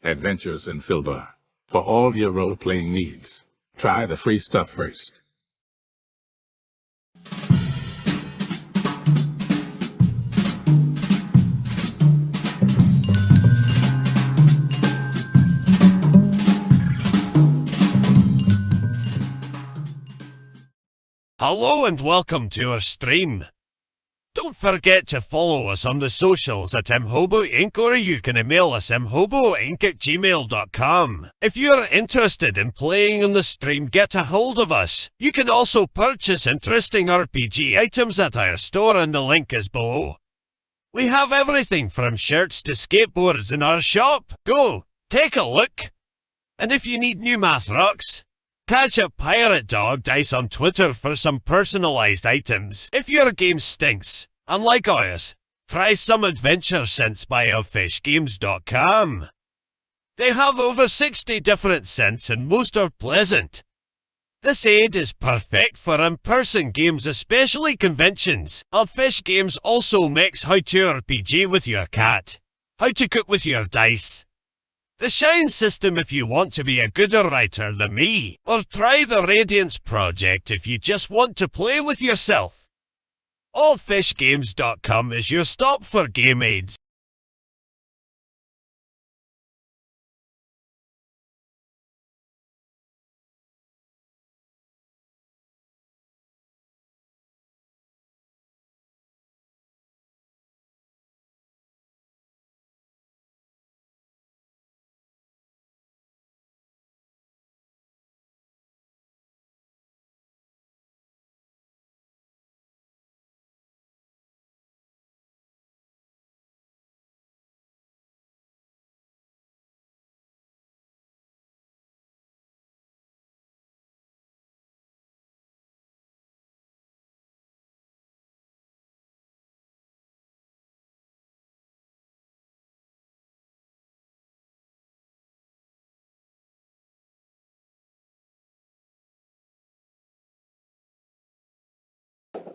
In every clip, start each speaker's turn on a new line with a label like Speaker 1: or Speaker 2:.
Speaker 1: Adventures in Filbar. For all your role-playing needs, try the free stuff first.
Speaker 2: Hello and welcome to our stream. Don't forget to follow us on the socials at Mhobo Inc. or you can email us mhoboinc@gmail.com. If you're interested in playing on the stream, get a hold of us. You can also purchase interesting RPG items at our store and the link is below. We have everything from shirts to skateboards in our shop. Go, take a look. And if you need new math rocks, catch a Pirate Dog Dice on Twitter for some personalized items. If your game stinks, unlike ours, try some adventure scents by elfishgames.com. They have over 60 different scents and most are pleasant. This aid is perfect for in-person games, especially conventions. Elfish Games also makes how to RPG with your cat, how to cook with your dice, the Shine system if you want to be a gooder writer than me, or try the Radiance project if you just want to play with yourself. Allfishgames.com is your stop for game aids.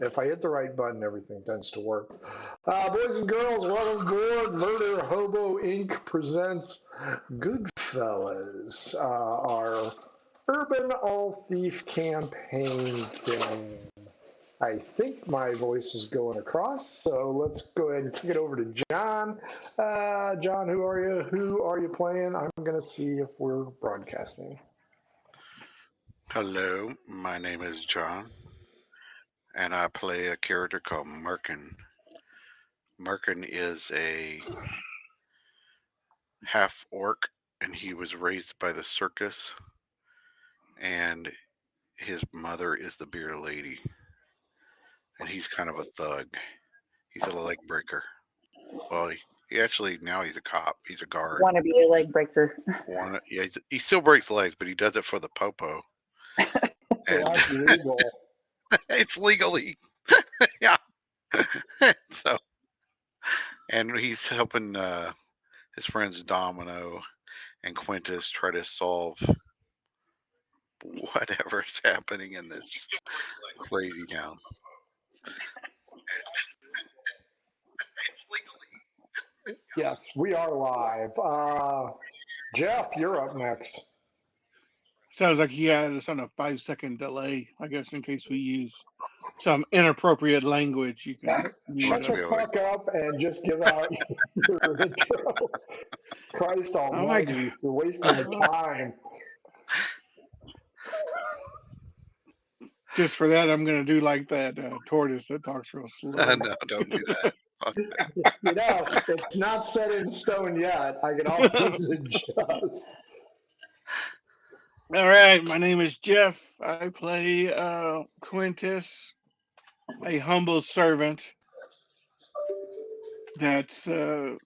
Speaker 3: If I hit the right button, everything tends to work. Boys and girls, welcome aboard. Murder Hobo Inc. presents Goodfellas, our urban all thief campaign game. I think my voice is going across, so let's go ahead and kick it over to John. John, who are you? Who are you playing? I'm going to see if we're broadcasting.
Speaker 4: Hello, my name is John, and I play a character called Merkin. Merkin is a half orc, and he was raised by the circus, and his mother is the beer lady, and he's kind of a thug. He's a leg breaker. Well, he actually, now he's a cop. He's a guard.
Speaker 5: Want to be a leg breaker.
Speaker 4: Yeah, he still breaks legs, but he does it for the popo.
Speaker 3: So that's legal.
Speaker 4: It's legally. Yeah. So, and he's helping his friends Domino and Quintus try to solve whatever's happening in this crazy town.
Speaker 3: Yes, we are live. Jeff, you're up next.
Speaker 6: Sounds like he had us on a 5-second delay, I guess, in case we use some inappropriate language. You can
Speaker 3: Shut the fuck up and just give out your intro. Christ almighty, you're wasting the time.
Speaker 6: Just for that, I'm going to do like that tortoise that talks real slow.
Speaker 4: No, don't do that.
Speaker 3: You know, it's not set in stone yet. I can always adjust.
Speaker 6: All right, my name is Jeff. I play Quintus, a humble servant that's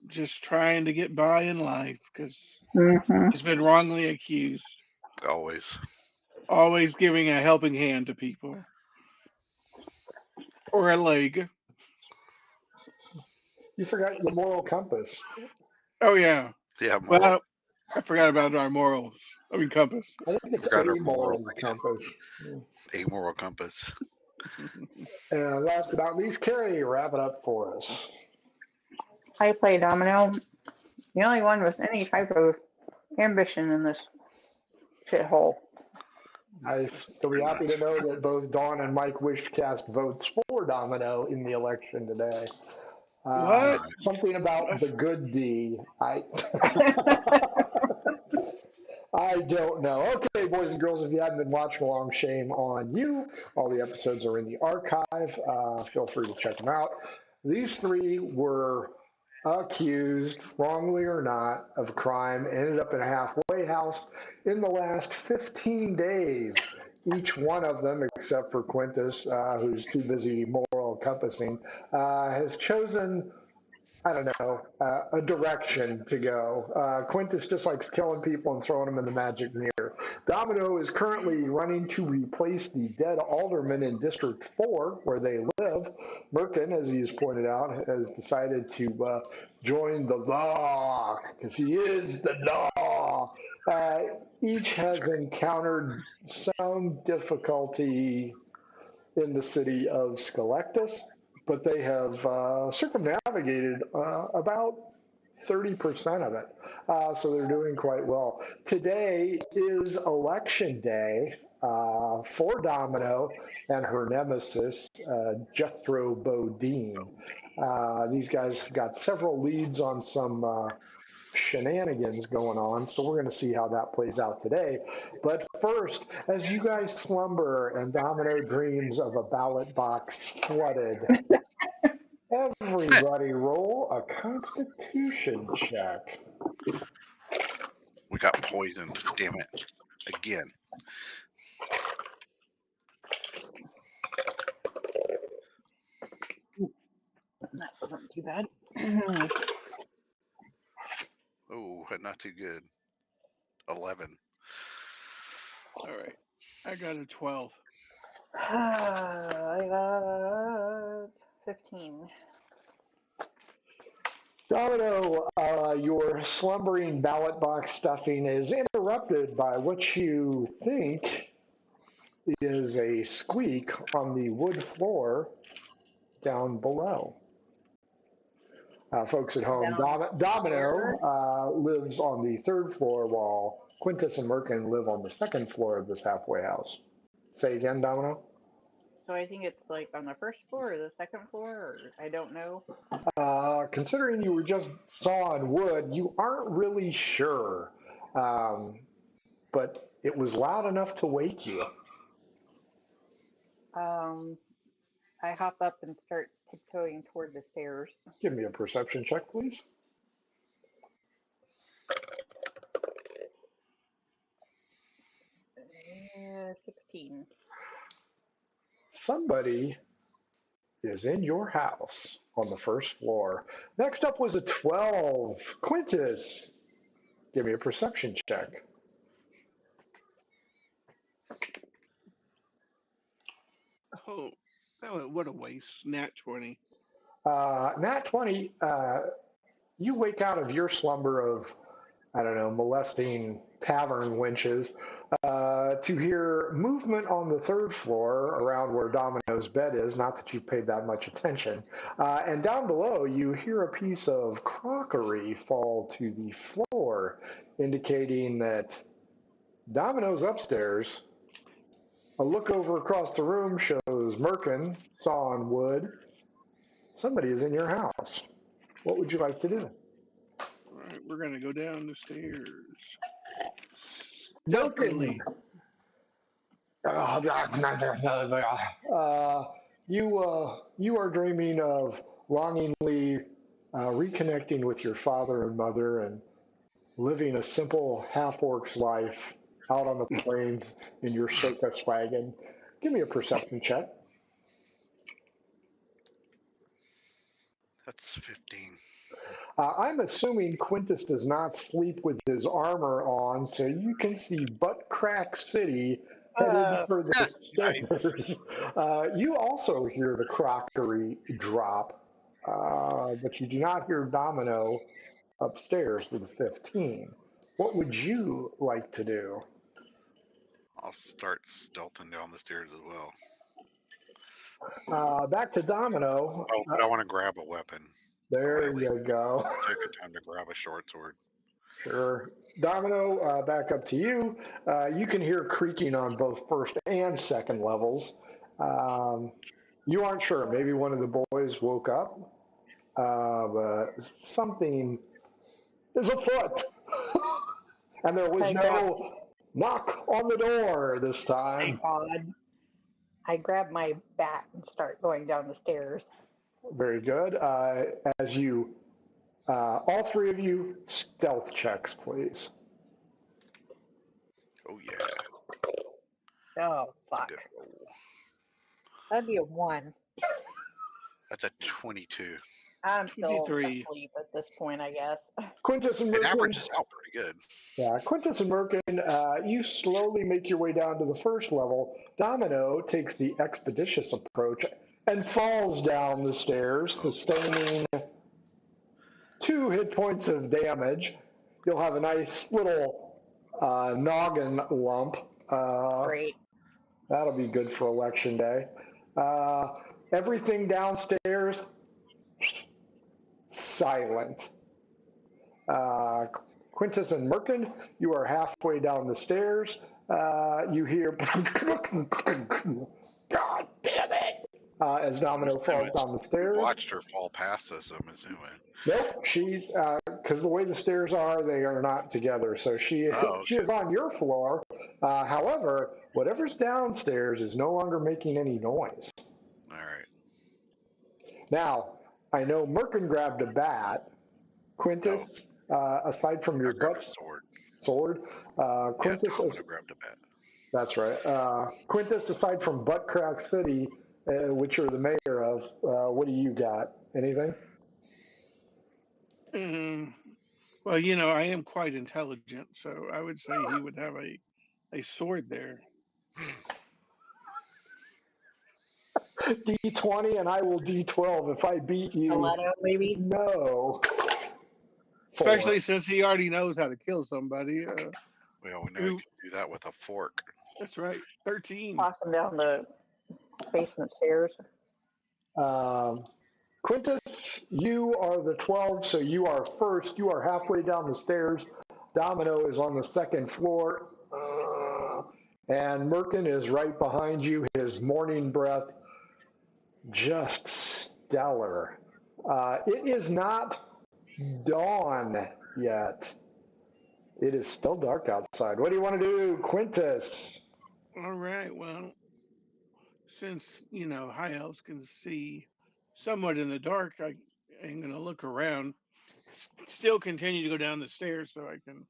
Speaker 6: just trying to get by in life because he's been wrongly accused. Always giving a helping hand to people. Or a leg.
Speaker 3: You forgot your moral compass.
Speaker 6: Oh, yeah.
Speaker 4: Yeah,
Speaker 6: well, I forgot about our morals. I mean, compass.
Speaker 3: I think it's amoral compass.
Speaker 4: Amoral compass.
Speaker 3: And last but not least, Carrie, wrap it up for us.
Speaker 5: I play Domino, the only one with any type of ambition in this shithole.
Speaker 3: Nice. You'll be happy to know that both Dawn and Mike wish to cast votes for Domino in the election today.
Speaker 6: What?
Speaker 3: Something about the good D. I don't know. Okay, boys and girls, if you haven't been watching along, shame on you. All the episodes are in the archive. Feel free to check them out. These three were accused, wrongly or not, of a crime, ended up in a halfway house in the last 15 days. Each one of them, except for Quintus, who's too busy moral encompassing, has chosen, I don't know, a direction to go. Quintus just likes killing people and throwing them in the magic mirror. Domino is currently running to replace the dead alderman in District 4, where they live. Merkin, as he's pointed out, has decided to join the law, because he is the law. Each has encountered some difficulty in the city of Skelectus, but they have circumnavigated about 30% of it. So they're doing quite well. Today is election day for Domino and her nemesis, Jethro Bodine. These guys have got several leads on some shenanigans going on, so we're going to see how that plays out today. But first, as you guys slumber and Domino dreams of a ballot box flooded, everybody roll a constitution check.
Speaker 4: We got poisoned. Damn it. Again.
Speaker 5: That wasn't too bad.
Speaker 4: Oh, not too good. 11.
Speaker 6: All right. I got a 12.
Speaker 5: I got 15.
Speaker 3: Domino, your slumbering ballot box stuffing is interrupted by what you think is a squeak on the wood floor down below. Folks at home, Domino lives on the third floor while Quintus and Merkin live on the second floor of this halfway house. Say again, Domino?
Speaker 5: So I think it's like on the first floor or the second floor, or I don't know.
Speaker 3: Considering you were just sawing wood, you aren't really sure. But it was loud enough to wake you.
Speaker 5: I hop up and start tiptoeing toward the stairs.
Speaker 3: Give me a perception check, please.
Speaker 5: 16.
Speaker 3: Somebody is in your house on the first floor. Next up was a 12. Quintus, give me a perception check.
Speaker 6: Oh, what a waste. Nat 20.
Speaker 3: Nat 20, you wake out of your slumber of, I don't know, molesting tavern wenches to hear movement on the third floor around where Domino's bed is, not that you paid that much attention. And down below, you hear a piece of crockery fall to the floor, indicating that Domino's upstairs. A look over across the room shows Merkin sawing wood. Somebody is in your house. What would you like to do?
Speaker 6: All right, we're going to go down the stairs.
Speaker 3: Merkin,
Speaker 6: Stealthily.
Speaker 3: you are dreaming of longingly reconnecting with your father and mother and living a simple half-orc's life out on the plains in your circus wagon. Give me a perception check.
Speaker 4: That's 15.
Speaker 3: I'm assuming Quintus does not sleep with his armor on, so you can see Butt Crack City headed for the stairs. You also hear the crockery drop, but you do not hear Domino upstairs with a 15. What would you like to do?
Speaker 4: I'll start stealthing down the stairs as well.
Speaker 3: Back to Domino.
Speaker 4: Oh, but I want to grab a weapon.
Speaker 3: There you go.
Speaker 4: Take the time to grab a short sword.
Speaker 3: Sure. Domino, back up to you. You can hear creaking on both first and second levels. Um, you aren't sure. Maybe one of the boys woke up, but something is afoot. And there was
Speaker 5: I grab,
Speaker 3: no knock on the door this
Speaker 5: thank
Speaker 3: time.
Speaker 5: God. I grab my bat and start going down the stairs.
Speaker 3: Very good. As you, all three of you, stealth checks, please.
Speaker 4: Oh yeah,
Speaker 5: Oh, fuck.
Speaker 4: good roll.
Speaker 5: That'd be a 1.
Speaker 4: That's a 22.
Speaker 5: I'm still
Speaker 6: 23.
Speaker 5: asleep at this point, I guess.
Speaker 3: Quintus and
Speaker 4: It
Speaker 3: Merkin.
Speaker 4: averages out pretty good.
Speaker 3: Yeah, Quintus and Merkin, you slowly make your way down to the first level. Domino takes the expeditious approach and falls down the stairs,
Speaker 4: Oh,
Speaker 3: sustaining 2 hit points of damage. You'll have a nice little noggin lump.
Speaker 5: Great.
Speaker 3: That'll be good for election day. Uh, everything downstairs, silent. Uh, Quintus and Merkin, you are halfway down the stairs. You hear, God damn it, as
Speaker 4: I'm
Speaker 3: Domino falls
Speaker 4: assuming
Speaker 3: down the
Speaker 4: we
Speaker 3: stairs.
Speaker 4: watched her fall past us. I'm assuming.
Speaker 3: Nope, she's because the way the stairs are, they are not together. So she
Speaker 4: Oh,
Speaker 3: she
Speaker 4: okay.
Speaker 3: is on your floor. However, whatever's downstairs is no longer making any noise.
Speaker 4: All right.
Speaker 3: Now, I know Merkin grabbed a bat.
Speaker 4: No,
Speaker 3: Quintus, aside from your
Speaker 4: I grabbed a
Speaker 3: butt
Speaker 4: sword.
Speaker 3: sword,
Speaker 4: Yeah,
Speaker 3: Quintus,
Speaker 4: Domino grabbed a bat.
Speaker 3: that's right. Quintus, aside from Butt Crack City, which you're the mayor of, what do you got? Anything?
Speaker 6: Mm, well, I am quite intelligent, so I would say he would have a sword there.
Speaker 3: D20 and I will D12 if I beat you.
Speaker 5: Stiletto, maybe?
Speaker 3: No. 4.
Speaker 6: Especially since he already knows how to kill somebody.
Speaker 4: Well, we know you can do that with a fork.
Speaker 6: That's right. 13.
Speaker 5: Toss him down the basement stairs.
Speaker 3: Quintus, you are the 12, so you are first. You are halfway down the stairs. Domino is on the second floor. And Merkin is right behind you. His morning breath just stellar. It is not dawn yet. It is still dark outside. What do you want to do, Quintus?
Speaker 6: All right. Well, since, high elves can see somewhat in the dark, I am going to look around. Still continue to go down the stairs so I can.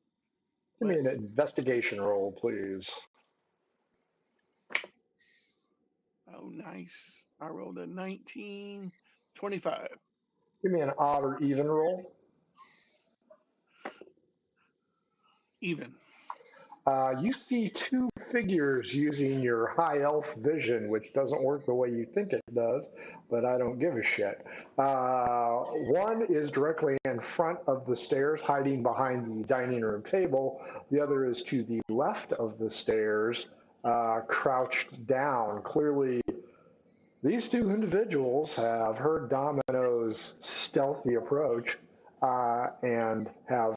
Speaker 3: Give me an investigation roll, please.
Speaker 6: Oh, nice. I rolled a 19, 25.
Speaker 3: Give me an odd or even roll.
Speaker 6: Even.
Speaker 3: You see 2 figures using your high elf vision, which doesn't work the way you think it does, but I don't give a shit. One is directly in front of the stairs, hiding behind the dining room table. The other is to the left of the stairs, crouched down. Clearly, these 2 individuals have heard Domino's stealthy approach and have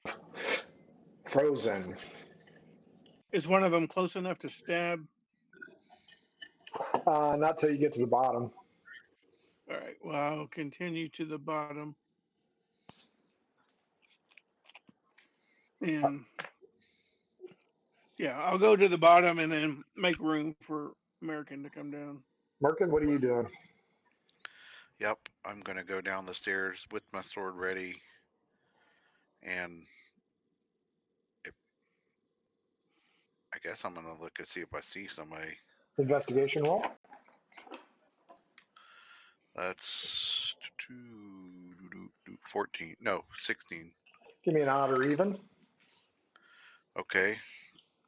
Speaker 3: frozen.
Speaker 6: Is one of them close enough to stab?
Speaker 3: Not till you get to the bottom.
Speaker 6: All right. Well, I'll continue to the bottom. And yeah, I'll go to the bottom and then make room for American to come down.
Speaker 3: Merkin, what are you doing?
Speaker 4: Yep, I'm gonna go down the stairs with my sword ready, and I guess I'm gonna look and see if I see somebody.
Speaker 3: Investigation roll.
Speaker 4: That's 14. No, 16.
Speaker 3: Give me an odd or even.
Speaker 4: Okay.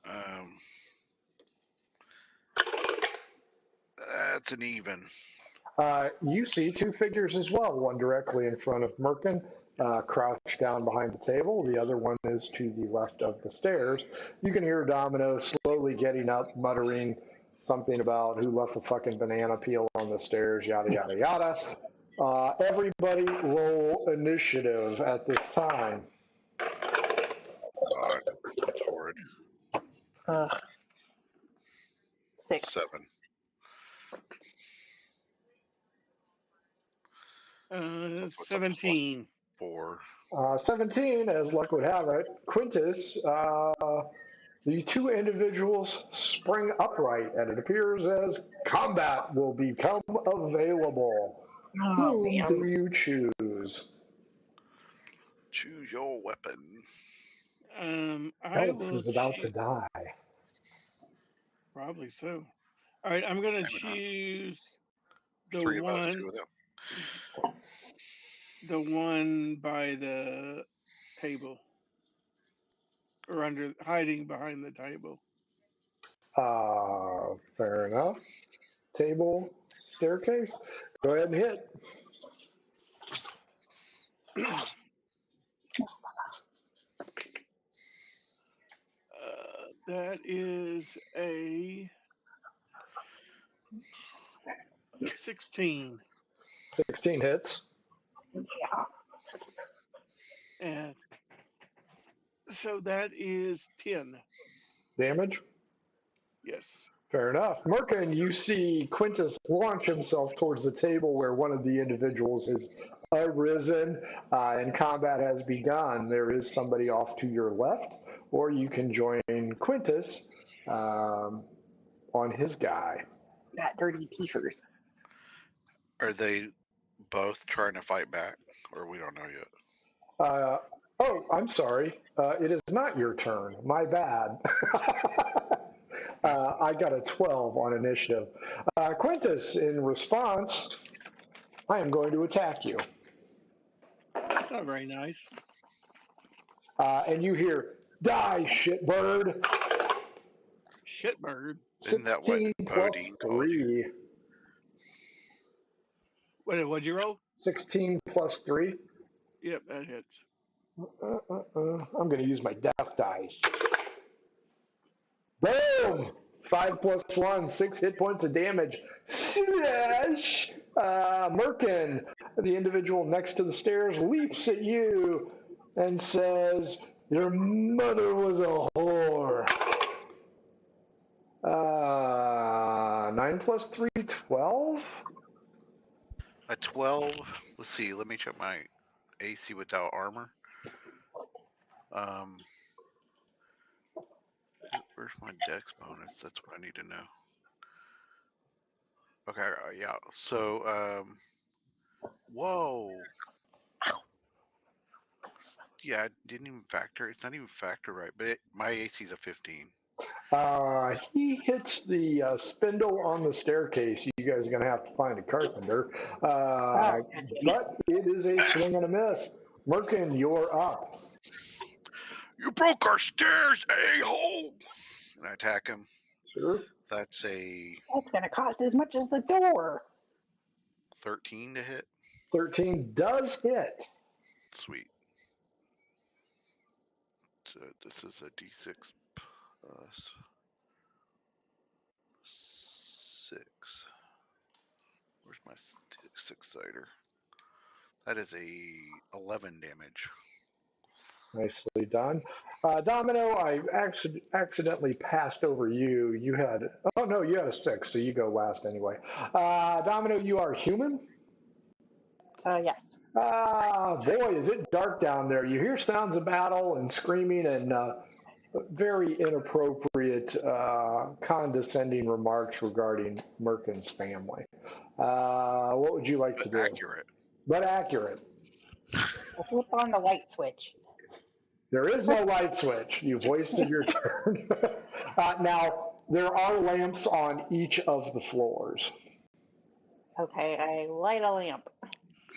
Speaker 4: Um, that's an even.
Speaker 3: You see 2 figures as well, one directly in front of Merkin, crouched down behind the table. The other one is to the left of the stairs. You can hear Domino slowly getting up, muttering something about who left the fucking banana peel on the stairs, yada, yada, yada. Everybody roll initiative at this time.
Speaker 5: Uh, 6.
Speaker 4: 7. What's up,
Speaker 6: 17.
Speaker 4: 4.
Speaker 3: 17, as luck would have it, Quintus, the two individuals spring upright, and it appears as combat will become available.
Speaker 5: Oh,
Speaker 3: Whom
Speaker 5: man.
Speaker 3: do you choose?
Speaker 4: Choose your weapon.
Speaker 6: I
Speaker 3: Elf
Speaker 6: will
Speaker 3: is about to
Speaker 6: choose.
Speaker 3: die.
Speaker 6: Probably so. All right, I'm going to
Speaker 4: Maybe not.
Speaker 6: choose the
Speaker 4: 3 of us,
Speaker 6: one,
Speaker 4: 2 of them.
Speaker 6: the one by the table, or hiding behind the table.
Speaker 3: Fair enough. Table, staircase. Go ahead and hit.
Speaker 6: That is a 16,
Speaker 3: 16 hits.
Speaker 5: Yeah.
Speaker 6: and so that is 10.
Speaker 3: Damage.
Speaker 6: Yes.
Speaker 3: Fair enough. Merkin, you see Quintus launch himself towards the table where one of the individuals has arisen and combat has begun. There is somebody off to your left, or you can join Quintus on his guy.
Speaker 5: Got dirty teethers.
Speaker 4: Are they both trying to fight back, or we don't know yet?
Speaker 3: Oh, I'm sorry. It is not your turn. My bad. I got a 12 on initiative. Quintus, in response, I am going to attack you.
Speaker 6: That's not very nice.
Speaker 3: And you hear, die, shitbird.
Speaker 6: Shitbird.
Speaker 4: Isn't that what
Speaker 3: 16 plus
Speaker 4: Bodine called you?
Speaker 3: 3.
Speaker 6: What'd you roll?
Speaker 3: 16 plus 3.
Speaker 6: Yep, that hits.
Speaker 3: I'm going to use my death dice. Boom! 5 plus 1, 6 hit points of damage. Slash! Merkin, the individual next to the stairs, leaps at you and says, your mother was a whore. 9 plus 3, 12?
Speaker 4: A 12. Let's see. Let me check my AC without armor. Where's my dex bonus? That's what I need to know. Okay, yeah. So, whoa. Yeah, I didn't even factor. It's not even factor right, but my AC is a 15.
Speaker 3: He hits the spindle on the staircase. You guys are going to have to find a carpenter. But it is a swing and a miss. Merkin, you're up.
Speaker 4: You broke our stairs, a-hole! And I attack him.
Speaker 3: Sure.
Speaker 4: That's a
Speaker 5: That's going to cost as much as the door.
Speaker 4: 13 to hit.
Speaker 3: 13 does hit.
Speaker 4: Sweet. So this is a d6 plus 6. Where's my 6-sider? That is a 11 damage.
Speaker 3: Nicely done. Domino, I accidentally passed over you. You had a 6, so you go last anyway. Domino, you are human?
Speaker 5: Yes.
Speaker 3: Boy, is it dark down there. You hear sounds of battle and screaming and very inappropriate, condescending remarks regarding Merkin's family. What would you like to do?
Speaker 4: Accurate.
Speaker 3: But accurate.
Speaker 5: We'll flip on the light switch.
Speaker 3: There is no light switch. You've wasted your turn. Now, there are lamps on each of the floors.
Speaker 5: Okay, I light a lamp.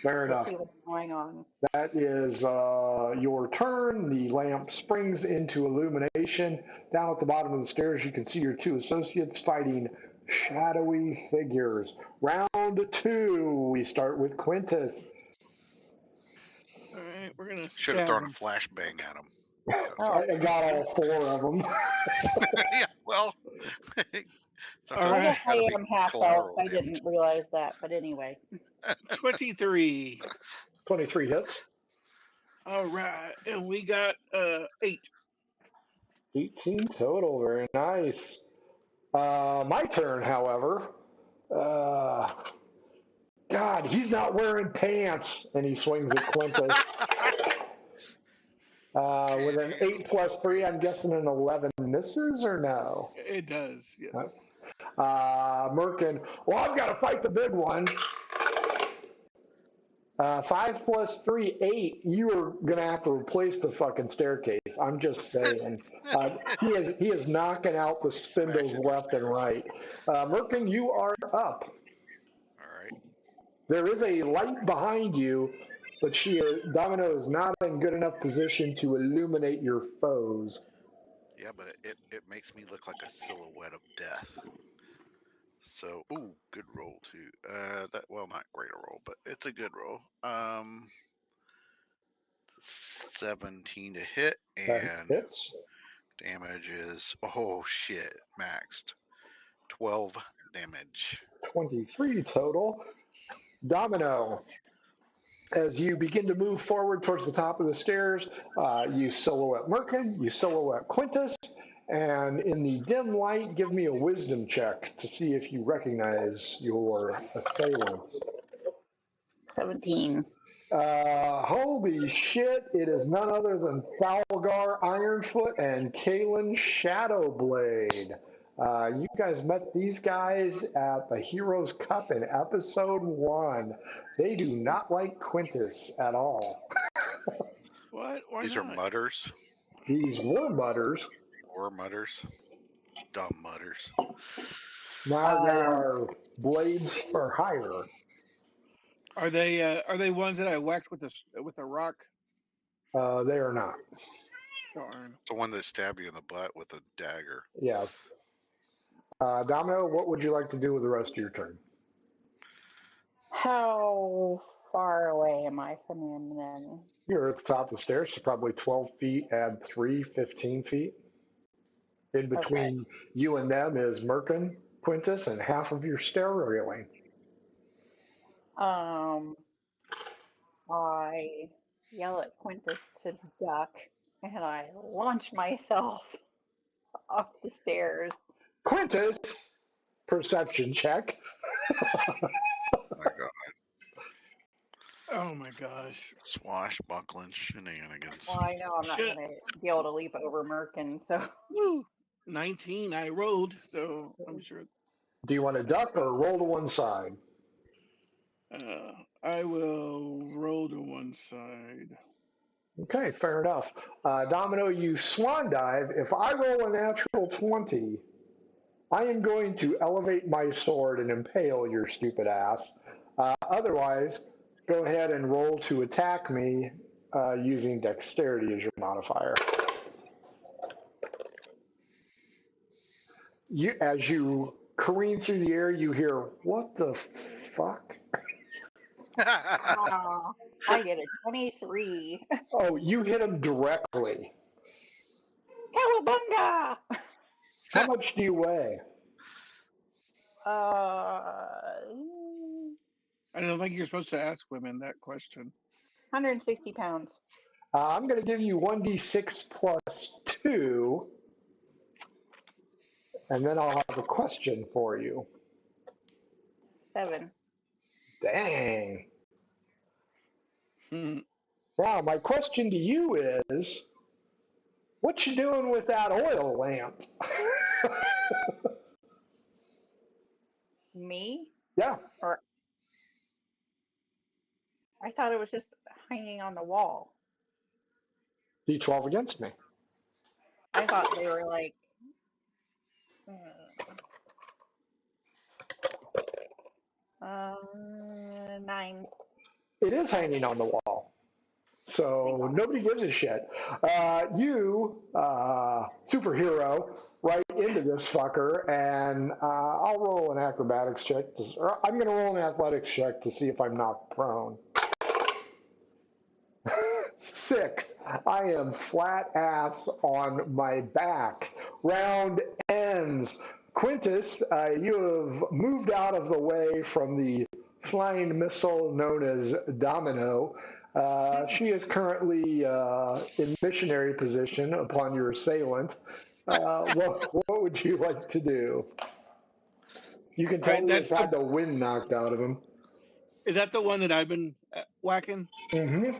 Speaker 3: Fair
Speaker 5: Let's
Speaker 3: enough.
Speaker 5: see what's going on.
Speaker 3: That is your turn. The lamp springs into illumination. Down at the bottom of the stairs, you can see your two associates fighting shadowy figures. Round 2, we start with Quintus.
Speaker 6: All right, we're gonna
Speaker 4: Should have thrown a flashbang at him.
Speaker 3: I got all 4 of them.
Speaker 4: Yeah, well.
Speaker 6: All
Speaker 5: I
Speaker 6: right.
Speaker 5: guess I am half elf. I didn't realize that, but anyway.
Speaker 6: 23.
Speaker 3: 23 hits.
Speaker 6: All right, and we got 8.
Speaker 3: 18 total. Very nice. My turn, however. Uh, God, he's not wearing pants. And he swings at Quintus. With an 8 plus 3, I'm guessing an 11 misses or no?
Speaker 6: It does, yes.
Speaker 3: Merkin, well, I've got to fight the big one. 5 plus 3, 8. You are going to have to replace the fucking staircase. I'm just saying. He is knocking out the spindles left and right. Merkin, you are up.
Speaker 4: All right.
Speaker 3: There is a light behind you, but Domino is not in good enough position to illuminate your foes.
Speaker 4: Yeah, but it makes me look like a silhouette of death. So, ooh, good roll too. Not great a roll, but it's a good roll. 17 to hit,
Speaker 3: That
Speaker 4: and
Speaker 3: hits.
Speaker 4: damage is maxed. 12 damage.
Speaker 3: 23 total. Domino, as you begin to move forward towards the top of the stairs, you silhouette Merkin, you silhouette Quintus, and in the dim light, give me a wisdom check to see if you recognize your assailants.
Speaker 5: 17.
Speaker 3: Holy shit, it is none other than Thalgar Ironfoot and Kalen Shadowblade. You guys met these guys at the Heroes Cup in episode 1. They do not like Quintus at all.
Speaker 6: What? Why
Speaker 4: These
Speaker 6: not?
Speaker 4: are mutters.
Speaker 3: These were mutters.
Speaker 4: Or mutters. Dumb mutters.
Speaker 3: Now they are blades for hire.
Speaker 6: Are they ones that I whacked with a rock?
Speaker 3: They are not.
Speaker 6: Darn.
Speaker 4: The one that stabbed you in the butt with a dagger.
Speaker 3: Yes. Domino, what would you like to do with the rest of your turn?
Speaker 5: How far away am I from him then?
Speaker 3: You're at the top of the stairs, so probably 12 feet, add 3, 15 feet. In between you and them is Merkin, Quintus, and half of your stair railing.
Speaker 5: I yell at Quintus to duck, and I launch myself off the stairs.
Speaker 3: Quintus, perception check.
Speaker 4: My God.
Speaker 6: Oh my gosh.
Speaker 4: Swashbuckling shenanigans.
Speaker 5: Well, I know I'm not
Speaker 6: Shit.
Speaker 5: going to be able to leap over Merkin, so.
Speaker 6: Woo. 19. I rolled, so I'm sure.
Speaker 3: Do you want to duck or roll to one side?
Speaker 6: I will roll to one side.
Speaker 3: Okay, fair enough. Domino, you swan dive. If I roll a natural 20, I am going to elevate my sword and impale your stupid ass. Otherwise, go ahead and roll to attack me using dexterity as your modifier. As you careen through the air, you hear, "What the fuck?"
Speaker 5: I get a 23.
Speaker 3: Oh, you hit him directly.
Speaker 5: Cowabunga!
Speaker 3: How much do you weigh?
Speaker 6: I don't think you're supposed to ask women that question.
Speaker 5: 160 pounds.
Speaker 3: I'm going to give you 1d6 plus 2, and then I'll have a question for you.
Speaker 5: 7.
Speaker 3: Dang.
Speaker 6: Hmm.
Speaker 3: Now, my question to you is, what you doing with that oil lamp?
Speaker 5: Me?
Speaker 3: Yeah,
Speaker 5: Or I thought it was just hanging on the wall.
Speaker 3: D12 against me.
Speaker 5: I thought they were like. 9.
Speaker 3: It is hanging on the wall. So nobody gives a shit. You, superhero, right into this fucker, and I'll roll an acrobatics check. I'm going to roll an athletics check to see if I'm knocked prone. 6. I am flat ass on my back. Round ends. Quintus, you have moved out of the way from the flying missile known as Domino. She is currently in missionary position upon your assailant. What would you like to do? You can
Speaker 6: All right,
Speaker 3: tell he has had the wind knocked out of him.
Speaker 6: is that the one that I've been whacking?
Speaker 3: Mm-hmm.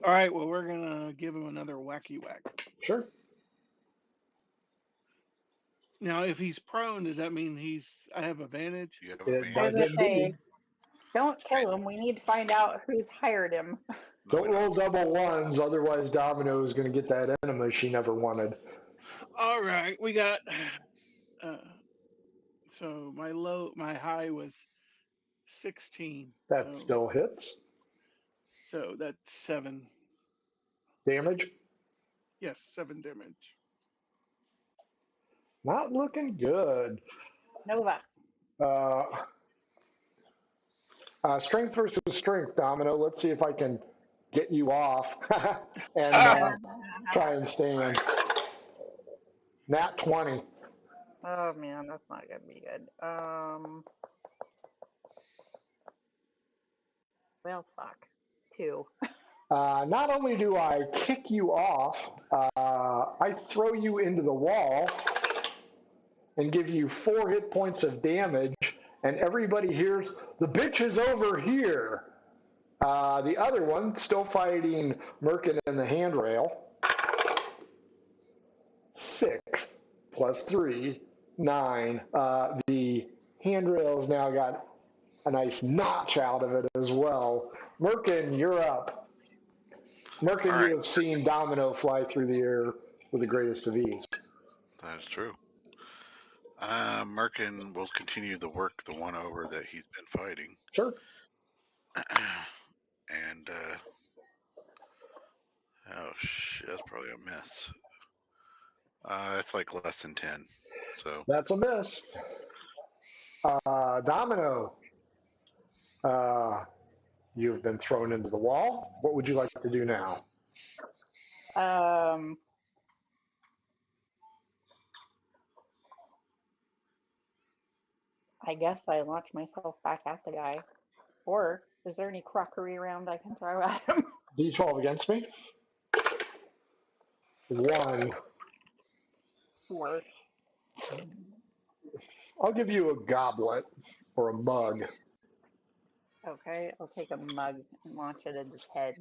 Speaker 6: All right, well, we're gonna give him another wacky whack.
Speaker 3: Sure.
Speaker 6: Now, if he's prone, does that mean I have advantage?
Speaker 4: You have
Speaker 3: It
Speaker 5: I
Speaker 4: advantage.
Speaker 5: was
Speaker 3: does
Speaker 5: gonna say,
Speaker 3: indeed.
Speaker 5: don't kill him. We need to find out who's hired him.
Speaker 4: No,
Speaker 3: Don't
Speaker 4: we
Speaker 3: roll double ones, otherwise Domino is going to get that enema she never wanted.
Speaker 6: All right, we got. Uh, so my high was 16.
Speaker 3: That still hits.
Speaker 6: So that's 7.
Speaker 3: Damage?
Speaker 6: Yes, 7 damage.
Speaker 3: Not looking good.
Speaker 5: Nova.
Speaker 3: Uh, strength versus strength, Domino. Let's see if I can get you off and try and stand. Nat 20.
Speaker 5: Oh man, that's not gonna be good. Well, fuck. 2.
Speaker 3: Not only do I kick you off, I throw you into the wall and give you 4 hit points of damage, and everybody hears, the bitch is over here. The other one, still fighting Merkin in the handrail. 6 plus 3, 9. The handrail's now got a nice notch out of it as well. Merkin, you're up. Merkin,
Speaker 4: All right.
Speaker 3: you have seen Domino fly through the air with the greatest of ease.
Speaker 4: That is true. Merkin will continue the one over that he's been fighting.
Speaker 3: Sure.
Speaker 4: And, oh shit, that's probably a miss. It's like less than 10. So
Speaker 3: That's a miss. Domino, you've been thrown into the wall. What would you like to do now?
Speaker 5: I guess I launch myself back at the guy. Or is there any crockery around I can throw at him?
Speaker 3: D12 against me. 1.
Speaker 5: 4.
Speaker 3: I'll give you a goblet or a mug.
Speaker 5: Okay, I'll take a mug and launch it at his head.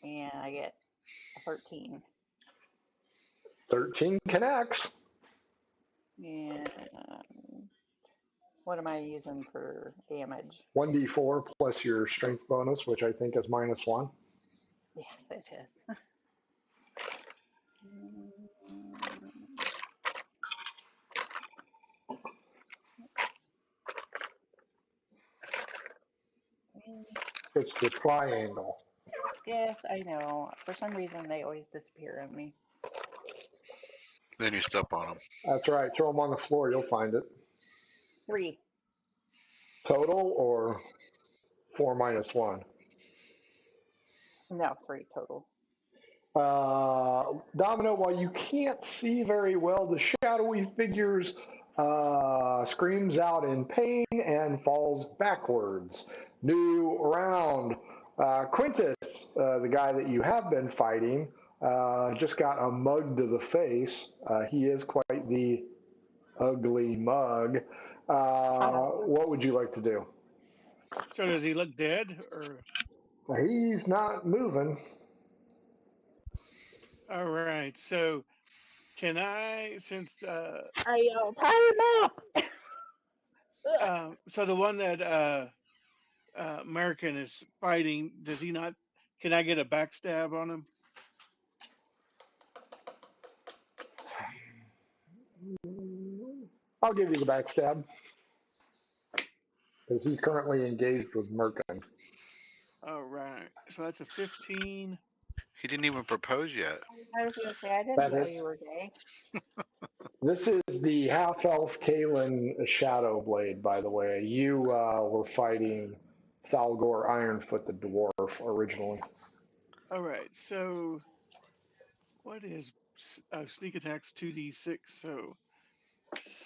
Speaker 5: And I get a 13.
Speaker 3: 13 connects.
Speaker 5: And what am I using for damage?
Speaker 3: 1d4 plus your strength bonus, which I think is -1.
Speaker 5: Yes, it is.
Speaker 3: It's the triangle.
Speaker 5: Yes, I know. For some reason, they always disappear on me.
Speaker 4: then you step on them.
Speaker 3: That's right. Throw them on the floor. You'll find it.
Speaker 5: 3.
Speaker 3: Total or 4 minus 1?
Speaker 5: No, 3 total.
Speaker 3: Domino, while you can't see very well, the shadowy figures screams out in pain and falls backwards. New round. Quintus, the guy that you have been fighting, just got a mug to the face. He is quite the ugly mug. What would you like to do?
Speaker 6: So does he look dead or?
Speaker 3: He's not moving.
Speaker 6: All right. So can I, since
Speaker 5: I yell, tie him up!
Speaker 6: so the one that American is fighting, does he not? Can I get a backstab on him?
Speaker 3: I'll give you the backstab because he's currently engaged with Merkin.
Speaker 6: All right. So that's a 15.
Speaker 4: He didn't even propose yet.
Speaker 5: I was going to say, I didn't
Speaker 3: That
Speaker 5: know
Speaker 3: hits.
Speaker 5: you were gay.
Speaker 3: This is the half-elf Kalen Shadowblade, by the way. You were fighting Thalgor Ironfoot the dwarf originally.
Speaker 6: All right. So what is sneak attacks 2d6? So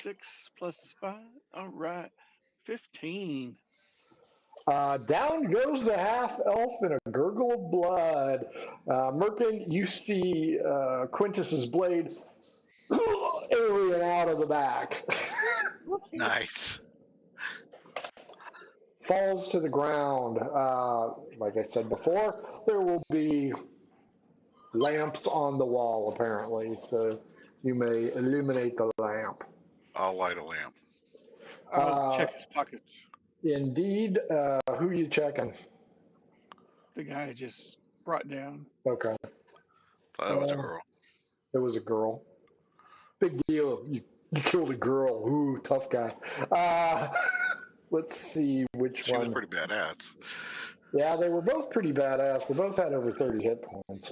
Speaker 6: 6 plus 5. All right. 15.
Speaker 3: Down goes the half elf in a gurgle of blood. Merkin, you see Quintus's blade alien out of the back.
Speaker 5: Whoopsie.
Speaker 4: Nice.
Speaker 3: Falls to the ground. Like I said before, there will be lamps on the wall, apparently, so you may illuminate the lamp.
Speaker 4: I'll light a lamp.
Speaker 6: I'll
Speaker 3: Uh,
Speaker 6: check his pockets.
Speaker 3: Indeed. Who are you checking?
Speaker 6: The guy I just brought down.
Speaker 3: Okay.
Speaker 4: Thought that was a girl.
Speaker 3: It was a girl. Big deal. You killed a girl. Ooh, tough guy. Let's see which
Speaker 4: She was
Speaker 3: one.
Speaker 4: pretty badass.
Speaker 3: Yeah, they were both pretty badass. They both had over 30 hit points.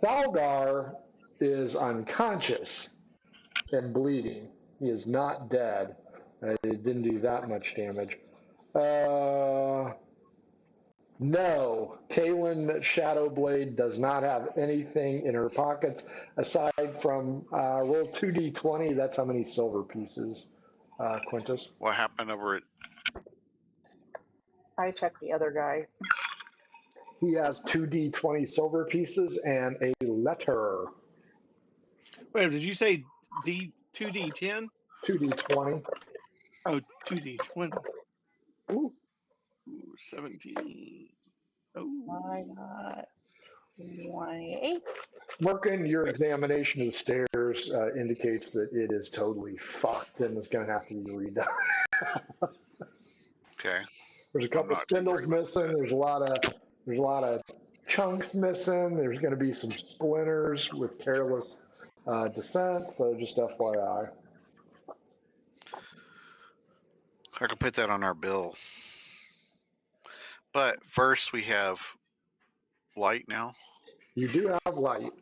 Speaker 3: Thalgar is unconscious and bleeding. He is not dead. It didn't do that much damage. No, Kaylin Shadowblade does not have anything in her pockets aside from roll 2d20. That's how many silver pieces, Quintus.
Speaker 4: What happened over at?
Speaker 5: I checked the other guy.
Speaker 3: He has 2d20 silver pieces and a letter.
Speaker 6: Wait, did you say D2D10?
Speaker 3: 2d20.
Speaker 6: Oh, 2D20. Ooh, 17. Oh,
Speaker 5: I got 28.
Speaker 3: Merkin, your examination of the stairs indicates that it is totally fucked and is going to have to be redone.
Speaker 4: Okay.
Speaker 3: There's a couple
Speaker 4: not too
Speaker 3: spindles
Speaker 4: worried about
Speaker 3: missing.
Speaker 4: that.
Speaker 3: There's a lot of chunks missing. There's going to be some splinters with careless descent. So just FYI.
Speaker 4: I could put that on our bill. But first, we have light now.
Speaker 3: You do have light.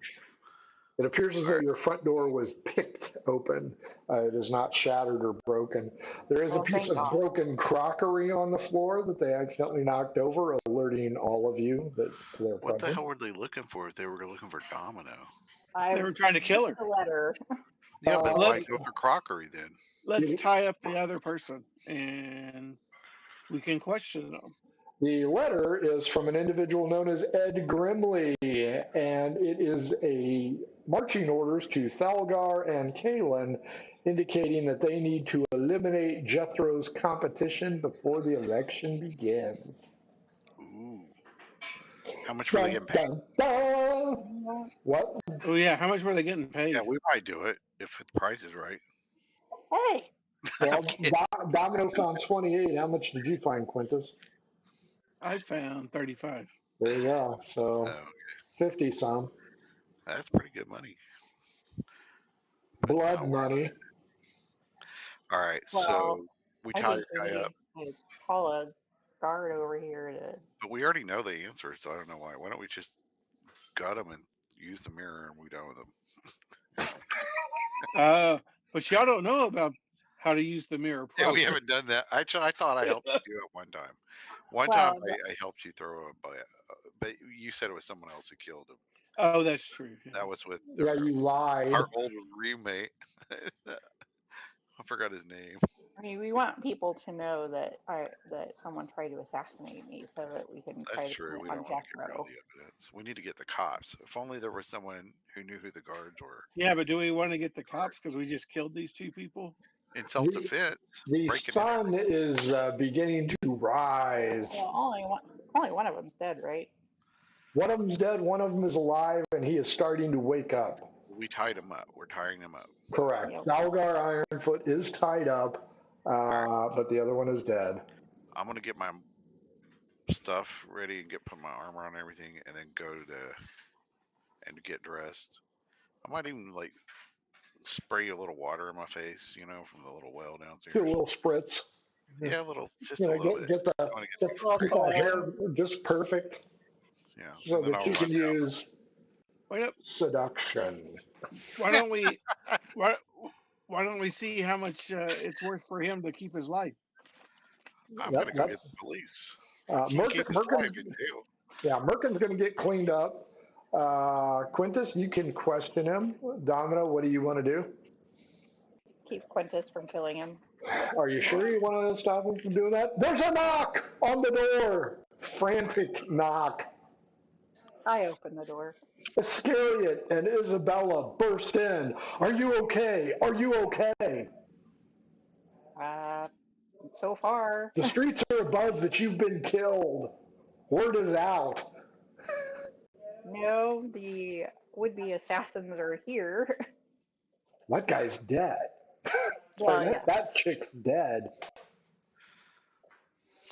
Speaker 3: It appears as though your front door was picked open. It is not shattered or broken. There is a
Speaker 5: Oh,
Speaker 3: piece
Speaker 5: thank
Speaker 3: of
Speaker 5: God.
Speaker 3: broken crockery on the floor that they accidentally knocked over, alerting all of you that to their
Speaker 4: What the
Speaker 3: presence.
Speaker 4: hell were they looking for if they were looking for Domino?
Speaker 6: they were trying to kill her.
Speaker 5: The letter.
Speaker 4: Yeah, but
Speaker 3: Uh,
Speaker 4: why go for crockery then?
Speaker 6: Let's tie up the other person and we can question them.
Speaker 3: The letter is from an individual known as Ed Grimley, and it is a marching orders to Thalgar and Kalen, indicating that they need to eliminate Jethro's competition before the election begins.
Speaker 4: Ooh. How much were they
Speaker 3: Dun,
Speaker 4: getting paid?
Speaker 3: dun, dun. What?
Speaker 6: Oh yeah, how much were they getting paid?
Speaker 4: Yeah, we might do it if the price is right.
Speaker 5: Hey,
Speaker 3: Well,
Speaker 4: kidding.
Speaker 3: Domino found 28. How much did you find, Quintus?
Speaker 6: I found 35.
Speaker 3: There you go. So
Speaker 4: Oh,
Speaker 3: 50 some.
Speaker 4: that's pretty good money.
Speaker 3: Blood
Speaker 4: not worth
Speaker 3: money.
Speaker 4: All right,
Speaker 5: Well,
Speaker 4: so we
Speaker 5: I
Speaker 4: tie
Speaker 5: think
Speaker 4: this
Speaker 5: we
Speaker 4: guy
Speaker 5: need
Speaker 4: up,
Speaker 5: to call a guard over here to.
Speaker 4: but we already know the answer, so I don't know why. Why don't we just gut him and use the mirror and we done with him?
Speaker 6: But y'all don't know about how to use the mirror
Speaker 4: Yeah, we
Speaker 6: properly.
Speaker 4: haven't done that. Actually, I thought I helped you do it one time. One
Speaker 5: Well,
Speaker 4: time I helped you throw a but you said it was someone else who killed him.
Speaker 6: Oh, that's true. Yeah.
Speaker 4: That was with
Speaker 3: Yeah, you lied.
Speaker 4: our old roommate. I forgot his name.
Speaker 5: I mean, we want people to know that that someone tried to assassinate me, so that we can try
Speaker 4: That's
Speaker 5: to
Speaker 4: true.
Speaker 5: pin it
Speaker 4: We
Speaker 5: on
Speaker 4: don't want to get rid
Speaker 5: Jethro.
Speaker 4: of the evidence. We need to get the cops. If only there was someone who knew who the guards were.
Speaker 6: Yeah, but do we want to get the cops because we just killed these two people?
Speaker 4: In self-defense,
Speaker 3: The
Speaker 4: breaking
Speaker 3: sun is beginning to rise.
Speaker 5: Well, only one of them's dead, right?
Speaker 3: One of them's dead, one of them is alive, and he is starting to wake up.
Speaker 4: we tied him up. We're tying him up.
Speaker 3: Correct.
Speaker 5: Yep.
Speaker 3: Thalgar Ironfoot is tied up, but the other one is dead.
Speaker 4: I'm gonna get my stuff ready and put my armor on and everything, and then go and get dressed. I might even like spray a little water in my face, from the little well downstairs.
Speaker 3: Do a little spritz.
Speaker 4: Yeah, a little, just
Speaker 3: You
Speaker 4: a
Speaker 3: know,
Speaker 4: little bit.
Speaker 3: get that hair just perfect
Speaker 4: Yeah.
Speaker 3: so
Speaker 4: and then
Speaker 3: that
Speaker 4: I'll
Speaker 3: you can
Speaker 4: run down.
Speaker 3: use
Speaker 6: Wait up.
Speaker 3: seduction.
Speaker 6: Why don't we? Why don't we see how much it's worth for him to keep his life?
Speaker 4: I'm
Speaker 3: Yep,
Speaker 4: gonna go get
Speaker 3: that's-
Speaker 4: the police.
Speaker 3: Merkin,
Speaker 4: Keep his life in jail.
Speaker 3: yeah, Merkin's going to get cleaned up. Quintus, you can question him. Domino, what do you want to do?
Speaker 5: keep Quintus from killing him.
Speaker 3: Are you sure you want to stop him from doing that? There's a knock on the door. Frantic knock.
Speaker 5: I open the door.
Speaker 3: Iscariot and Isabella burst in. Are you okay? Are you okay?
Speaker 5: So far.
Speaker 3: The streets are abuzz that you've been killed. Word is out.
Speaker 5: No, the would-be assassins are here.
Speaker 3: That guy's dead.
Speaker 5: Well, yeah.
Speaker 3: That chick's dead.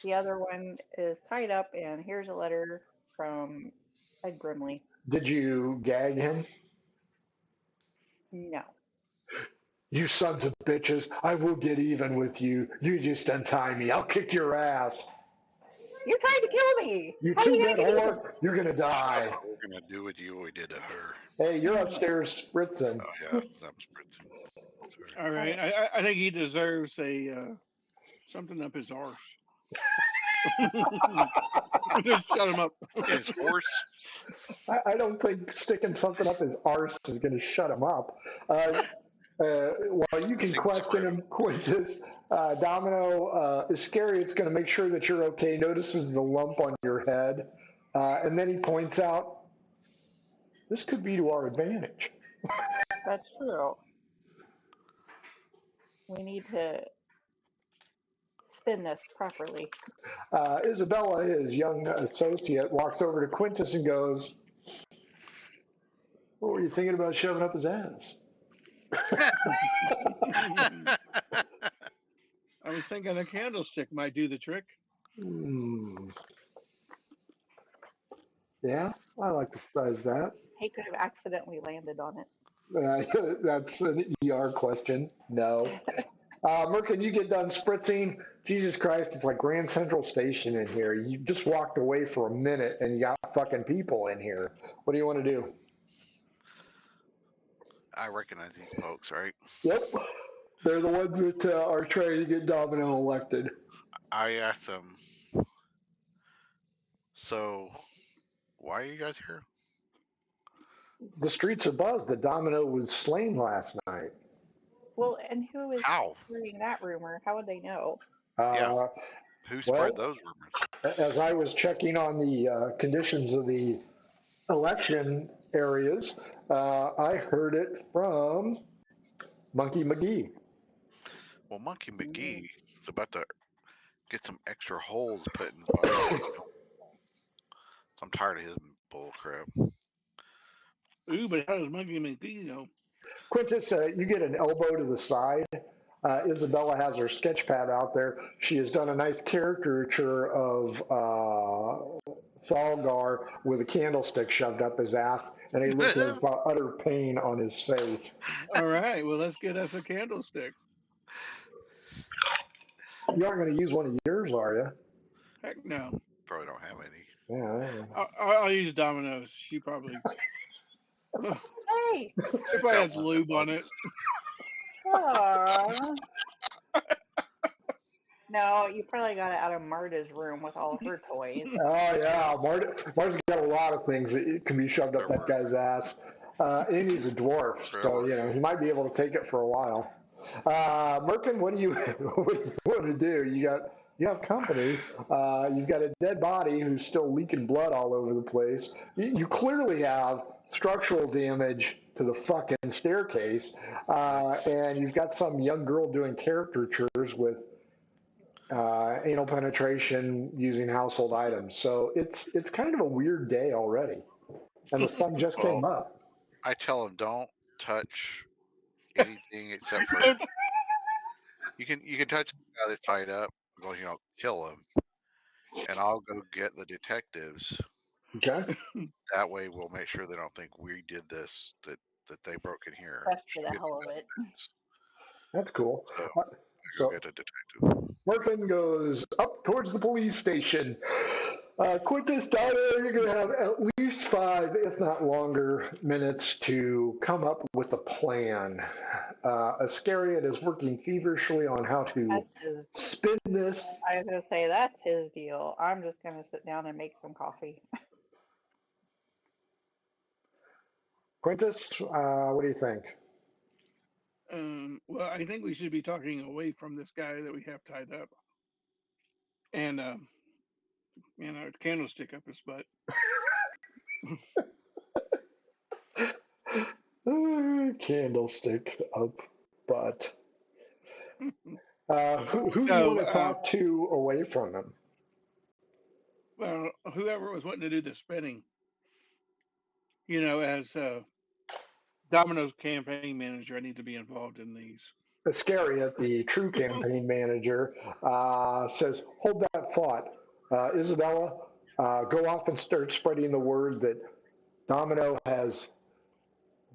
Speaker 5: The other one is tied up, and here's a letter from Ed Grimley.
Speaker 3: Did you gag him?
Speaker 5: No.
Speaker 3: You sons of bitches, I will get even with you. You just untie me. I'll kick your ass.
Speaker 5: You tried to kill me!
Speaker 3: You
Speaker 5: How are
Speaker 3: two
Speaker 5: you
Speaker 3: dead
Speaker 5: gonna get
Speaker 3: whore, you're gonna die.
Speaker 4: We're gonna do with you what we did to her.
Speaker 3: Hey, you're upstairs spritzing.
Speaker 4: Oh yeah, I'm spritzing. Sorry.
Speaker 6: All right, I think he deserves a something up his arse. Just shut him up.
Speaker 4: His horse.
Speaker 3: I don't think sticking something up his arse is going to shut him up. While you can
Speaker 4: Seems
Speaker 3: question him, Quintus, Domino, Iscariot's going to make sure that you're okay, notices the lump on your head, and then he points out, this could be to our advantage.
Speaker 5: That's true. We need to spin this properly.
Speaker 3: Isabella, his young associate, walks over to Quintus and goes, what were you thinking about shoving up his ass?
Speaker 6: I was thinking a candlestick might do the trick.
Speaker 3: Yeah, I like the size of that.
Speaker 5: He could have accidentally landed on it.
Speaker 3: That's an ER question. No. Merkin, you get done spritzing. Jesus Christ, it's like Grand Central Station in here. You just walked away for a minute and you got fucking people in here. What do you want to do?
Speaker 4: I recognize these folks, right?
Speaker 3: Yep. They're the ones that are trying to get Domino elected.
Speaker 4: I asked them, so why are you guys here?
Speaker 3: The streets are buzzed that Domino was slain last night.
Speaker 5: Well, and who is
Speaker 4: How?
Speaker 5: spreading that rumor? How would they know?
Speaker 4: Yeah. Who spread those rumors?
Speaker 3: As I was checking on the conditions of the election areas, I heard it from Monkey McGee.
Speaker 4: Well, Monkey McGee is about to get some extra holes put in his body. So I'm tired of his bull crap.
Speaker 6: Ooh, but how does Monkey McGee know?
Speaker 3: Quintus, you get an elbow to the side. Isabella has her sketch pad out there. She has done a nice caricature of Thalgar with a candlestick shoved up his ass and a look of utter pain on his face.
Speaker 6: All right, well, let's get us a candlestick.
Speaker 3: You aren't going to use one of yours, are you?
Speaker 6: Heck no.
Speaker 4: Probably don't have any.
Speaker 3: Yeah.
Speaker 6: I'll use Domino's. She probably.
Speaker 5: Hey!
Speaker 6: It probably has lube on it.
Speaker 5: Aww. No, you probably got it out of Marta's room with all of her toys.
Speaker 3: Oh, yeah. Marta's got a lot of things that can be shoved up that guy's ass. Amy's a dwarf, so, he might be able to take it for a while. Merkin, what do you want to do? You have company. You've got a dead body who's still leaking blood all over the place. You clearly have structural damage to the fucking staircase, and you've got some young girl doing caricatures with anal penetration using household items. So it's kind of a weird day already, and the sun just came up.
Speaker 4: I tell him don't touch anything except for you can touch the guy that's tied up. Well, kill him, and I'll go get the detectives.
Speaker 3: Okay.
Speaker 4: That way, we'll make sure they don't think we did this. That they broke in here.
Speaker 5: Just for the hell of it.
Speaker 3: That's cool.
Speaker 4: So get a detective.
Speaker 3: Merkin goes up towards the police station. Quintus, Donna, you're going to have at least 5, if not longer, minutes to come up with a plan. Iscariot is working feverishly on how to spin this.
Speaker 5: I was going to say, that's his deal. I'm just going to sit down and make some coffee.
Speaker 3: Quintus, what do you think?
Speaker 6: Well, I think we should be talking away from this guy that we have tied up, and a candlestick up his butt.
Speaker 3: Candlestick up, but who do you
Speaker 6: So,
Speaker 3: want to talk to away from him?
Speaker 6: well, whoever was wanting to do the spinning, as Domino's campaign manager, I need to be involved in these.
Speaker 3: Iscariot, the true campaign manager, says, "Hold that thought, Isabella. Go off and start spreading the word that Domino has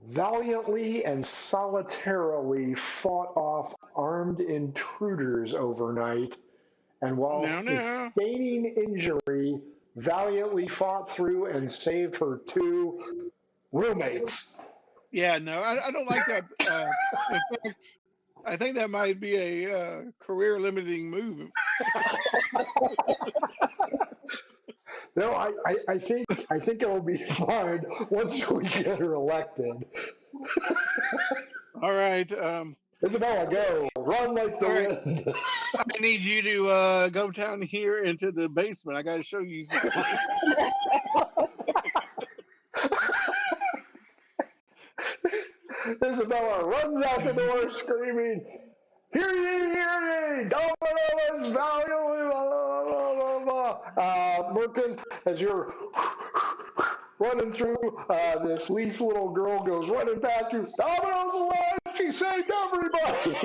Speaker 3: valiantly and solitarily fought off armed intruders overnight, and while
Speaker 6: No, no.
Speaker 3: sustaining injury, valiantly fought through and saved her two roommates."
Speaker 6: Yeah, no, I don't like that. In fact, I think that might be a career limiting move.
Speaker 3: No, I think it will be fine once we get her elected.
Speaker 6: All right.
Speaker 3: Isabella, go run like the
Speaker 6: All right.
Speaker 3: wind.
Speaker 6: I need you to go down here into the basement. I got to show you something.
Speaker 3: Isabella runs out the door screaming, "Hear ye, hear ye! Domino is valiantly blah, blah, blah, blah, blah." Merkin, as you're running through, this leaf little girl goes running past you. "Domino's alive! She saved everybody!"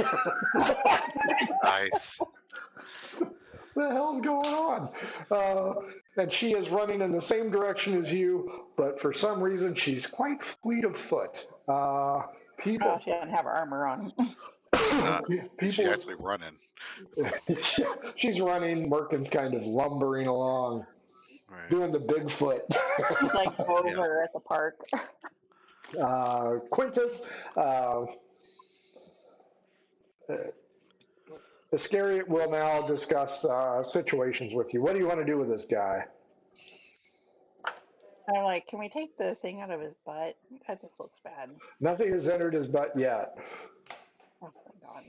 Speaker 4: Nice.
Speaker 3: The hell's going on? And she is running in the same direction as you, but for some reason she's quite fleet of foot. People,
Speaker 5: Oh, she doesn't have her armor on.
Speaker 4: She's
Speaker 3: people,
Speaker 4: actually running.
Speaker 3: she's running. Merkin's kind of lumbering along,
Speaker 4: Right.
Speaker 3: doing the Bigfoot.
Speaker 5: She's like over at the park.
Speaker 3: Quintus, Iscariot will now discuss situations with you. What do you want to do with this guy?
Speaker 5: I'm like, can we take the thing out of his butt? That just looks bad.
Speaker 3: Nothing has entered his butt yet.
Speaker 5: Oh my god.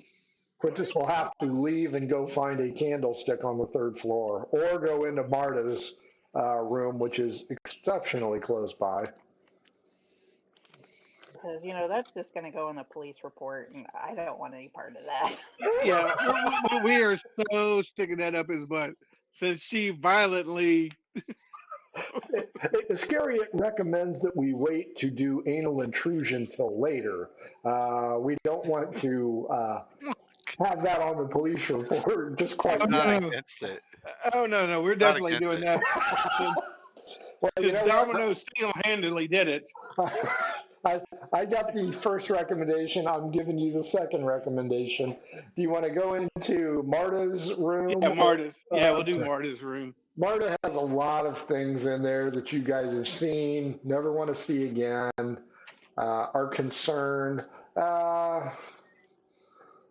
Speaker 3: Quintus will have to leave and go find a candlestick on the third floor, or go into Marta's room, which is exceptionally close by.
Speaker 5: Because, that's just going to go in the police report, and I don't want any part of that.
Speaker 6: Yeah, we are so sticking that up his butt since she violently.
Speaker 3: Iscariot recommends that we wait to do anal intrusion till later. We don't want to have that on the police report just quite
Speaker 6: Oh,
Speaker 3: yet.
Speaker 4: Not
Speaker 6: no.
Speaker 4: against it.
Speaker 6: Oh, no, we're
Speaker 4: Not
Speaker 6: definitely
Speaker 4: against
Speaker 6: doing
Speaker 4: it.
Speaker 6: that.
Speaker 3: Well, you
Speaker 6: Since
Speaker 3: know
Speaker 6: Domino single-handedly did it.
Speaker 3: I got the first recommendation. I'm giving you the second recommendation. Do you want to go into Marta's room?
Speaker 6: Yeah, Marta's. Yeah, we'll do Marta's room.
Speaker 3: Marta has a lot of things in there that you guys have seen, never want to see again, are concerned.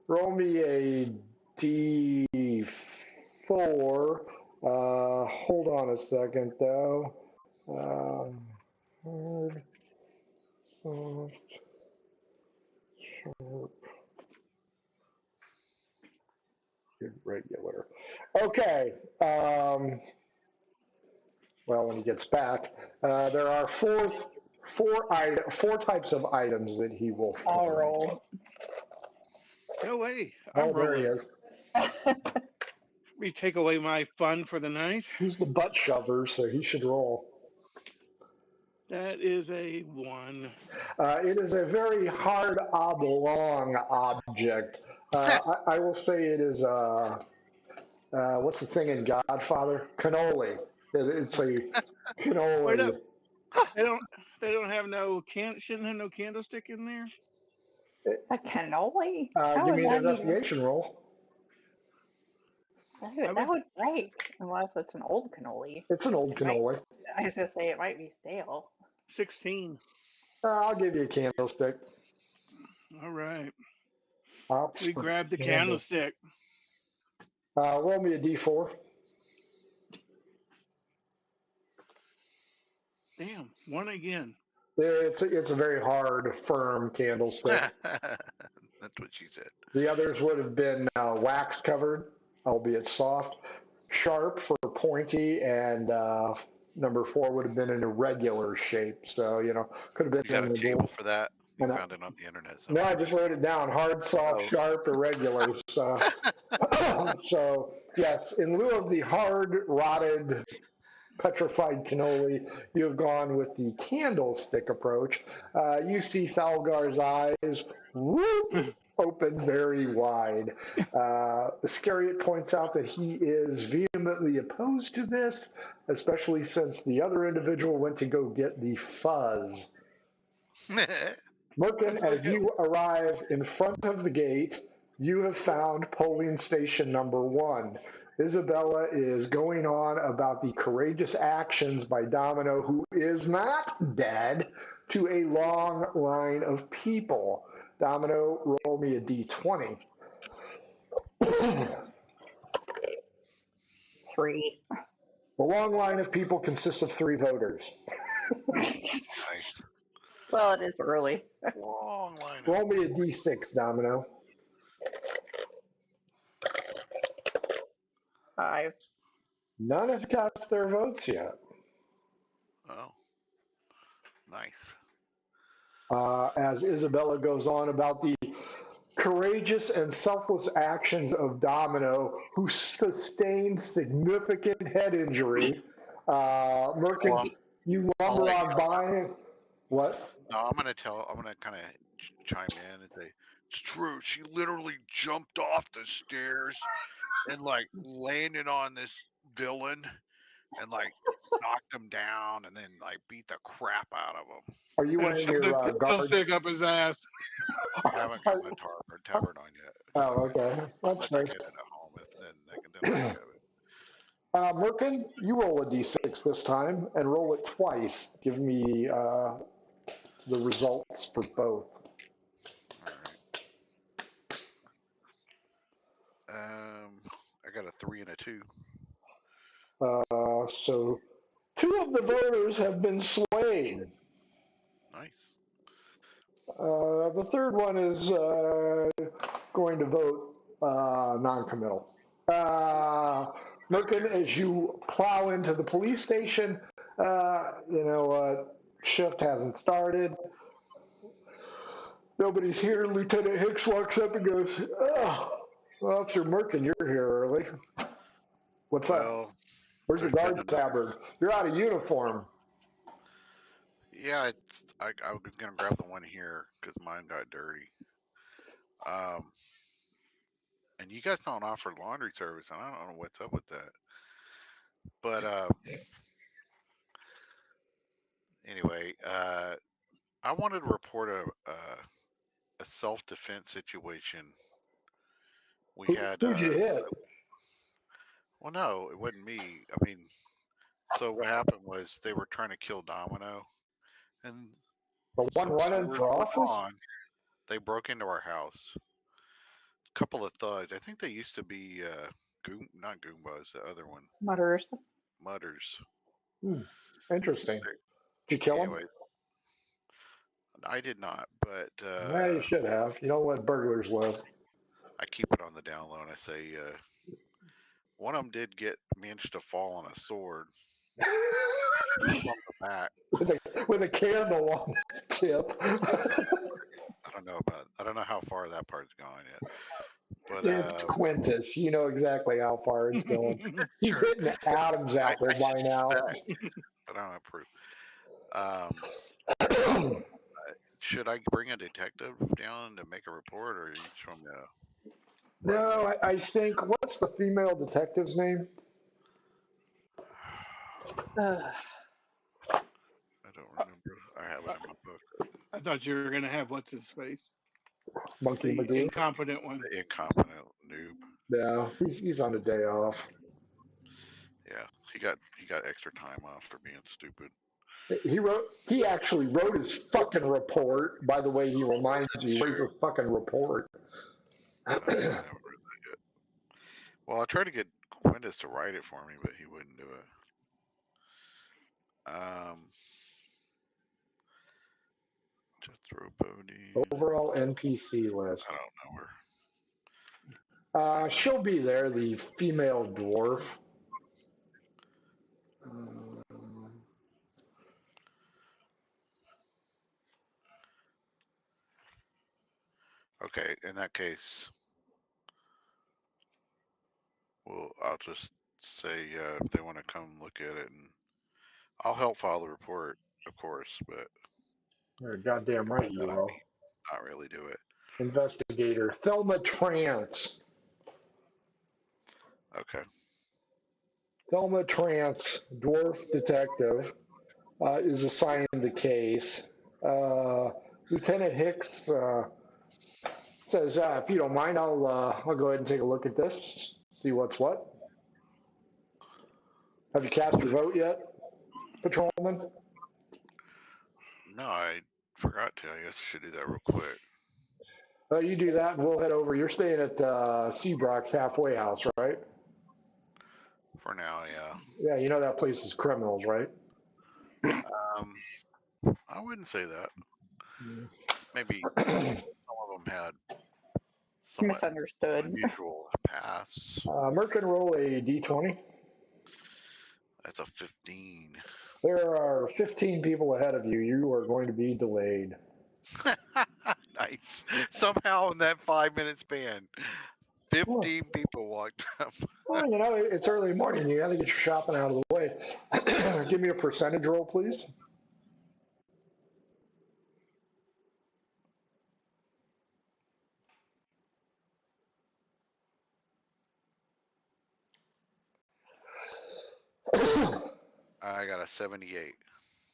Speaker 3: Roll me a D4. Hold on a second, though. Hard, soft, sharp, regular. Okay. Well, when he gets back, there are four types of items that he will find.
Speaker 5: I'll roll.
Speaker 6: No way.
Speaker 3: Oh,
Speaker 6: I'm
Speaker 3: there he
Speaker 6: rolling.
Speaker 3: is.
Speaker 6: We take away my fun for the night.
Speaker 3: He's the butt shover, so he should roll.
Speaker 6: That is a 1.
Speaker 3: It is a very hard oblong object. I will say it is, what's the thing in Godfather? Cannoli. It's a cannoli.
Speaker 6: They don't have shouldn't have no candlestick in there.
Speaker 5: A cannoli?
Speaker 3: Give me an investigation roll.
Speaker 5: That would break, unless it's an old cannoli.
Speaker 3: It's an old cannoli.
Speaker 5: I was going to say it might be stale.
Speaker 6: 16.
Speaker 3: I'll give you a candlestick.
Speaker 6: All right.
Speaker 3: Ops
Speaker 6: We
Speaker 3: for
Speaker 6: grabbed the candlestick.
Speaker 3: Roll me a D4.
Speaker 6: Damn, 1 again.
Speaker 3: It's a very hard, firm candlestick.
Speaker 4: That's what she said.
Speaker 3: The others would have been wax covered, albeit soft, sharp for pointy, and number 4 would have been an irregular shape. So, could have
Speaker 4: You got
Speaker 3: been
Speaker 4: a
Speaker 3: in the
Speaker 4: table
Speaker 3: gold.
Speaker 4: for that? You
Speaker 3: And
Speaker 4: found it on the internet
Speaker 3: no, I
Speaker 4: somewhere.
Speaker 3: just wrote it down: hard, soft,
Speaker 4: Oh.
Speaker 3: sharp, irregular. So, yes, in lieu of the hard, rotted, petrified cannoli, you have gone with the candlestick approach. You see Thalgar's eyes whoop, open very wide. Iscariot points out that he is vehemently opposed to this, especially since the other individual went to go get the fuzz. Merkin,
Speaker 6: That's
Speaker 3: as
Speaker 6: okay.
Speaker 3: you arrive in front of the gate, you have found polling station number 1. Isabella is going on about the courageous actions by Domino, who is not dead, to a long line of people. Domino, roll me a d20.
Speaker 5: 3.
Speaker 3: The long line of people consists of 3 voters.
Speaker 4: Nice.
Speaker 5: Well, it is early.
Speaker 4: Long line of
Speaker 3: Roll me a d6, Domino.
Speaker 5: 5.
Speaker 3: None have cast their votes yet.
Speaker 4: Oh, nice.
Speaker 3: As Isabella goes on about the courageous and selfless actions of Domino, who sustained significant head injury. Merkin,
Speaker 4: Well,
Speaker 3: you
Speaker 4: I'll
Speaker 3: lumber
Speaker 4: let
Speaker 3: on by. What?
Speaker 4: No, I'm gonna kind of chime in and say it's true. She literally jumped off the stairs and like landed on this villain and like knocked him down and then like beat the crap out of him.
Speaker 3: Are you
Speaker 6: And
Speaker 3: wearing
Speaker 6: shoved
Speaker 3: your
Speaker 6: a
Speaker 3: guard?
Speaker 6: stick up his ass.
Speaker 4: I haven't got my tabard on yet.
Speaker 3: Oh, okay. That's
Speaker 4: Unless I
Speaker 3: right.
Speaker 4: get it at home, then I can have it.
Speaker 3: Merkin, you roll a d6 this time and roll it twice. Give me the results for both.
Speaker 4: All right. I got a 3 and a 2.
Speaker 3: So 2 of the voters have been swayed.
Speaker 4: Nice.
Speaker 3: The third one is going to vote non-committal. Merkin, as you plow into the police station, shift hasn't started. Nobody's here. Lieutenant Hicks walks up and goes, "Oh, well, Officer Merkin, you're here early. What's up?
Speaker 4: Well,
Speaker 3: Where's your
Speaker 4: there's been
Speaker 3: guard
Speaker 4: enough.
Speaker 3: tabard? You're out of uniform."
Speaker 4: Yeah, I was gonna grab the one here because mine got dirty. And you guys don't offer laundry service, and I don't know what's up with that. But anyway, I wanted to report a self defense situation. We had
Speaker 3: Who'd you hit?
Speaker 4: well, no, it wasn't me. I mean, so what happened was they were trying to kill Domino, and
Speaker 3: The one
Speaker 4: some
Speaker 3: running
Speaker 4: stores
Speaker 3: for
Speaker 4: were
Speaker 3: office?
Speaker 4: on. They broke into our house. A couple of thugs. I think they used to be not Goombas, the other one,
Speaker 5: Mutters.
Speaker 4: Mutters.
Speaker 3: Interesting. Did you kill him?
Speaker 4: Anyway, I did not, but
Speaker 3: Yeah, you should have. You don't let burglars live.
Speaker 4: I keep it on the down low, and I say one of them did manage to fall on a sword from the back.
Speaker 3: with a candle on the tip.
Speaker 4: I don't know how far that part's gone yet, but
Speaker 3: It's Quintus. You know exactly how far it's going. He's
Speaker 4: sure.
Speaker 3: hitting the Adam's
Speaker 4: I
Speaker 3: apple by now.
Speaker 4: suspect, but I don't have proof. Should I bring a detective down to make a report, or you just want me to?
Speaker 3: No, I think, what's the female detective's name?
Speaker 5: Ugh.
Speaker 4: I don't remember. I have it in my book.
Speaker 6: I thought you were gonna have what's his face,
Speaker 3: Monkey
Speaker 6: the
Speaker 3: McGee?
Speaker 6: incompetent one.
Speaker 4: The incompetent noob.
Speaker 3: Yeah, he's on a day off.
Speaker 4: Yeah, he got extra time off for being stupid.
Speaker 3: He actually wrote his fucking report. By the way, he reminds you, where's your fucking report?
Speaker 4: I haven't read that yet. Well, I tried to get Quintus to write it for me, but he wouldn't do it. Jethro Bodine.
Speaker 3: Overall NPC list.
Speaker 4: I don't know her.
Speaker 3: She'll be there, the female dwarf. Um,
Speaker 4: Okay, in that case, well, I'll just say if they want to come look at it, and I'll help file the report, of course, but
Speaker 3: you're goddamn right
Speaker 4: by
Speaker 3: you
Speaker 4: that I
Speaker 3: will.
Speaker 4: mean not really do it.
Speaker 3: Investigator Thelma Trance.
Speaker 4: Okay.
Speaker 3: Thelma Trance, dwarf detective, is assigned the case. Lieutenant Hicks says, "If you don't mind, I'll go ahead and take a look at this, see what's what." Have you cast your vote yet, patrolman?
Speaker 4: No, I forgot to. I guess I should do that real quick.
Speaker 3: You do that, and we'll head over. You're staying at Seabrook's halfway house, right?
Speaker 4: For now, yeah.
Speaker 3: Yeah, you know that place is criminals, right?
Speaker 4: I wouldn't say that. Maybe some of them had somewhat
Speaker 5: Misunderstood.
Speaker 4: unusual pasts.
Speaker 3: Merc can roll a d20.
Speaker 4: That's a 15.
Speaker 3: There are 15 people ahead of you. You are going to be delayed.
Speaker 4: Nice. Somehow in that 5-minute span, 15 people walked up.
Speaker 3: Well, you know, it's early morning. You got to get your shopping out of the way. Give me a percentage roll, please.
Speaker 4: I got a 78.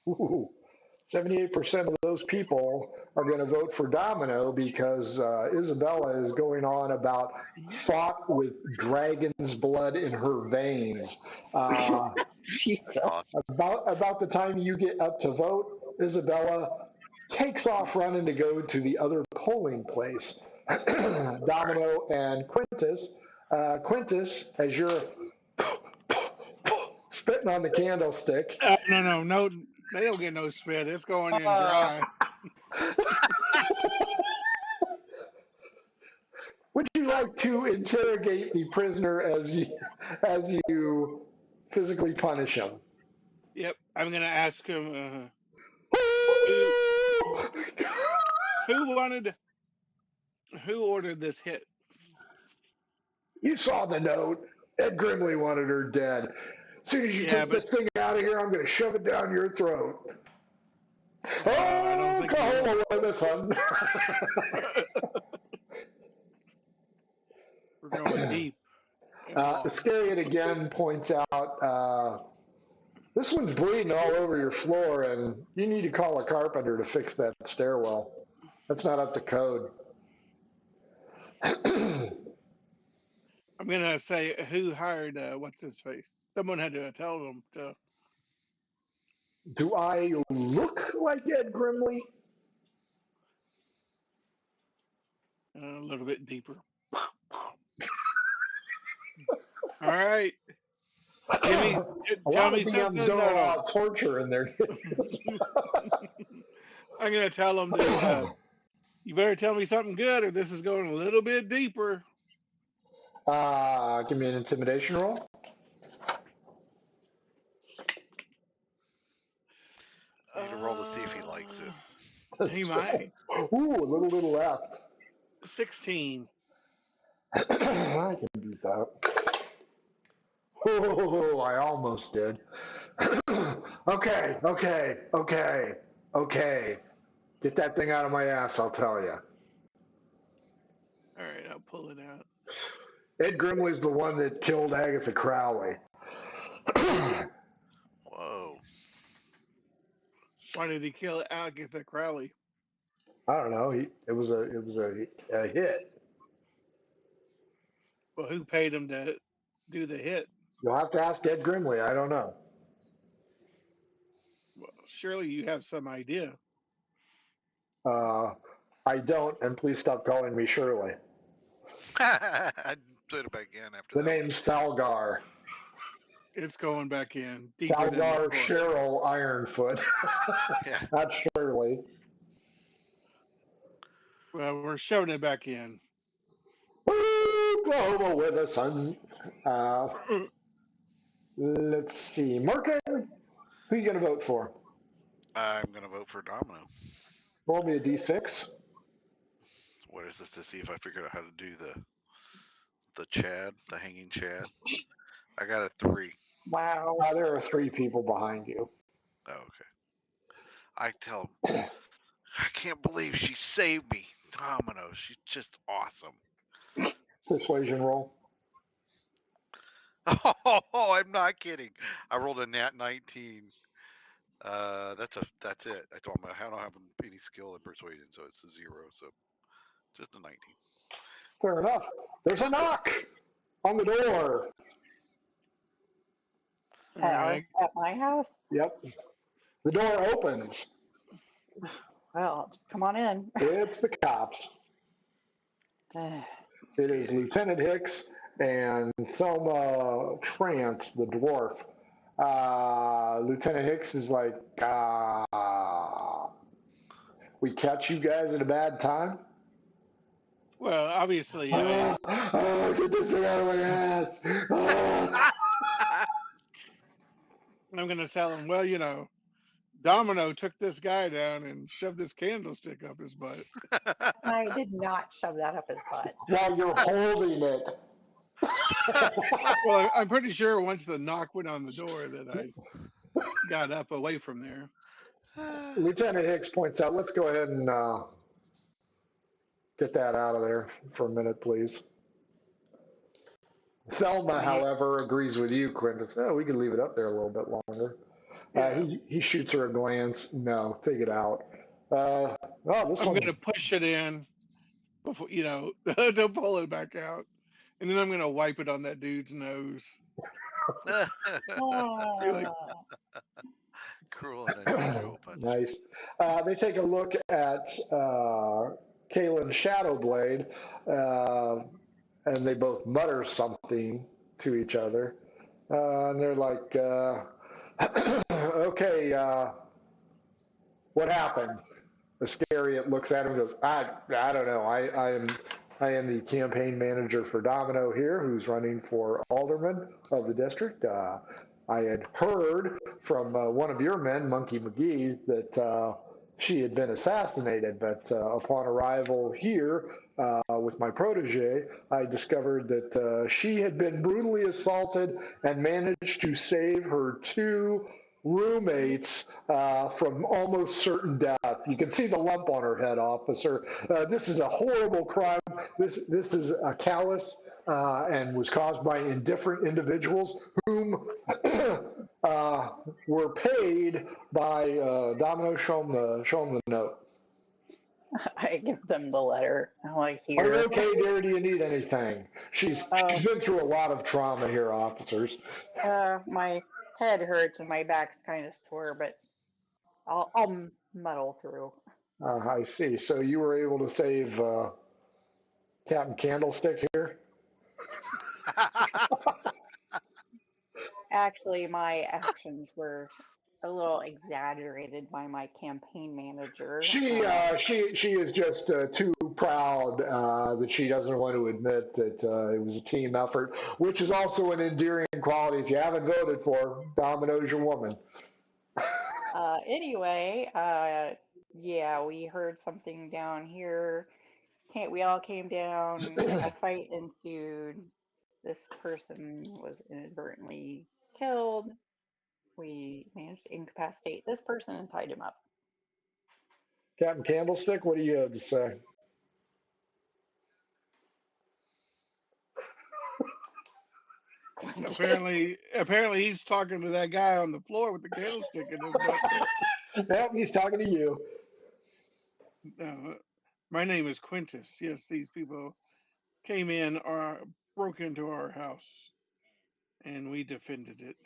Speaker 3: Ooh, 78% of those people are going to vote for Domino because Isabella is going on about thought with dragon's blood in her veins.
Speaker 5: Jesus.
Speaker 4: Awesome.
Speaker 3: About the time you get up to vote, Isabella takes off running to go to the other polling place. Domino and Quintus. Quintus, as you're spitting on the candlestick.
Speaker 6: No, they don't get no spit. It's going in dry.
Speaker 3: Would you like to interrogate the prisoner as you physically punish him?
Speaker 6: Yep, I'm gonna ask him who ordered this hit.
Speaker 3: You saw the note. Ed Grimley wanted her dead. As soon as you take this thing out of here, I'm going to shove it down your throat.
Speaker 6: I don't think
Speaker 3: Oklahoma with this one.
Speaker 6: we're going deep.
Speaker 3: Iscariot again points out, this one's bleeding all over your floor, and you need to call a carpenter to fix that stairwell. That's not up to code.
Speaker 6: I'm gonna say who hired what's his face. Someone had to tell them to.
Speaker 3: Do I look like Ed Grimley?
Speaker 6: A little bit deeper. All right. Tell me something.
Speaker 3: Don't allow torture in there.
Speaker 6: I'm gonna tell them to. You better tell me something good, or this is going a little bit deeper.
Speaker 3: Give me an intimidation roll.
Speaker 4: Need to roll to see if he likes it.
Speaker 6: He might.
Speaker 3: Ooh, a little left.
Speaker 6: 16.
Speaker 3: I can beat that. Oh, I almost did. Okay. Get that thing out of my ass, I'll tell you.
Speaker 6: All right, I'll pull it out.
Speaker 3: Ed Grimley's the one that killed Agatha Crowley.
Speaker 4: Whoa.
Speaker 6: Why did he kill Agatha Crowley?
Speaker 3: I don't know. It was a hit.
Speaker 6: Well, who paid him to do the hit?
Speaker 3: You'll have to ask Ed Grimley. I don't know.
Speaker 6: Well, surely you have some idea.
Speaker 3: I don't, and please stop calling me Shirley.
Speaker 4: I put it back in after
Speaker 3: The
Speaker 4: that.
Speaker 3: name's Thalgar.
Speaker 6: It's going back in deeper
Speaker 3: Thalgar
Speaker 6: than before.
Speaker 3: Cheryl Ironfoot.
Speaker 4: Yeah.
Speaker 3: Not Shirley.
Speaker 6: Well, we're shoving it back in.
Speaker 3: Oklahoma with a sun. Let's see. Markin, who you going to vote for?
Speaker 4: I'm going to vote for Domino.
Speaker 3: Roll me a d6.
Speaker 4: What is this to see if I figure out how to do the Chad, the hanging Chad? I got a 3.
Speaker 5: Wow.
Speaker 3: There are 3 people behind you.
Speaker 4: Oh, okay. I tell him, I can't believe she saved me. Domino, she's just awesome.
Speaker 3: Persuasion roll.
Speaker 4: Oh, I'm not kidding. I rolled a nat 19. That's it. I told him I don't have any skill in persuasion, so it's a 0. So just a 19.
Speaker 3: Fair enough. There's a knock on the door.
Speaker 6: All right.
Speaker 5: At my house?
Speaker 3: Yep. The door opens.
Speaker 5: Well, just come on in.
Speaker 3: It's the cops. It is Lieutenant Hicks and Thelma Trance, the dwarf. Lieutenant Hicks is like, we catch you guys at a bad time?
Speaker 6: Well, obviously,
Speaker 3: Get this thing out of my ass.
Speaker 6: I'm going to tell him, well, Domino took this guy down and shoved this candlestick up his butt.
Speaker 5: I did not shove that up his butt.
Speaker 3: While you're holding it.
Speaker 6: Well, I'm pretty sure once the knock went on the door that I got up away from there.
Speaker 3: Lieutenant Hicks points out, let's go ahead and get that out of there for a minute, please. Thelma, however, agrees with you, Quintus. Oh, we can leave it up there a little bit longer.
Speaker 6: Yeah.
Speaker 3: He shoots her a glance. No, take it out.
Speaker 6: I'm going to push it in before, don't pull it back out. And then I'm going to wipe it on that dude's nose. Really?
Speaker 4: Cruel and unusual punch.
Speaker 3: Nice. They take a look at Kalen's Shadowblade, and they both mutter something to each other. And they're like, okay, what happened? Iscariot looks at him and goes, I don't know. I am the campaign manager for Domino here, who's running for alderman of the district. I had heard from one of your men, Monkey McGee, that she had been assassinated, but upon arrival here with my protege, I discovered that she had been brutally assaulted and managed to save her 2 roommates from almost certain death. You can see the lump on her head, officer. This is a horrible crime. This is a callous and was caused by indifferent individuals whom were paid by Domino. Show them the note.
Speaker 5: I give them the letter. I'm like,
Speaker 3: Are you
Speaker 5: here.
Speaker 3: okay, dear? Do you need anything? She's been through a lot of trauma here, officers.
Speaker 5: My head hurts and my back's kind of sore, but I'll muddle through.
Speaker 3: I see. So you were able to save Captain Candlestick here?
Speaker 5: Actually, my actions were a little exaggerated by my campaign manager.
Speaker 3: She is just too proud that she doesn't want to admit that it was a team effort, which is also an endearing quality. If you haven't voted for her, Domino's your woman.
Speaker 5: Anyway, yeah, we heard something down here. We all came down. A fight ensued. This person was inadvertently killed. We managed to incapacitate this person and tied him up.
Speaker 3: Captain Candlestick, what do you have to say?
Speaker 6: Apparently he's talking to that guy on the floor with the candlestick in his butt.
Speaker 3: Yep, he's talking to you.
Speaker 6: My name is Quintus. Yes, these people came in or broke into our house, and we defended it.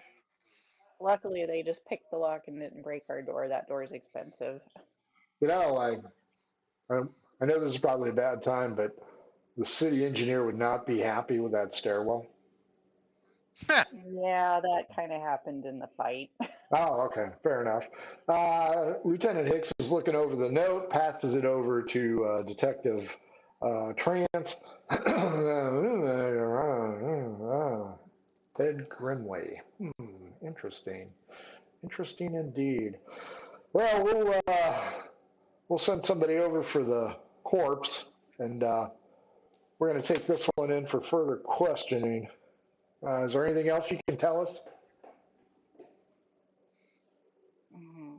Speaker 5: Luckily, they just picked the lock and didn't break our door. That door is expensive.
Speaker 3: You know, I know this is probably a bad time, but the city engineer would not be happy with that stairwell.
Speaker 5: Yeah, that kind of happened in the fight.
Speaker 3: Oh, okay, fair enough. Lieutenant Hicks is looking over the note, passes it over to Detective Trance. Ed Grimley. Interesting. Interesting indeed. Well, we'll send somebody over for the corpse, and we're going to take this one in for further questioning. Is there anything else you can tell us?
Speaker 5: Mm,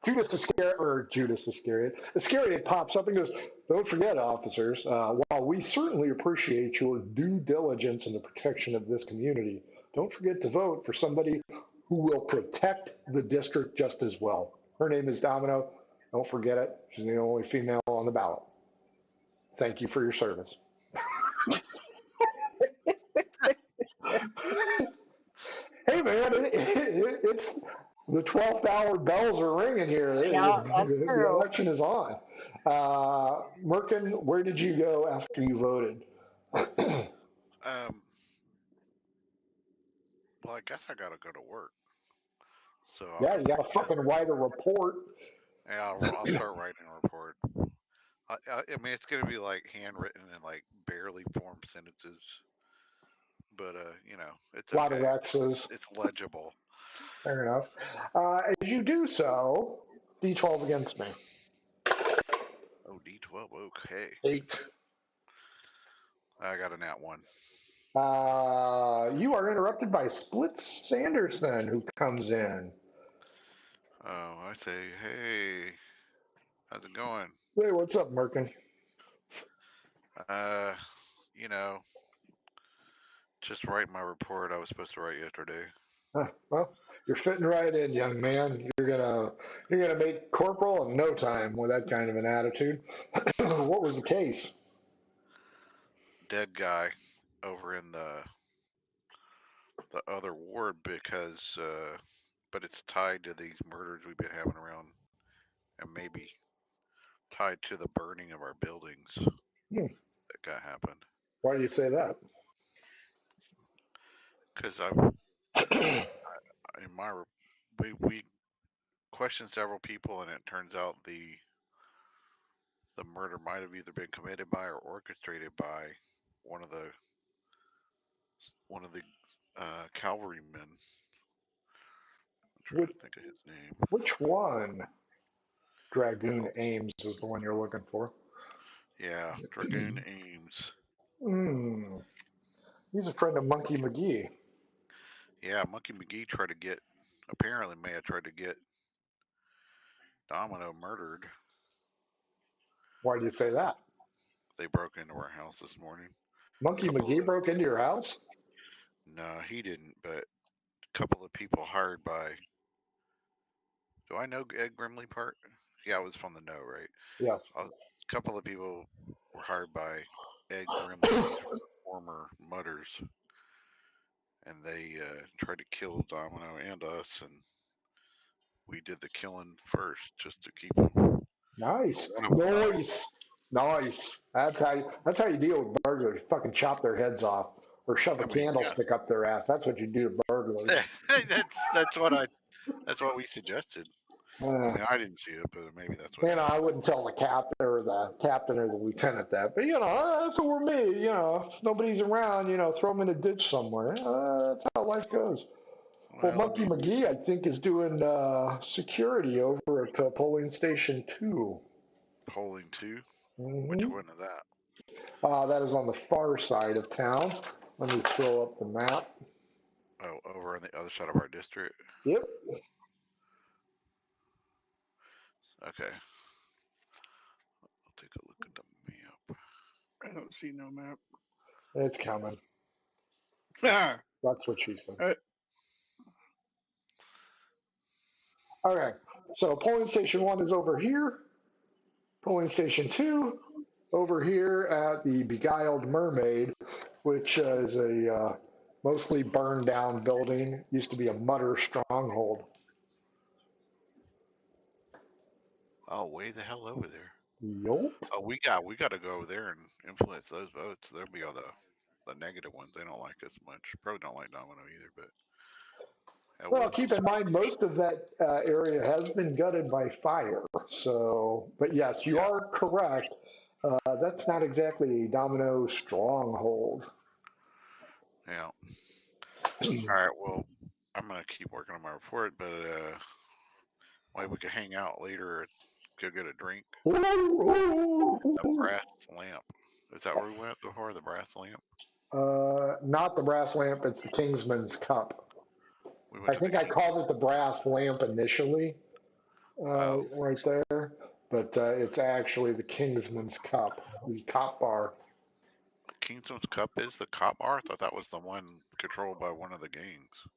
Speaker 3: Judas Iscariot. Iscariot pops up and goes, "Don't forget, officers, while we certainly appreciate your due diligence in the protection of this community, don't forget to vote for somebody who will protect the district just as well. Her name is Domino. Don't forget it. She's the only female on the ballot. Thank you for your service." Hey, man, it's the 12th hour bells are ringing here.
Speaker 5: yeah, that's
Speaker 3: The
Speaker 5: true.
Speaker 3: election is on. Merkin, where did you go after you voted?
Speaker 4: Um, well, I guess I gotta go to work, so I'll
Speaker 3: Yeah,
Speaker 4: go
Speaker 3: you got
Speaker 4: back
Speaker 3: to fucking
Speaker 4: in.
Speaker 3: write a report.
Speaker 4: Yeah, I'll start writing a report. I mean, it's gonna be like handwritten and like barely formed sentences, but it's
Speaker 3: A lot of
Speaker 4: okay.
Speaker 3: X's.
Speaker 4: It's legible.
Speaker 3: Fair enough. As you do so, D12 against me.
Speaker 4: Oh, D12. Okay,
Speaker 3: 8.
Speaker 4: I got a nat one.
Speaker 3: You are interrupted by Splits Sanderson, who comes in.
Speaker 4: Oh, I say, hey, how's it going?
Speaker 3: Hey, what's up, Merkin?
Speaker 4: Uh, you know, just writing my report I was supposed to write yesterday.
Speaker 3: Well, you're fitting right in, young man. You're gonna make corporal in no time with that kind of an attitude. What was the case?
Speaker 4: Dead guy over in the other ward because, but it's tied to these murders we've been having around, and maybe tied to the burning of our buildings
Speaker 3: Hmm,
Speaker 4: that got happened.
Speaker 3: why do you say that?
Speaker 4: Because I've in my we questioned several people, and it turns out the murder might have either been committed by or orchestrated by one of the one of the cavalrymen. I'm trying
Speaker 3: which,
Speaker 4: to think of his name.
Speaker 3: which one? Dragoon
Speaker 4: Oh,
Speaker 3: Ames is the one you're looking for.
Speaker 4: yeah, Dragoon Ames.
Speaker 3: Hmm. He's a friend of Monkey McGee.
Speaker 4: Yeah, Monkey McGee tried to get, apparently may have tried to get Domino murdered.
Speaker 3: Why do you say that?
Speaker 4: They broke into our house this morning. A
Speaker 3: Monkey
Speaker 4: couple of
Speaker 3: McGee broke into your house?
Speaker 4: no, he didn't, but a couple of people hired by. Do I know Ed Grimley part? Yeah, I was from the know, right?
Speaker 3: Yes.
Speaker 4: A couple of people were hired by Ed Grimley, these former mutters, and they tried to kill Domino and us, and we did the killing first just to keep them, or
Speaker 3: Nice.
Speaker 4: one of them out.
Speaker 3: Nice. Nice. That's how you deal with burglars. Fucking chop their heads off or shove a
Speaker 4: I mean, yeah,
Speaker 3: candlestick up their ass. That's what you do to burglars.
Speaker 4: that's what we suggested. I
Speaker 3: Uh,
Speaker 4: mean, I didn't see it, but maybe that's what.
Speaker 3: I wouldn't tell the captain or the lieutenant that, but if it were me, if nobody's around, throw them in a ditch somewhere. That's how life goes. Well,
Speaker 4: Well, I
Speaker 3: Monkey
Speaker 4: mean,
Speaker 3: McGee, I think, is doing security over at polling station 2.
Speaker 4: polling too. Which
Speaker 3: Hmm.
Speaker 4: one is that?
Speaker 3: That is on the far side of town. Let me throw up the map.
Speaker 4: Oh, over on the other side of our district.
Speaker 3: Yep,
Speaker 4: Okay, I'll take a look at the map.
Speaker 6: I don't see no map.
Speaker 3: it's coming.
Speaker 6: Ah,
Speaker 3: That's what she said.
Speaker 6: uh,
Speaker 3: Okay, so polling station 1 is over here. Polling station 2 over here at the Beguiled Mermaid, which is a mostly burned down building. Used to be a mutter stronghold.
Speaker 4: Oh, way the hell over there.
Speaker 3: Yup.
Speaker 4: Oh, we got to go over there and influence those votes. They'll be all the the negative ones. They don't like us much. Probably don't like Domino either, but oh
Speaker 3: Well,
Speaker 4: well.
Speaker 3: keep in mind, most of that area has been gutted by fire. So, but yes, you
Speaker 4: Yeah,
Speaker 3: are correct. That's not exactly a Domino stronghold.
Speaker 4: yeah. All right. Well, I'm gonna keep working on my report, but maybe we could hang out later, go get a drink. The brass lamp. Is that where we went before? The brass lamp.
Speaker 3: Not the brass lamp, it's the Kingsman's Cup.
Speaker 4: We went
Speaker 3: I
Speaker 4: to the
Speaker 3: think I
Speaker 4: king.
Speaker 3: called it the brass lamp initially,
Speaker 4: Oh,
Speaker 3: right there, but it's actually the Kingsman's Cup, the cop bar.
Speaker 4: Kingsman's Cup is the cop bar. I thought that was the one controlled by one of the gangs.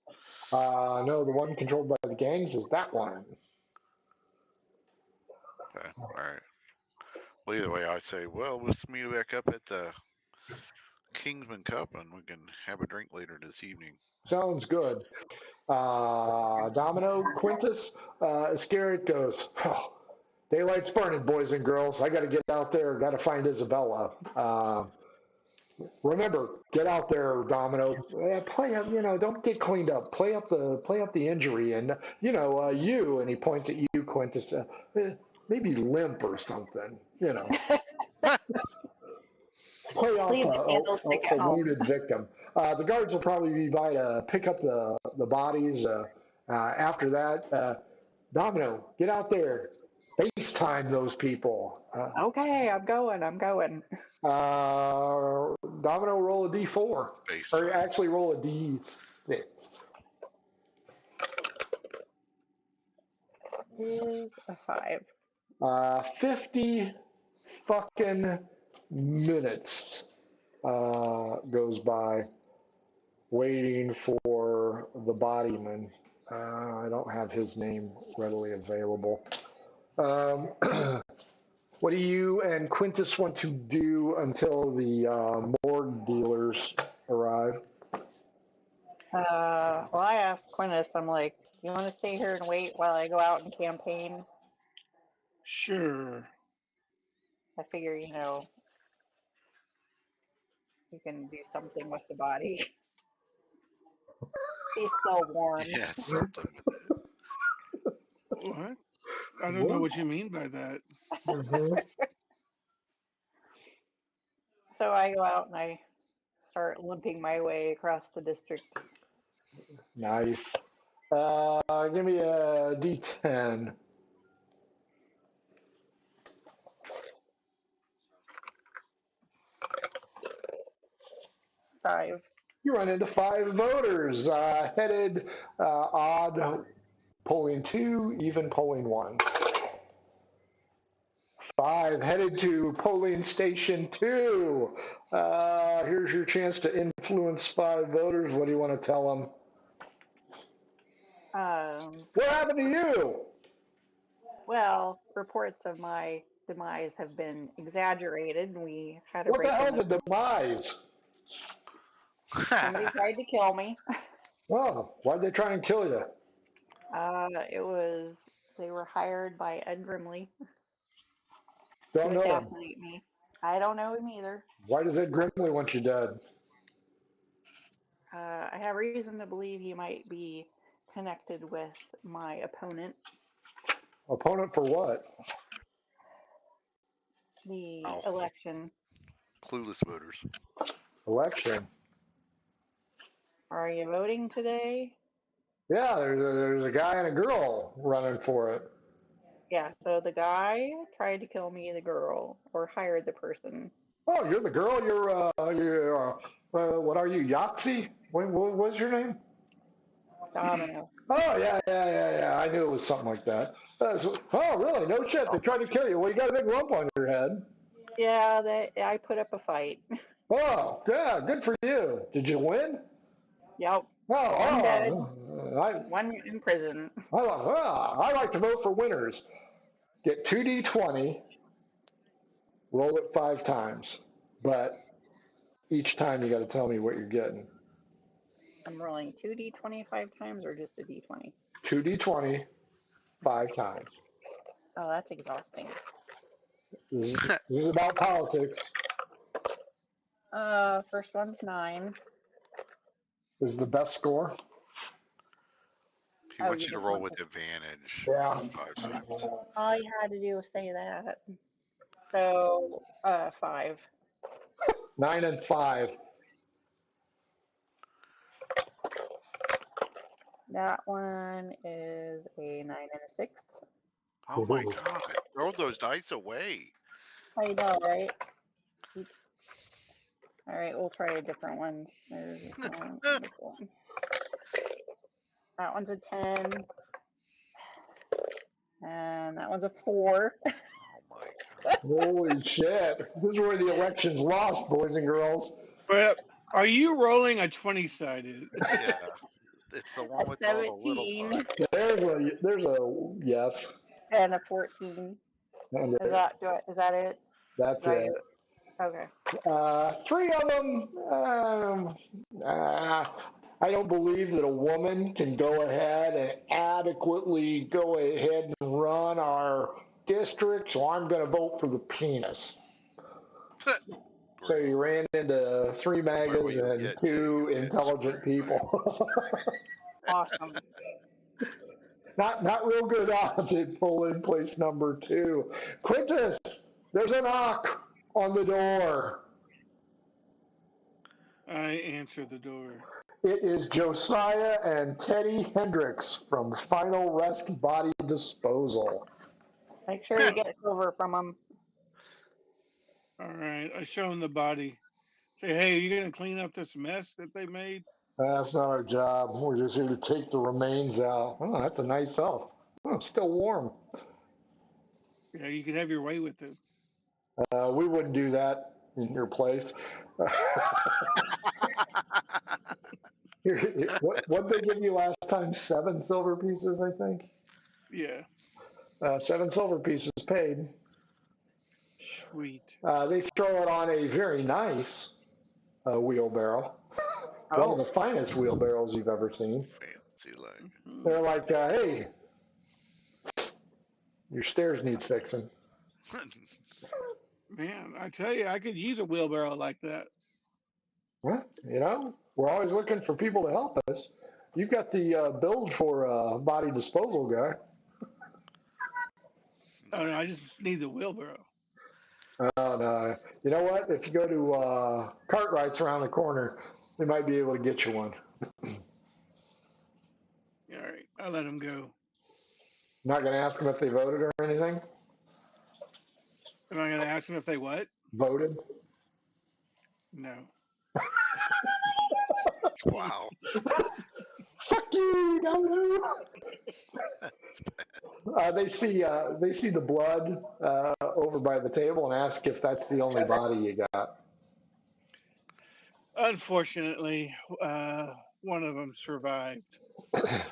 Speaker 3: No, the one controlled by the gangs is that one.
Speaker 4: Okay. All right. Well, either way, I say, well, we'll meet back up at the Kingsman Cup, and we can have a drink later this evening.
Speaker 3: Sounds good. Domino, Quintus, Iscariot goes, oh, daylight's burning, boys and girls. I got to get out there. Got to find Isabella. Remember, get out there, Domino. Play up, don't get cleaned up. Play up the injury, and you. And he points at you, Quintus. Maybe limp or something. Play off
Speaker 5: Leave the candlestick
Speaker 3: a
Speaker 5: at home.
Speaker 3: wounded victim. The guards will probably be by to pick up the bodies. After that, Domino, get out there. FaceTime those people.
Speaker 5: Okay, I'm going.
Speaker 3: Domino, roll a d4.
Speaker 4: Face
Speaker 3: Or
Speaker 4: time.
Speaker 3: actually roll a d6.
Speaker 5: Here's a 5.
Speaker 3: 50 fucking minutes goes by waiting for the bodyman. I don't have his name readily available. What do you and Quintus want to do until the morgue dealers arrive?
Speaker 5: Well, I asked Quintus, I'm like, you want to stay here and wait while I go out and campaign?
Speaker 6: Sure.
Speaker 5: I figure, you can do something with the body. He's still warm.
Speaker 4: Yeah, something with it.
Speaker 6: What? I don't know what you mean by that.
Speaker 3: Mhm.
Speaker 5: So I go out and I start limping my way across the district.
Speaker 3: Nice. Give me a d10.
Speaker 5: 5.
Speaker 3: You run into 5 voters headed odd polling 2, even polling 1. 5 headed to polling station 2. Here's your chance to influence 5 voters. What do you want to tell them? What happened to you?
Speaker 5: Well, reports of my demise have been exaggerated. We had a
Speaker 3: What the
Speaker 5: break in
Speaker 3: hell's a
Speaker 5: the.
Speaker 3: demise?
Speaker 5: Somebody tried to kill me.
Speaker 3: Oh, why'd they try and kill you?
Speaker 5: They were hired by Ed Grimley
Speaker 3: Don't
Speaker 5: to
Speaker 3: know him.
Speaker 5: assassinate me. I don't know him either.
Speaker 3: Why does Ed Grimley want you dead?
Speaker 5: I have reason to believe he might be connected with my opponent,
Speaker 3: Opponent for what?
Speaker 5: the
Speaker 4: Oh,
Speaker 5: election.
Speaker 4: clueless voters.
Speaker 3: Election.
Speaker 5: Are you voting today?
Speaker 3: Yeah, there's a guy and a girl running for it.
Speaker 5: Yeah, so the guy tried to kill me, the girl, or hired the person.
Speaker 3: Oh, you're the girl. What are you, Yahtzee? What's your name?
Speaker 5: Domino.
Speaker 3: Oh, yeah. I knew it was something like that. Oh, really? No shit. They tried to kill you. Well, you got a big lump on your head.
Speaker 5: Yeah, I put up a fight.
Speaker 3: Oh, yeah. Good for you. Did you win?
Speaker 5: Yep.
Speaker 3: Oh,
Speaker 5: One dead,
Speaker 3: I
Speaker 5: one in prison.
Speaker 3: I like to vote for winners. Get 2d20, roll it 5 times, but each time you got to tell me what you're getting.
Speaker 5: I'm rolling 2d25 times or just a d20?
Speaker 3: 2d20, 5 times.
Speaker 5: Oh, that's exhausting.
Speaker 3: This is about politics.
Speaker 5: First one's 9.
Speaker 3: Is the best score.
Speaker 4: He
Speaker 5: Oh,
Speaker 4: wants
Speaker 5: you
Speaker 4: you to
Speaker 5: just
Speaker 4: roll
Speaker 5: want
Speaker 4: with
Speaker 5: to.
Speaker 4: advantage
Speaker 3: Yeah.
Speaker 4: 5 times.
Speaker 5: All you had to do was say that. So, 5.
Speaker 3: 9 and 5.
Speaker 5: That one is a 9 and a 6.
Speaker 4: Oh my god. Throw those dice away.
Speaker 5: I know, right? Oops. All right, we'll try a different one. There's this one.
Speaker 4: Oh
Speaker 5: This one. That one's a 10. And that one's a 4.
Speaker 4: my god.
Speaker 3: Holy shit. This is where the election's lost, boys and girls.
Speaker 6: But are you rolling a 20-sided?
Speaker 4: Yeah. It's the
Speaker 5: A
Speaker 4: one with all the little
Speaker 5: 17
Speaker 4: dots.
Speaker 3: There's a yes.
Speaker 5: and a 14.
Speaker 3: And
Speaker 5: Is that it?
Speaker 3: that's
Speaker 5: Do I
Speaker 3: it.
Speaker 5: do Okay.
Speaker 3: 3 of them. I don't believe that a woman can go ahead and adequately go ahead and run our district, so I'm going to vote for the penis. So
Speaker 4: Great.
Speaker 3: you ran into 3
Speaker 4: Wait,
Speaker 3: magas
Speaker 4: you'll
Speaker 3: and
Speaker 4: get
Speaker 3: 2
Speaker 4: 2 hits.
Speaker 3: intelligent people.
Speaker 5: Awesome.
Speaker 3: Not real good odds at polling place number 2. Quintus, there's a knock on the door.
Speaker 6: I answer the door.
Speaker 3: It is Josiah and Teddy Hendricks from Final Rest Body Disposal.
Speaker 5: Make sure you get silver from them.
Speaker 6: All right, I show him the body. Say, hey, are you gonna clean up this mess that they made?
Speaker 3: That's not our job. We're just here to take the remains out. Oh, that's a nice elf. Oh, it's still warm.
Speaker 6: Yeah, you can have your way with it.
Speaker 3: We wouldn't do that in your place. What they give you last time? 7 silver pieces, I think.
Speaker 6: Yeah,
Speaker 3: 7 silver pieces paid.
Speaker 6: sweet.
Speaker 3: They throw it on a very nice wheelbarrow. One of the finest wheelbarrows you've ever seen.
Speaker 4: Fancy like.
Speaker 3: They're like, hey, your stairs need fixing.
Speaker 6: Man, I tell you, I could use a wheelbarrow like that.
Speaker 3: Well, we're always looking for people to help us. You've got the build for a body disposal guy.
Speaker 6: Oh no, I just need the wheelbarrow.
Speaker 3: And you know what? If you go to Cartwright's around the corner, they might be able to get you one.
Speaker 6: All right, I let him go.
Speaker 3: Not going to ask them if they voted or anything.
Speaker 6: Am I gonna ask him if they what?
Speaker 3: Voted.
Speaker 6: No.
Speaker 4: Wow.
Speaker 3: Fuck you, no. They see the blood over by the table and ask if that's the only body you got.
Speaker 6: Unfortunately, one of them survived.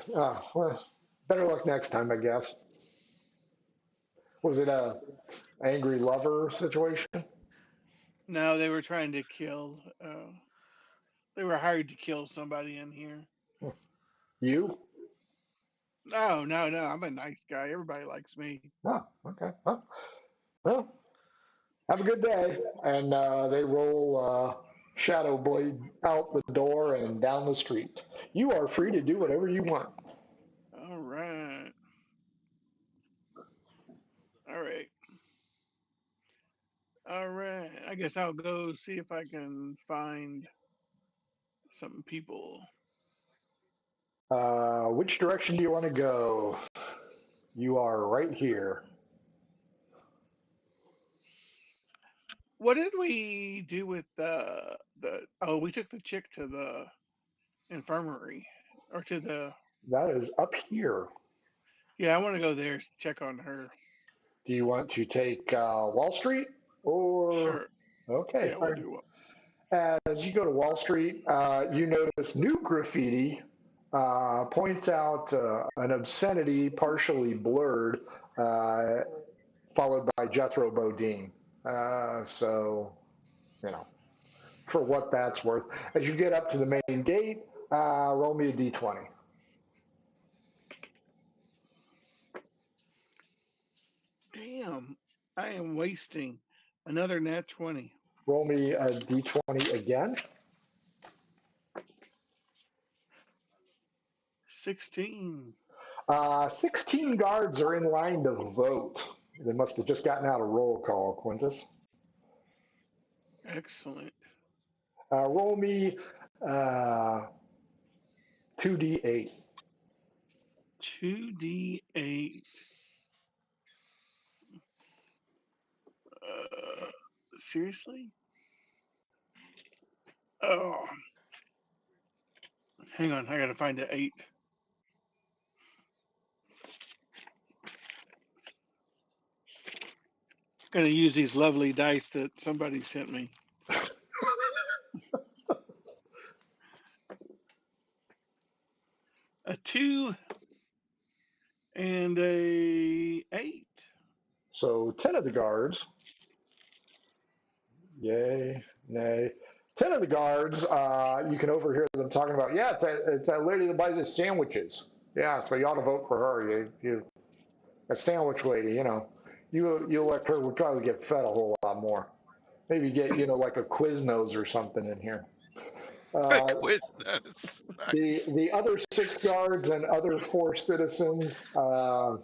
Speaker 3: Well, better luck next time, I guess. Was it a angry lover situation?
Speaker 6: No, they were trying to kill. They were hired to kill somebody in here.
Speaker 3: You?
Speaker 6: No, no, no. I'm a nice guy. Everybody likes me.
Speaker 3: Oh, okay. Well, have a good day. And they roll Shadow Blade out the door and down the street. You are free to do whatever you want.
Speaker 6: All right. All right. All right. I guess I'll go see if I can find some people.
Speaker 3: Which direction do you want to go? You are right here.
Speaker 6: What did we do with the? Oh, we took the chick to the infirmary or to the.
Speaker 3: That is up here.
Speaker 6: Yeah, I want to go there check on her.
Speaker 3: Do you want to take Wall Street or?
Speaker 6: Sure.
Speaker 3: Okay,
Speaker 6: Yeah, we'll
Speaker 3: fine.
Speaker 6: do what.
Speaker 3: As you go to Wall Street, you notice new graffiti points out an obscenity partially blurred, followed by Jethro Bodine. So, for what that's worth. As you get up to the main gate, roll me a d20.
Speaker 6: Damn, I am wasting another nat 20.
Speaker 3: Roll me a d20 again.
Speaker 6: 16.
Speaker 3: 16 guards are in line to vote. They must have just gotten out of roll call, Quintus.
Speaker 6: Excellent.
Speaker 3: Roll me 2d8.
Speaker 6: 2d8. Seriously? Oh, hang on. I gotta find an 8. Gonna use these lovely dice that somebody sent me. A 2 and a 8.
Speaker 3: So 10 of the guards, yay, nay. 10 of the guards, you can overhear them talking about, yeah, it's that lady that buys us sandwiches. Yeah, so you ought to vote for her. A sandwich lady, you elect her, we'll probably get fed a whole lot more. Maybe get, like a Quiznos or something in here.
Speaker 4: Quiznos. Nice.
Speaker 3: The other 6 guards and other 4 citizens, not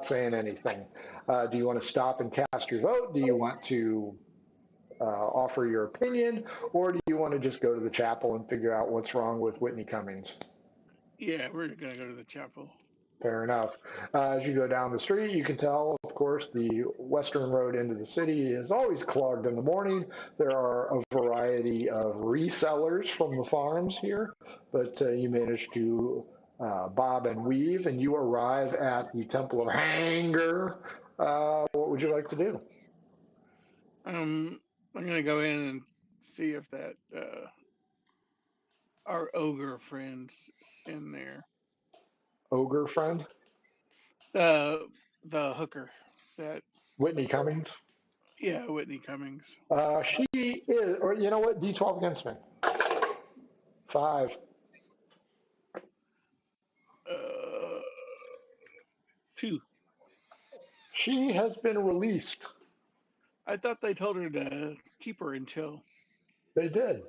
Speaker 3: saying anything. Do you want to stop and cast your vote? Do you want to offer your opinion? Or do you want to just go to the chapel and figure out what's wrong with Whitney Cummings?
Speaker 6: Yeah, we're gonna go to the chapel.
Speaker 3: Fair enough. As you go down the street, you can tell, of course, the western road into the city is always clogged in the morning. There are a variety of resellers from the farms here, but you manage to bob and weave, and you arrive at the Temple of Hanger. What would you like to do?
Speaker 6: I'm gonna go in and see if that our ogre friend's in there.
Speaker 3: Ogre friend?
Speaker 6: The hooker that
Speaker 3: Whitney Cummings?
Speaker 6: yeah, Whitney Cummings.
Speaker 3: She is, or you know what? D12 against me. 5.
Speaker 6: Uh, 2.
Speaker 3: She has been released.
Speaker 6: I thought they told her to keep her until.
Speaker 3: They did.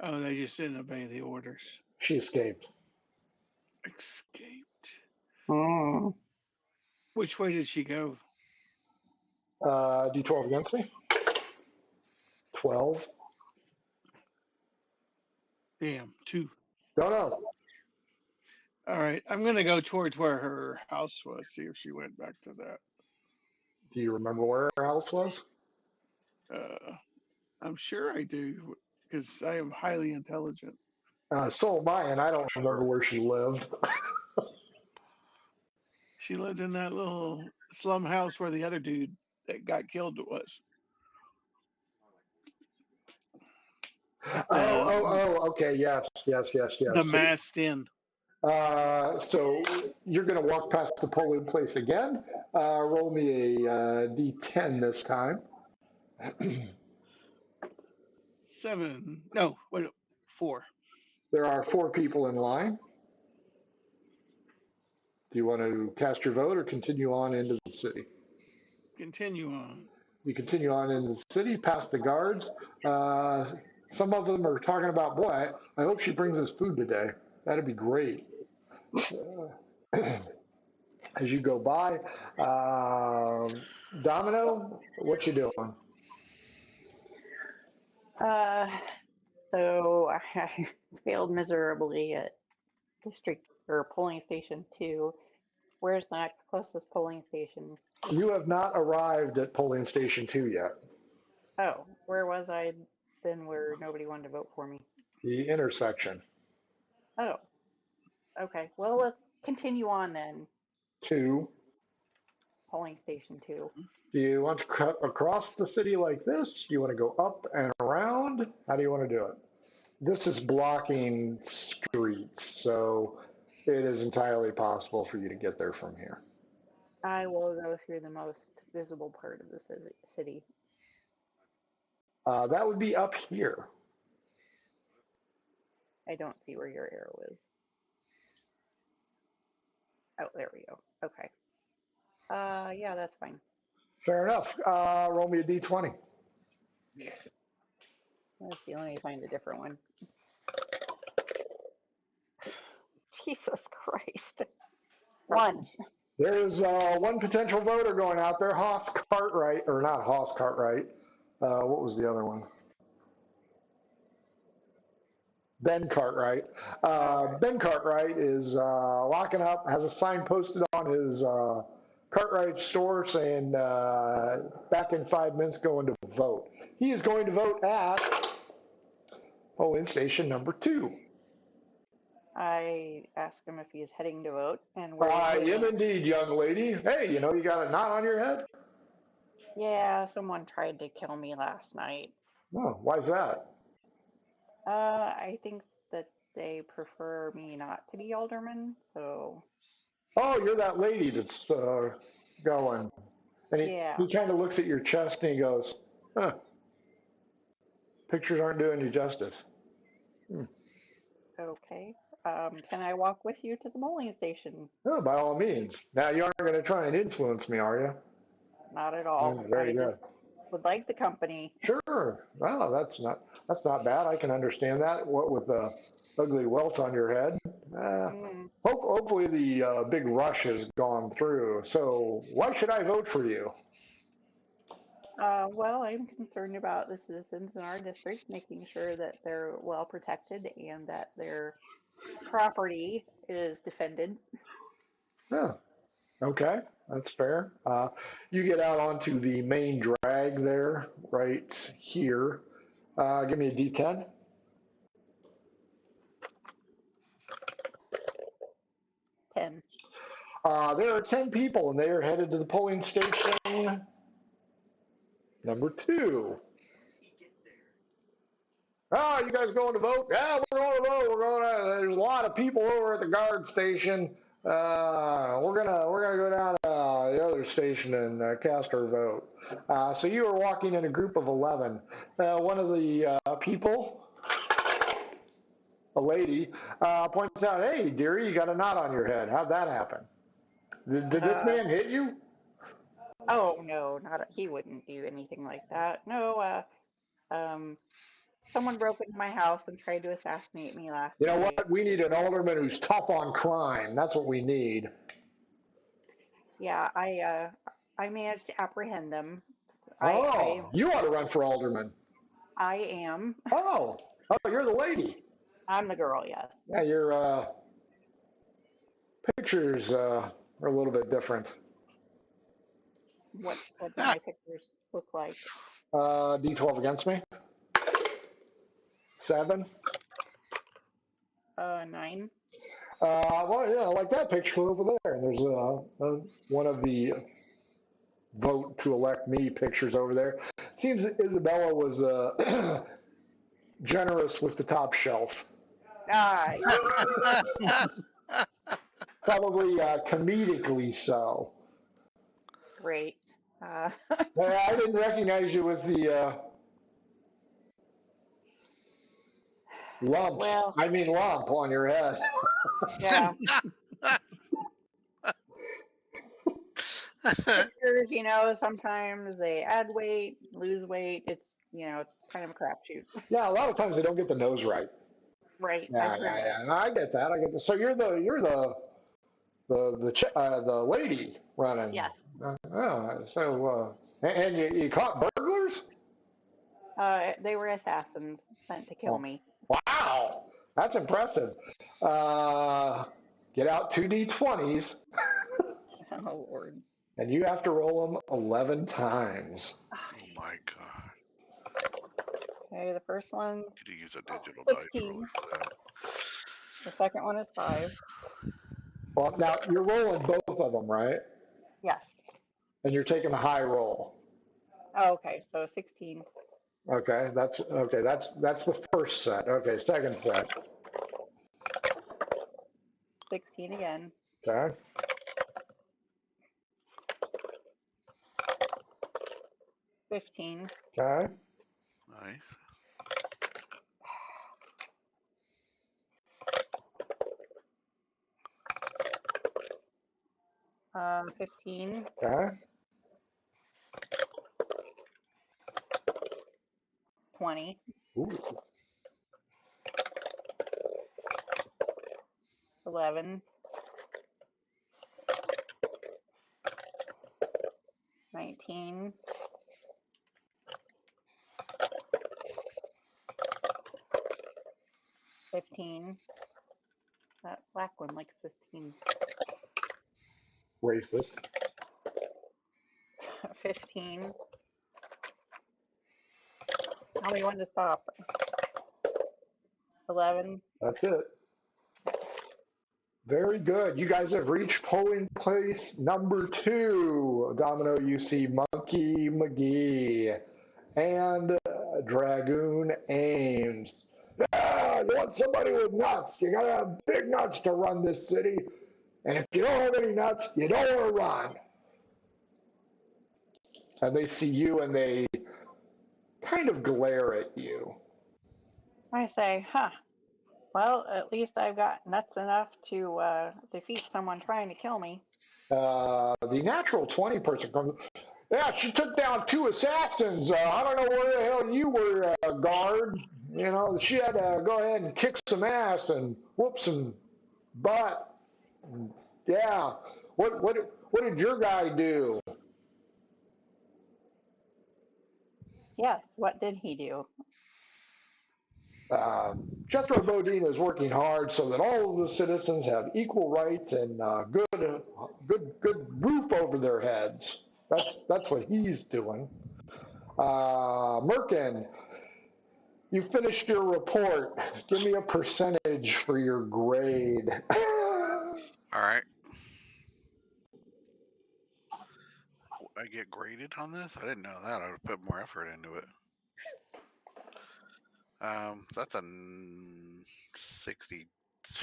Speaker 6: Oh, they just didn't obey the orders.
Speaker 3: She escaped.
Speaker 6: Escaped.
Speaker 5: Oh.
Speaker 6: Which way did she go?
Speaker 3: D12 against me. 12.
Speaker 6: Damn, 2.
Speaker 3: No, no.
Speaker 6: All right, I'm gonna go towards where her house was. See if she went back to that.
Speaker 3: Do you remember where her house was?
Speaker 6: I'm sure I do because I am highly intelligent.
Speaker 3: So am I, and I don't remember where she lived.
Speaker 6: She lived in that little slum house where the other dude that got killed was.
Speaker 3: Okay. Yes.
Speaker 6: The masked inn.
Speaker 3: So you're going to walk past the polling place again. Roll me a D10 this time.
Speaker 6: 7. No, wait, 4.
Speaker 3: There are 4 people in line. Do you want to cast your vote or continue on into the city?
Speaker 6: Continue on.
Speaker 3: You continue on into the city, past the guards. Some of them are talking about, boy, I hope she brings us food today. That'd be great. As you go by, Domino, what you doing?
Speaker 5: So I failed miserably at district or polling station 2. Where's the next closest polling station?
Speaker 3: You have not arrived at polling station 2 yet.
Speaker 5: Oh, where was I then where nobody wanted to vote for me?
Speaker 3: The intersection.
Speaker 5: Oh, okay. Well, let's continue on then.
Speaker 3: 2.
Speaker 5: Polling station 2.
Speaker 3: Do you want to cut across the city like this? Do you want to go up and around? How do you want to do it? This is blocking streets, so it is entirely possible for you to get there from here.
Speaker 5: I will go through the most visible part of the city.
Speaker 3: That would be up here.
Speaker 5: I don't see where your arrow is. Oh, there we go. Okay. Yeah, that's fine.
Speaker 3: Fair enough. Roll me a d20.
Speaker 5: Let's see, let me find a different one. Jesus Christ. One.
Speaker 3: There is one potential voter going out there, Hoss Cartwright, or not Hoss Cartwright. What was the other one? Ben Cartwright. Ben Cartwright is locking up, has a sign posted on his Cartwright store saying back in 5 minutes going to vote. He is going to vote at polling station number 2.
Speaker 5: I asked him if he's heading to vote and where
Speaker 3: I
Speaker 5: he's
Speaker 3: am
Speaker 5: living.
Speaker 3: indeed, young lady. Hey, you know you got a knot on your head?
Speaker 5: Yeah, someone tried to kill me last night.
Speaker 3: Oh, why's that?
Speaker 5: I think that they prefer me not to be alderman, so
Speaker 3: Oh, you're that lady that's going. And he
Speaker 5: yeah.
Speaker 3: kind of looks at your chest and he goes, huh, pictures aren't doing you justice.
Speaker 5: Okay. Can I walk with you to the polling station?
Speaker 3: Oh, by all means. Now, you aren't going to try and influence me, are you?
Speaker 5: Not at
Speaker 3: Yeah,
Speaker 5: all.
Speaker 3: very
Speaker 5: I
Speaker 3: good.
Speaker 5: just would like the company.
Speaker 3: Sure. Well, that's not bad. I can understand that. What with the ugly welt on your head.
Speaker 5: Mm.
Speaker 3: Hopefully the big rush has gone through. So why should I vote for you?
Speaker 5: Well, I'm concerned about the citizens in our district, making sure that they're well protected and that their property is defended.
Speaker 3: Yeah. Okay, that's fair. You get out onto the main drag there, right here. Give me a D10.
Speaker 5: 10.
Speaker 3: There are 10 people, and they are headed to the polling station number 2. Oh, you guys going to vote? Yeah, we're going to vote. There's a lot of people over at the guard station. We're gonna go down to the other station and cast our vote. So you are walking in a group of 11. One of the people, a lady, points out, "Hey, dearie, you got a knot on your head. How'd that happen? Did this
Speaker 5: Uh,
Speaker 3: man hit you?"
Speaker 5: oh no, he wouldn't do anything like that. No, um, someone broke into my house and tried to assassinate me last
Speaker 3: You know
Speaker 5: night.
Speaker 3: what? We need an alderman who's tough on crime. That's what we need.
Speaker 5: Yeah, I managed to apprehend them. I I
Speaker 3: Oh, you ought to run for alderman.
Speaker 5: I am.
Speaker 3: Oh, you're the lady.
Speaker 5: I'm the girl, yes.
Speaker 3: Yeah, your pictures are a little bit different.
Speaker 5: What do my pictures look like?
Speaker 3: D12 against me. 7.
Speaker 5: 9.
Speaker 3: Well, yeah, like that picture over there. There's one of the vote to elect me pictures over there. Seems that Isabella was generous with the top shelf.
Speaker 5: Ah,
Speaker 3: Probably comedically so.
Speaker 5: great.
Speaker 3: I didn't recognize you with the lumps.
Speaker 5: Well,
Speaker 3: I mean lump on your head.
Speaker 5: yeah. Pictures, sometimes they add weight, lose weight. It's kind of a crapshoot.
Speaker 3: Yeah, a lot of times they don't get the nose right.
Speaker 5: Right. I've
Speaker 3: Yeah,
Speaker 5: heard
Speaker 3: yeah,
Speaker 5: that.
Speaker 3: yeah. No, I get that. I get that. So you're the lady running.
Speaker 5: Yes.
Speaker 3: And you caught burglars?
Speaker 5: They were assassins sent to kill
Speaker 3: Oh,
Speaker 5: me.
Speaker 3: wow, that's impressive. Uh, get out 2d20s,
Speaker 5: Oh, Lord.
Speaker 3: and you have to roll them 11 times.
Speaker 4: Oh my god.
Speaker 5: Okay, the first one's
Speaker 4: Could you use a digital dice
Speaker 5: 16.
Speaker 4: roller for that?
Speaker 5: The second one is 5.
Speaker 3: Well, now you're rolling both of them, right?
Speaker 5: Yes.
Speaker 3: And you're taking a high roll.
Speaker 5: Oh, okay, so 16.
Speaker 3: Okay, that's the first set. Okay, second set.
Speaker 5: 16 again.
Speaker 3: Okay,
Speaker 5: 15.
Speaker 3: okay,
Speaker 4: Nice.
Speaker 5: 15.
Speaker 3: okay,
Speaker 5: 20.
Speaker 3: Ooh.
Speaker 5: 11. 19. 15. That black one likes 15.
Speaker 3: Racist.
Speaker 5: 15. Tell me when to stop. 11.
Speaker 3: That's it. Very good. You guys have reached polling place number 2. Domino, you see Monkey McGee and Dragoon Ames. Ah, you want somebody with nuts. You gotta have big nuts to run this city. And if you don't have any nuts, you don't want to run. And they see you and they kind of glare at you.
Speaker 5: I say, well, at least I've got nuts enough to defeat someone trying to kill me.
Speaker 3: The natural 20 person comes. Yeah, she took down 2 assassins. I don't know where the hell you were, guard. You know, she had to go ahead and kick some ass and whoop some butt. Yeah. What did your guy do?
Speaker 5: Yes, what did he do?
Speaker 3: Jethro Bodine is working hard so that all of the citizens have equal rights and good roof over their heads. That's what he's doing. Merkin, you finished your report. Give me a percentage for your grade.
Speaker 4: All right. I get graded on this? I didn't know that. I would put more effort into it. That's a 62.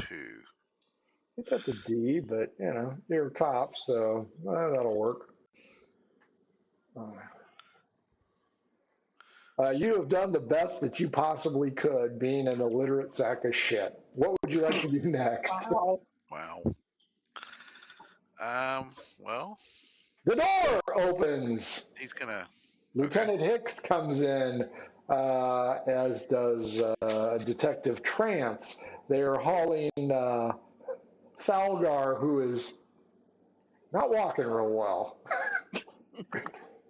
Speaker 3: I think that's a D, but you know, you're a cop, so that'll work. You have done the best that you possibly could, being an illiterate sack of shit. What would you like to do next?
Speaker 5: Wow.
Speaker 4: Well,
Speaker 3: The door opens.
Speaker 4: he's gonna.
Speaker 3: Lieutenant Hicks comes in, as does Detective Trance. They are hauling Falgar, who is not walking real well.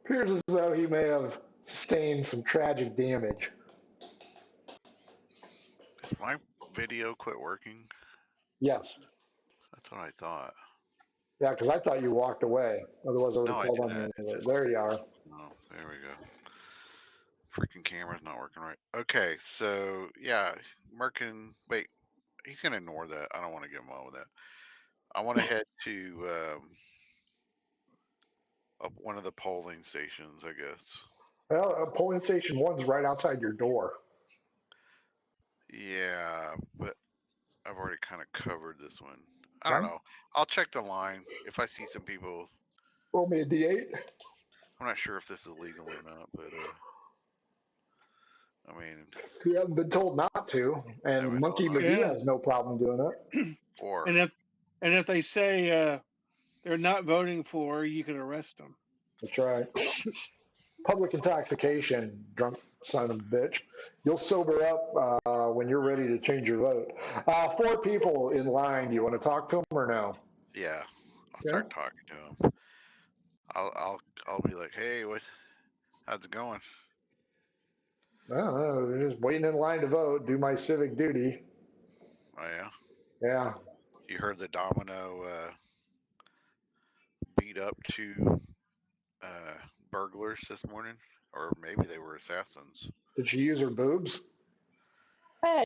Speaker 3: Appears as though he may have sustained some tragic damage.
Speaker 4: Is my video quit working?
Speaker 3: Yes.
Speaker 4: That's what I thought.
Speaker 3: Yeah, because I thought you walked away. Otherwise, I would
Speaker 4: No,
Speaker 3: have
Speaker 4: I
Speaker 3: called on
Speaker 4: didn't.
Speaker 3: you.
Speaker 4: Just,
Speaker 3: There you are.
Speaker 4: oh, there we go. Freaking camera's not working right. Okay, so yeah, Merkin. Wait, he's gonna ignore that. I don't want to get involved with that. I want to head to one of the polling stations, I guess.
Speaker 3: Well, polling station 1's right outside your door.
Speaker 4: Yeah, but I've already kind of covered this one. I don't
Speaker 3: Right?
Speaker 4: know. I'll check the line if I see some people.
Speaker 3: Roll me a D8.
Speaker 4: I'm not sure if this is legal or not, but I mean,
Speaker 3: You haven't been told not to,
Speaker 4: I
Speaker 3: and
Speaker 4: was
Speaker 3: Monkey
Speaker 4: told not.
Speaker 3: McGee
Speaker 6: Yeah.
Speaker 3: has no problem doing it.
Speaker 4: Or
Speaker 6: And if they say they're not voting for, you can arrest them.
Speaker 3: That's right. Public intoxication, drunk son of a bitch. You'll sober up when you're ready to change your vote. 4 people in line. Do you want to talk to them or no?
Speaker 4: yeah, I'll start talking to him. I'll be like, hey, how's it going?
Speaker 3: I don't know. Just waiting in line to vote. Do my civic duty.
Speaker 4: Oh yeah.
Speaker 3: Yeah.
Speaker 4: You heard the Domino beat up 2 burglars this morning, or maybe they were assassins.
Speaker 3: Did she use her boobs?
Speaker 5: Hey.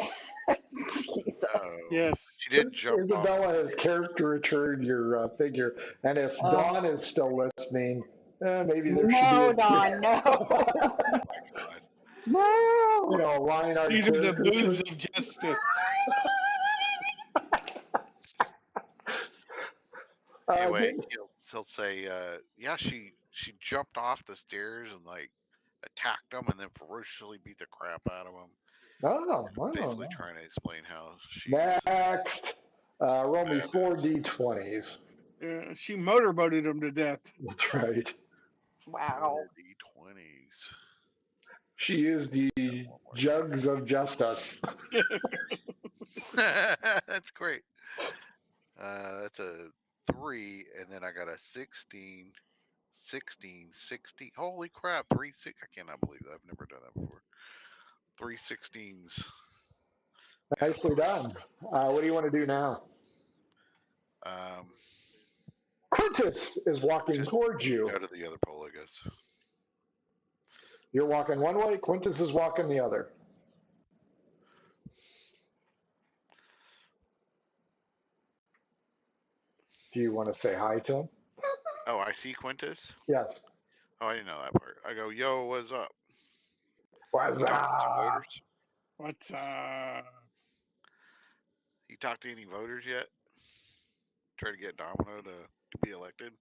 Speaker 4: Oh,
Speaker 6: Yes.
Speaker 4: she did jump off.
Speaker 3: Isabella has caricatured your figure, and if Dawn is still listening, maybe there should
Speaker 5: No,
Speaker 3: be
Speaker 5: Don, no.
Speaker 4: Oh my God.
Speaker 5: No.
Speaker 3: you know, a line art
Speaker 6: These are the boobs
Speaker 3: caricature.
Speaker 6: of justice.
Speaker 4: Anyway, he'll say, yeah, she jumped off the stairs and like attacked him, and then ferociously beat the crap out of him.
Speaker 3: Oh, wow.
Speaker 4: Basically trying to explain how she.
Speaker 3: Next, roll me 4 D20s.
Speaker 6: She motorboated him to death.
Speaker 3: That's right.
Speaker 5: Wow.
Speaker 4: D20s.
Speaker 3: She is the jugs of justice.
Speaker 4: That's great. That's a 3, and then I got a 16, 16, 16. Holy crap! 3, 6. I cannot believe that. I've never done that before. 3 16s. Yeah.
Speaker 3: Nicely done. What do you want to do now?
Speaker 4: Um,
Speaker 3: Quintus is walking
Speaker 4: just
Speaker 3: towards you.
Speaker 4: go to the other pole, I guess.
Speaker 3: You're walking one way, Quintus is walking the other. Do you want to say hi to him?
Speaker 4: Oh, I see Quintus.
Speaker 3: Yes.
Speaker 4: Oh, I didn't know that part. I go, yo, what's up?
Speaker 3: What's
Speaker 4: You talked to some
Speaker 3: up?
Speaker 4: voters?
Speaker 6: What's
Speaker 4: You talked to any voters yet? Try to get Domino to be elected?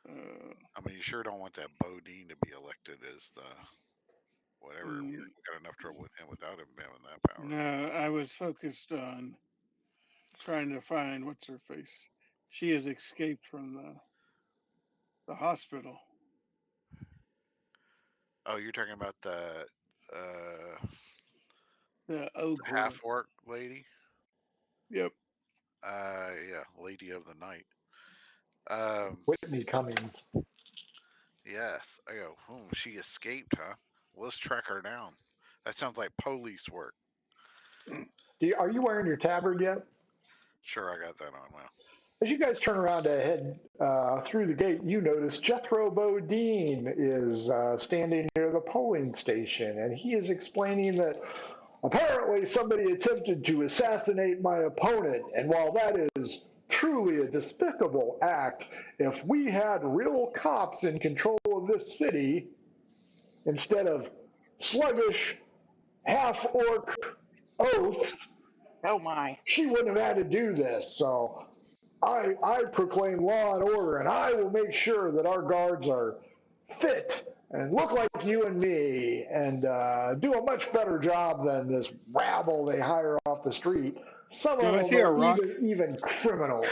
Speaker 4: I mean, you sure don't want that Bodine to be elected as the whatever. We got enough trouble with him without him having that power.
Speaker 6: No, I was focused on trying to find what's her face. She has escaped from the hospital.
Speaker 4: Oh, you're talking about the
Speaker 6: The oak woman.
Speaker 4: half orc lady?
Speaker 6: Yep.
Speaker 4: Yeah, lady of the night.
Speaker 3: Whitney Cummings.
Speaker 4: Yes. I go, she escaped, huh? Well, let's track her down. That sounds like police work.
Speaker 3: Are you wearing your tabard yet?
Speaker 4: Sure, I got that on now.
Speaker 3: As you guys turn around to head through the gate, you notice Jethro Bodine is standing near the polling station, and he is explaining that apparently somebody attempted to assassinate my opponent, and while that is truly a despicable act, if we had real cops in control of this city instead of sluggish, half-orc oafs,
Speaker 5: Oh my.
Speaker 3: she wouldn't have had to do this. So I proclaim law and order, and I will make sure that our guards are fit and look like you and me and do a much better job than this rabble they hire off the street. Some
Speaker 6: Do
Speaker 3: of
Speaker 6: I
Speaker 3: them
Speaker 6: see a
Speaker 3: are
Speaker 6: rock?
Speaker 3: even criminals.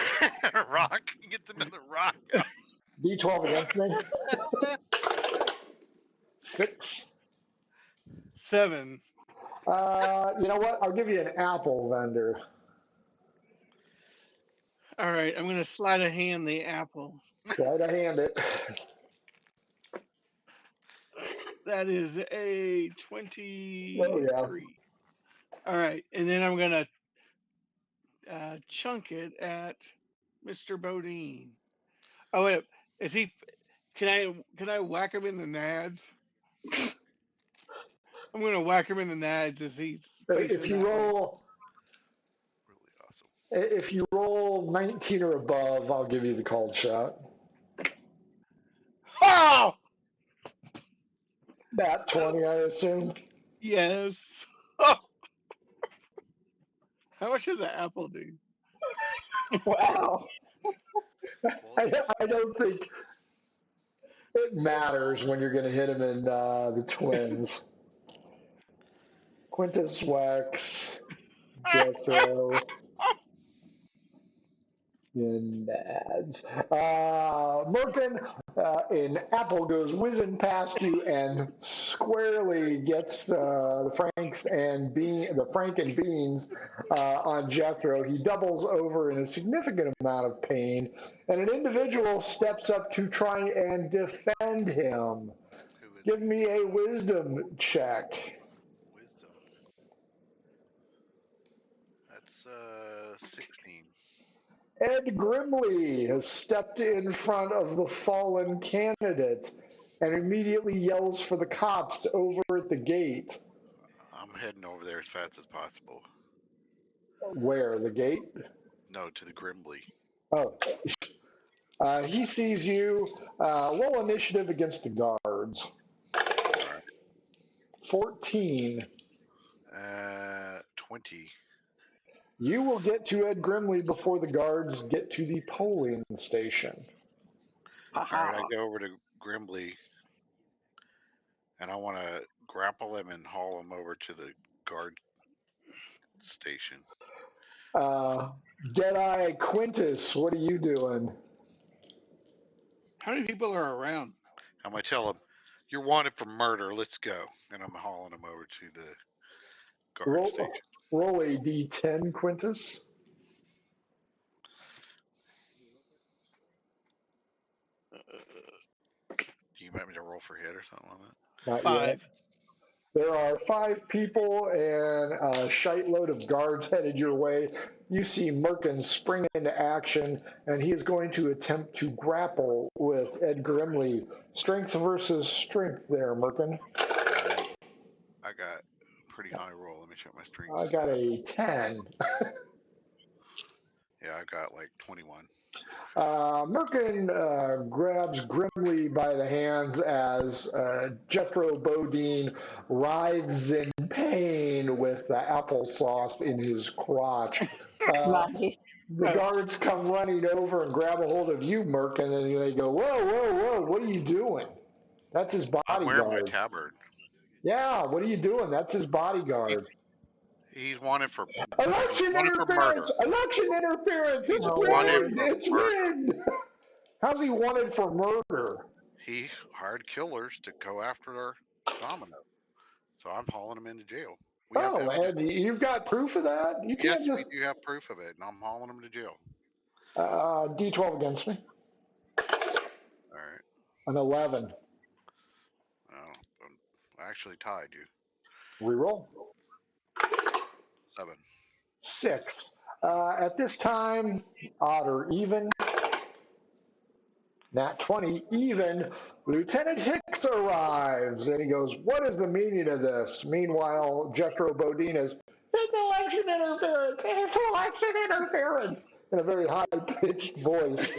Speaker 4: Rock gets another rock.
Speaker 3: D12 against me? 6.
Speaker 6: 7.
Speaker 3: You know what? I'll give you an apple vendor.
Speaker 6: All right, I'm gonna slide a hand the apple.
Speaker 3: Try to hand it.
Speaker 6: That is a 23.
Speaker 3: Oh, yeah.
Speaker 6: All right, and then I'm gonna chunk it at Mr. Bodine. Oh wait, is he? Can I whack him in the nads? I'm gonna whack him in the nads as he's facing
Speaker 3: If you
Speaker 6: that way.
Speaker 3: roll,
Speaker 4: Really awesome.
Speaker 3: if you roll 19 or above, I'll give you the called shot.
Speaker 6: Oh!
Speaker 3: That 20, I assume.
Speaker 6: Yes. How much does an apple do?
Speaker 5: Wow.
Speaker 3: I don't think it matters when you're going to hit him in the twins. Quintus Wax, Jethro, and Nads. Merkin, an apple goes whizzing past you and squarely gets the Frank and beans on Jethro. He doubles over in a significant amount of pain, and an individual steps up to try and defend him.
Speaker 4: Who is
Speaker 3: Give me a wisdom check.
Speaker 4: wisdom? That's 16.
Speaker 3: Ed Grimley has stepped in front of the fallen candidate and immediately yells for the cops over at the gate.
Speaker 4: I'm heading over there as fast as possible.
Speaker 3: Where? The gate?
Speaker 4: No, to the Grimbley.
Speaker 3: Oh. He sees you. Roll initiative against the guards.
Speaker 4: All right.
Speaker 3: 14.
Speaker 4: 20.
Speaker 3: You will get to Ed Grimley before the guards get to the polling station.
Speaker 4: All right, I go over to Grimbley, and I want to grapple him and haul him over to the guard station.
Speaker 3: Deadeye Quintus, what are you doing?
Speaker 6: How many people are around?
Speaker 4: I'm going to tell him, You're wanted for murder. Let's go. And I'm hauling him over to the guard
Speaker 3: Roll,
Speaker 4: station.
Speaker 3: roll a d10, Quintus.
Speaker 4: Do you want me to roll for hit or something like that?
Speaker 3: Not yet.
Speaker 6: 5.
Speaker 3: There are 5 people and a shite load of guards headed your way. You see Merkin spring into action, and he is going to attempt to grapple with Ed Grimley. Strength versus strength there, Merkin.
Speaker 4: I got a pretty high roll. Let me check my strength
Speaker 3: I got
Speaker 4: stat.
Speaker 3: a 10.
Speaker 4: Yeah, I got like 21.
Speaker 3: Merkin grabs Grimly by the hands as Jethro Bodine writhes in pain with the applesauce in his crotch.
Speaker 5: Nice.
Speaker 3: The guards come running over and grab a hold of you, Merkin, and they go, "Whoa, whoa, whoa, what are you doing?" That's his
Speaker 4: I'm wearing my
Speaker 3: bodyguard.
Speaker 4: tabard.
Speaker 3: Yeah, what are you doing? That's his bodyguard.
Speaker 4: He's wanted for
Speaker 3: Election
Speaker 4: murder.
Speaker 3: interference! Election interference!
Speaker 4: He's
Speaker 3: It's
Speaker 5: Oh
Speaker 4: wanted
Speaker 5: Lord.
Speaker 3: rigged!
Speaker 4: for
Speaker 3: It's
Speaker 4: murder.
Speaker 3: rigged! How's he wanted for murder?
Speaker 4: He hired killers to go after our Domino. So I'm hauling him into jail. We have
Speaker 3: Oh,
Speaker 4: evidence.
Speaker 3: and you've got proof of that? You
Speaker 4: Yes,
Speaker 3: can't
Speaker 4: we
Speaker 3: just
Speaker 4: do have proof of it, and I'm hauling him to jail.
Speaker 3: D12 against me.
Speaker 4: All right.
Speaker 3: An 11.
Speaker 4: I'm actually tied you.
Speaker 3: Reroll.
Speaker 4: 7.
Speaker 3: 6. At this time, odd or even. Nat 20, even. Lieutenant Hicks arrives, and he goes, "What is the meaning of this?" Meanwhile, Jethro Bodine is, "It's election interference! It's election interference!" in a very high-pitched voice,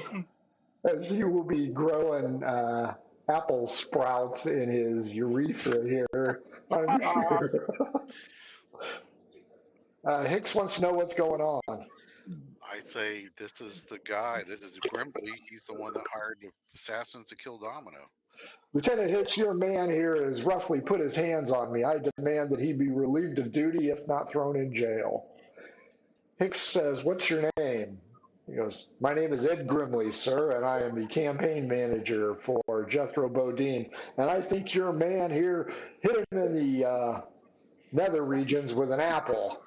Speaker 3: as he will be growing apple sprouts in his urethra here, I'm
Speaker 5: Aw.
Speaker 3: sure. Hicks wants to know what's going on.
Speaker 4: I say this is the guy. This is Grimley. He's the one that hired the assassins to kill Domino.
Speaker 3: Lieutenant Hicks, your man here has roughly put his hands on me. I demand that he be relieved of duty, if not thrown in jail. Hicks says, "What's your name?" He goes, "My name is Ed Grimley, sir, and I am the campaign manager for Jethro Bodine. And I think your man here hit him in the nether regions with an apple."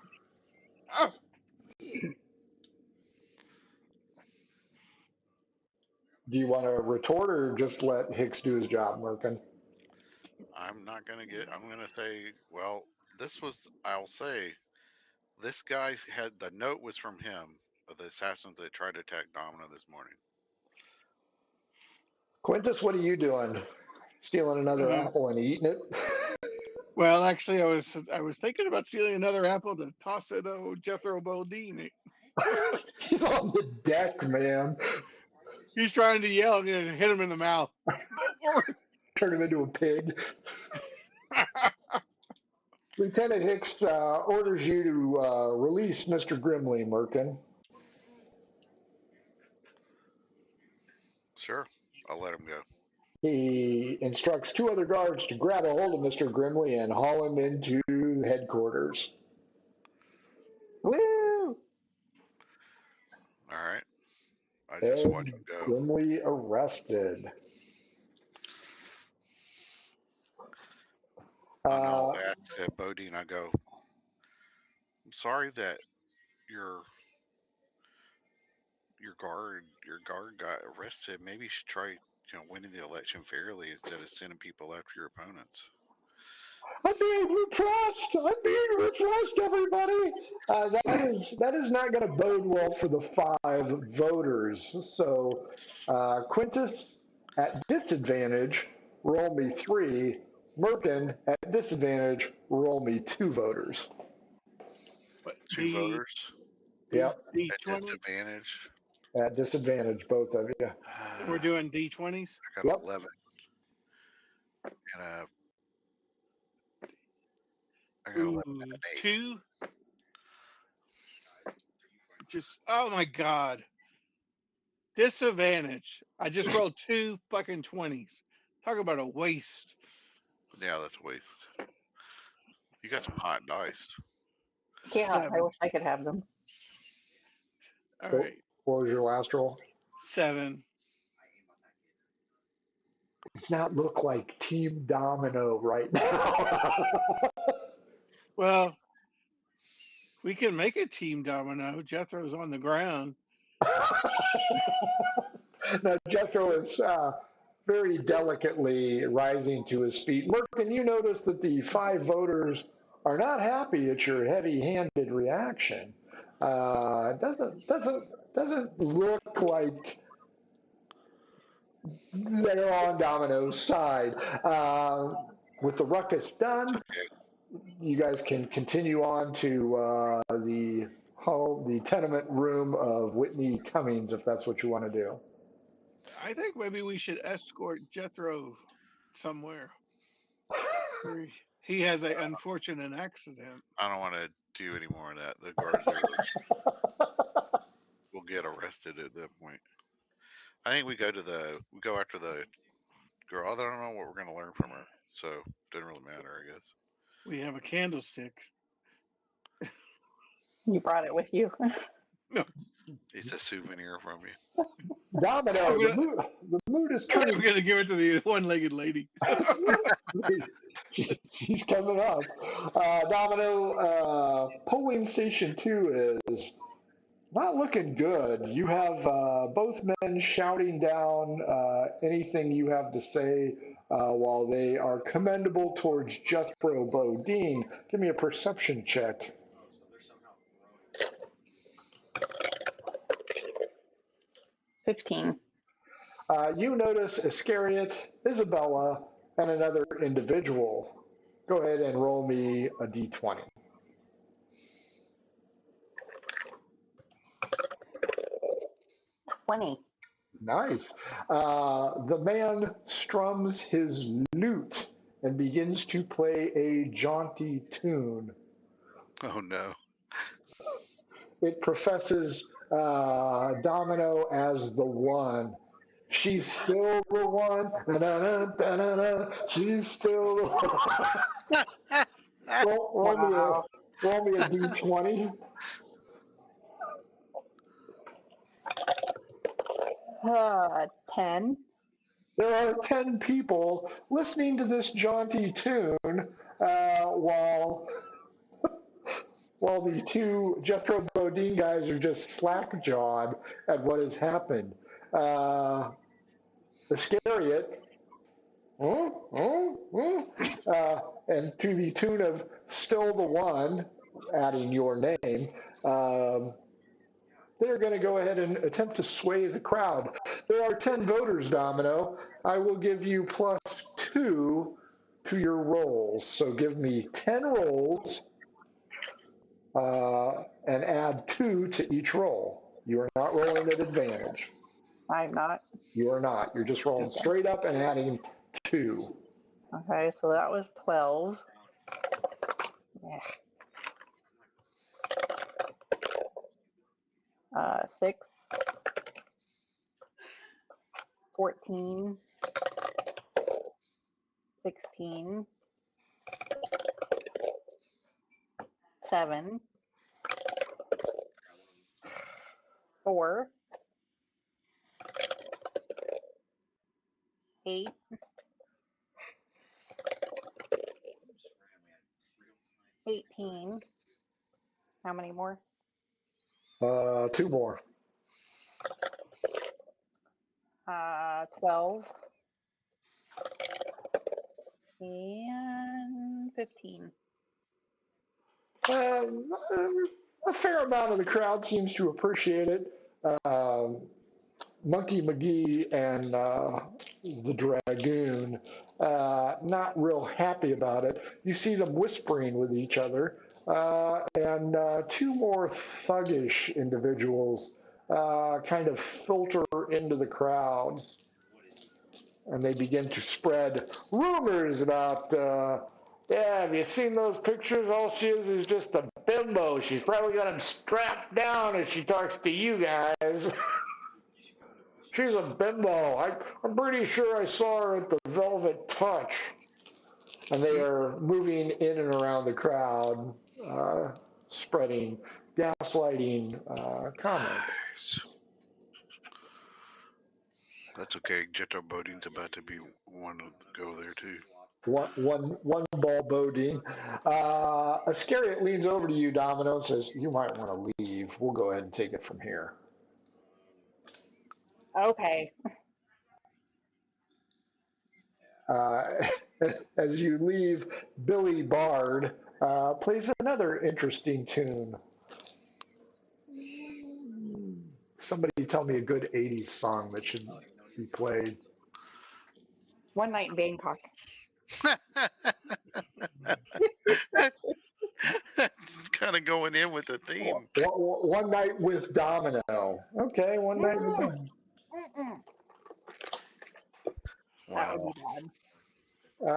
Speaker 3: Do you want to retort or just let Hicks do his job, Merkin?
Speaker 4: I'm not gonna get. I'm gonna say, well, this was. I'll say, this guy had the note was from him of the assassins that tried to attack Domino this morning.
Speaker 3: Quintus, what are you doing? Stealing another
Speaker 6: Uh,
Speaker 3: apple and eating it?
Speaker 6: well, actually, I was thinking about stealing another apple to toss it to Jethro Bodine.
Speaker 3: He's on the deck, man.
Speaker 6: He's trying to yell and hit him in the mouth. Go for
Speaker 3: Turn him into a pig.
Speaker 6: it!
Speaker 3: Lieutenant Hicks orders you to release Mr. Grimley, Merkin.
Speaker 4: Sure, I'll let him go.
Speaker 3: He instructs 2 other guards to grab a hold of Mr. Grimley and haul him into headquarters.
Speaker 5: Woo!
Speaker 4: All right. I just watch
Speaker 3: Ed
Speaker 4: him go.
Speaker 3: Grimley arrested.
Speaker 4: And I'll
Speaker 3: Uh,
Speaker 4: ask Bodine. I go, I'm sorry that your your guard got arrested. Maybe you should try, winning the election fairly instead of sending people after your opponents.
Speaker 3: I'm being repressed. I'm being repressed, everybody. That is not going to bode well for the 5 voters. So, Quintus at disadvantage, roll me 3. Merkin at disadvantage, roll me 2 voters.
Speaker 6: But
Speaker 4: 2 voters
Speaker 3: Yep,
Speaker 4: at
Speaker 6: D20.
Speaker 4: disadvantage.
Speaker 3: at disadvantage, both of you.
Speaker 6: We're
Speaker 4: I
Speaker 6: doing D20s.
Speaker 4: got
Speaker 3: Yep.
Speaker 4: 11 and I got 11 and
Speaker 6: Ooh,
Speaker 4: an 8.
Speaker 6: 2. Just oh my god. Disadvantage. I just rolled 2 fucking 20s. Talk about a waste.
Speaker 4: Yeah, that's a waste. You got some hot dice.
Speaker 5: Yeah, I
Speaker 6: 7.
Speaker 5: wish I could have them.
Speaker 6: All
Speaker 3: What
Speaker 6: right.
Speaker 3: was your last roll?
Speaker 6: 7.
Speaker 3: does not look like Team Domino right now.
Speaker 6: Well, we can make a team domino. Jethro's on the ground.
Speaker 3: Now, Jethro is very delicately rising to his feet. Merkin, you notice that the 5 voters are not happy at your heavy-handed reaction. Doesn't look like they're on Domino's side. With the ruckus done, you guys can continue on to the tenement room of Whitney Cummings, if that's what you want to do.
Speaker 6: I think maybe we should escort Jethro somewhere where he has an unfortunate accident.
Speaker 4: I don't want to do any more of that. The guards will get arrested at that point. I think we go after the girl. I don't know what we're gonna learn from her, so it doesn't really matter, I guess.
Speaker 6: We have a candlestick.
Speaker 5: You brought it with you.
Speaker 6: No,
Speaker 4: It's a souvenir from you.
Speaker 3: Domino, the mood is
Speaker 6: I'm
Speaker 3: turning.
Speaker 6: gonna give it to the one-legged lady.
Speaker 3: She's coming up. Domino, polling station 2 is not looking good. You have both men shouting down anything you have to say while they are commendable towards Jethro Bodine. Give me a perception check.
Speaker 5: 15.
Speaker 3: You notice Iscariot, Isabella, and another individual. Go ahead and roll me a d20.
Speaker 5: 20.
Speaker 3: Nice. The man strums his lute and begins to play a jaunty tune.
Speaker 4: Oh no.
Speaker 3: It professes Domino as the one. She's still the one. Da-da-da, da-da-da. She's still the one.
Speaker 5: Wow.
Speaker 3: Roll me a d20.
Speaker 5: 10.
Speaker 3: There are 10 people listening to this jaunty tune while the two Jethro Bodine guys are just slack-jawed at what has happened. Iscariot, and to the tune of Still the One, adding your name, they're going to go ahead and attempt to sway the crowd. There are 10 voters, Domino. I will give you +2 to your rolls. So give me 10 rolls and add 2 to each roll. You are not rolling at advantage.
Speaker 5: I'm not.
Speaker 3: You are not. You're just rolling straight up and adding 2.
Speaker 5: Okay, so that was 12. Yeah. 6. 14. 16. 7. 4. 8. 18. How many more?
Speaker 3: 2 more.
Speaker 5: 12. And 15.
Speaker 3: A fair amount of the crowd seems to appreciate it. Monkey McGee and the Dragoon, not real happy about it. You see them whispering with each other, and 2 more thuggish individuals kind of filter into the crowd, and they begin to spread rumors about, yeah, have you seen those pictures? All she is just a bimbo. She's probably got him strapped down as she talks to you guys. She's a bimbo. I'm pretty sure I saw her at the Velvet Touch. And they are moving in and around the crowd, spreading gaslighting comments.
Speaker 4: That's okay. Jetto boating's about to be one to go there too.
Speaker 3: One ball Bodine. Iscariot leans over to you, Domino, and says, "You might want to leave. We'll go ahead and take it from here."
Speaker 5: Okay.
Speaker 3: Uh, as you leave, Billy Bard plays another interesting tune. Somebody tell me a good 80s song that should be played.
Speaker 5: One night in Bangkok.
Speaker 4: It's kind of going in with the theme.
Speaker 3: One night with Domino. Okay, one night with
Speaker 5: Mm,
Speaker 3: Domino.
Speaker 5: mm-mm. That would
Speaker 4: Wow.
Speaker 5: be bad.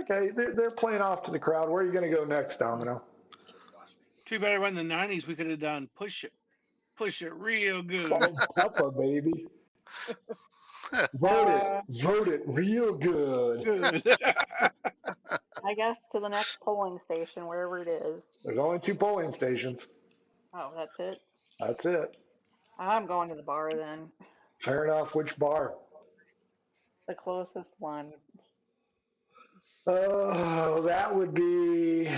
Speaker 3: Okay, they're playing off to the crowd. Where are you going to go next, Domino?
Speaker 6: Too bad around the 90s we could have done push it real good.
Speaker 3: Salt and pepper, baby.
Speaker 5: Uh,
Speaker 3: Vote it real good.
Speaker 6: Good.
Speaker 5: I guess to the next polling station, wherever it is.
Speaker 3: There's only 2 polling stations.
Speaker 5: Oh, that's it.
Speaker 3: That's it.
Speaker 5: I'm going to the bar then.
Speaker 3: Fair enough. Which bar?
Speaker 5: The closest one.
Speaker 3: Oh, that would be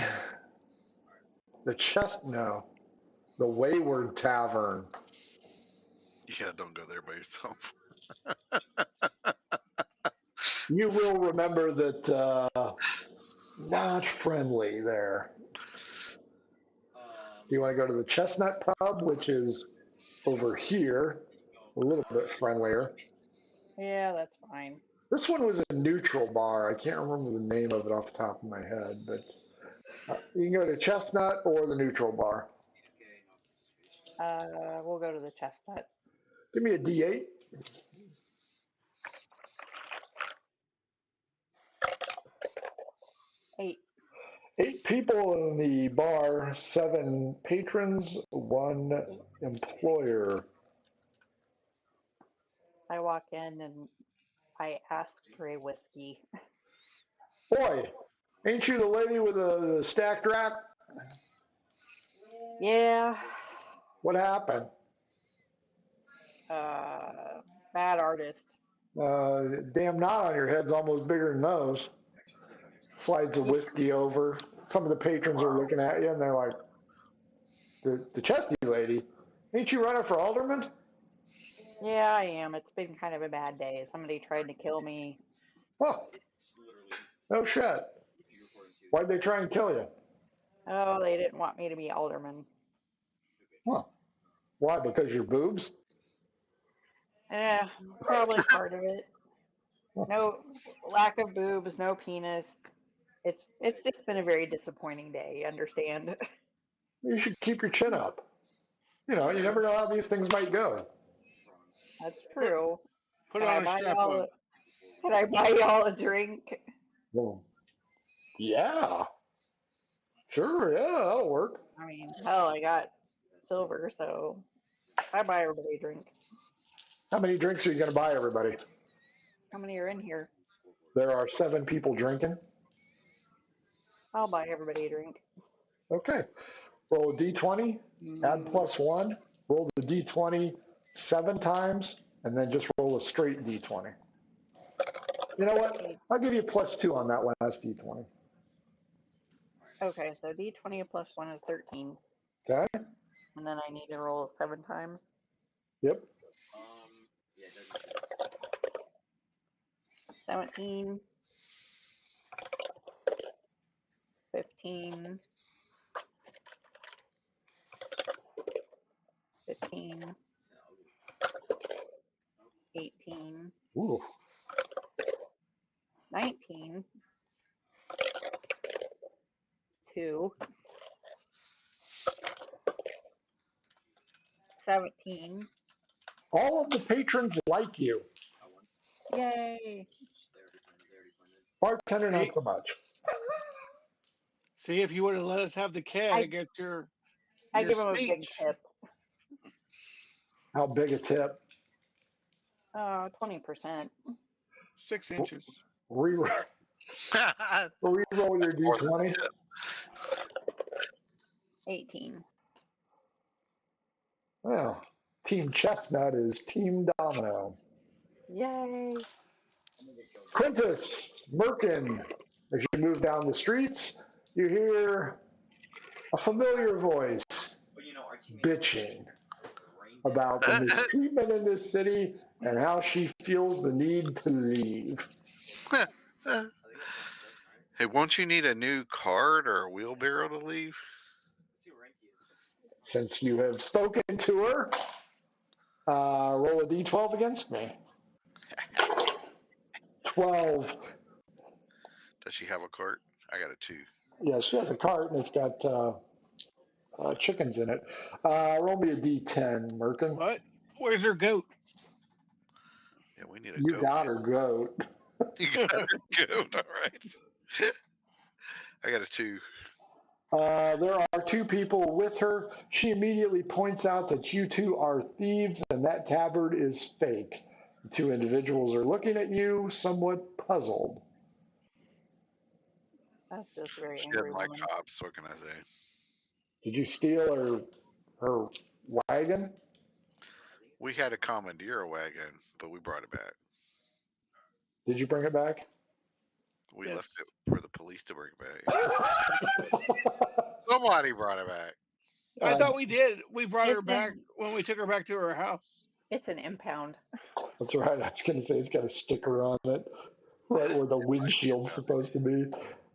Speaker 3: no, the Wayward Tavern.
Speaker 4: Yeah, don't go there by yourself.
Speaker 3: You will remember that not friendly there. Do you want to go to the Chestnut Pub, which is over here, a little bit friendlier?
Speaker 5: Yeah, that's fine.
Speaker 3: This one was a neutral bar. I can't remember the name of it off the top of my head, but you can go to Chestnut or the neutral bar.
Speaker 5: We'll go to the Chestnut.
Speaker 3: Give me a D8.
Speaker 5: 8.
Speaker 3: 8 people in the bar, 7 patrons, 1 employer.
Speaker 5: I walk in and I ask for a whiskey.
Speaker 3: Boy, ain't you the lady with the stacked rack?
Speaker 5: Yeah.
Speaker 3: What happened?
Speaker 5: Bad artist.
Speaker 3: Damn knot on your head's almost bigger than those. Slides the whiskey over. Some of the patrons are looking at you and they're like, the chesty lady, ain't you running for alderman?
Speaker 5: Yeah, I am. It's been kind of a bad day. Somebody tried to kill me.
Speaker 3: Oh, no shit. Why'd they try and kill you?
Speaker 5: Oh, they didn't want me to be alderman.
Speaker 3: Huh. Why? Because your boobs?
Speaker 5: Yeah, probably part of it. No lack of boobs, no penis. It's just been a very disappointing day. Understand?
Speaker 3: You should keep your chin up. You know, you never know how these things might go.
Speaker 5: That's
Speaker 6: put
Speaker 5: true.
Speaker 6: put
Speaker 5: Can I
Speaker 6: on a
Speaker 5: buy
Speaker 6: strap
Speaker 5: y'all?
Speaker 6: on.
Speaker 5: Can I buy y'all a drink?
Speaker 3: Well, yeah. Sure, yeah, that'll work.
Speaker 5: I mean, hell, I got silver, so I buy everybody a drink.
Speaker 3: How many drinks are you going to buy everybody?
Speaker 5: How many are in here?
Speaker 3: There are 7 people drinking.
Speaker 5: I'll buy everybody a drink.
Speaker 3: Okay. Roll a d20, add
Speaker 5: Mm,
Speaker 3: +1, roll the d20 7 times, and then just roll a straight d20. You know what?
Speaker 5: okay,
Speaker 3: I'll give you +2 on that last d20.
Speaker 5: okay, so D20 plus 1 is 13.
Speaker 3: Okay?
Speaker 5: And then I need to roll 7 times.
Speaker 3: Yep.
Speaker 5: 17, 15, 15, 18,
Speaker 3: Ooh.
Speaker 5: 19, 2, 17.
Speaker 3: All of the patrons like you.
Speaker 5: Yay!
Speaker 3: Bartender, not
Speaker 6: See,
Speaker 3: so much.
Speaker 6: see if you would have let us have the
Speaker 5: I,
Speaker 6: keg at
Speaker 5: I
Speaker 6: your
Speaker 5: give him a big
Speaker 6: speech.
Speaker 5: tip.
Speaker 3: How big a tip?
Speaker 5: 20%.
Speaker 6: 6 inches.
Speaker 3: Re- Re-roll your
Speaker 4: More than
Speaker 3: d20.
Speaker 5: 18.
Speaker 3: Well, Team Chestnut is Team Domino.
Speaker 5: Yay.
Speaker 3: Quintus, Merkin, as you move down the streets, you hear a familiar voice bitching about the mistreatment in this city and how she feels the need to leave.
Speaker 4: Hey, won't you need a new cart or a wheelbarrow to leave?
Speaker 3: Since you have spoken to her, roll a d12 against me. 12.
Speaker 4: Does she have a cart? I got a 2.
Speaker 3: Yeah, she has a cart and it's got chickens in it. Roll me a d10, Merkin.
Speaker 6: What? Where's her goat?
Speaker 4: Yeah, we need a
Speaker 3: You
Speaker 4: goat.
Speaker 3: got her goat.
Speaker 4: You got her goat, all right. I got a 2.
Speaker 3: There are two people with her. She immediately points out that you two are thieves and that tabard is fake. The two individuals are looking at you, somewhat puzzled.
Speaker 5: That's just a very
Speaker 4: She
Speaker 5: angry
Speaker 4: doesn't like
Speaker 5: woman.
Speaker 4: cops, what can I say?
Speaker 3: Did you steal her wagon?
Speaker 4: We had to commandeer a wagon, but we brought it back.
Speaker 3: Did you bring it back?
Speaker 4: We
Speaker 6: Yes.
Speaker 4: left it for the police to bring it back. Somebody brought it back.
Speaker 6: I thought we did. We brought her
Speaker 5: It's
Speaker 6: back
Speaker 5: an
Speaker 6: when we took her back to her house.
Speaker 5: it's an impound.
Speaker 3: That's right. I was going to say it's got a sticker on it, right where the windshield's supposed to be.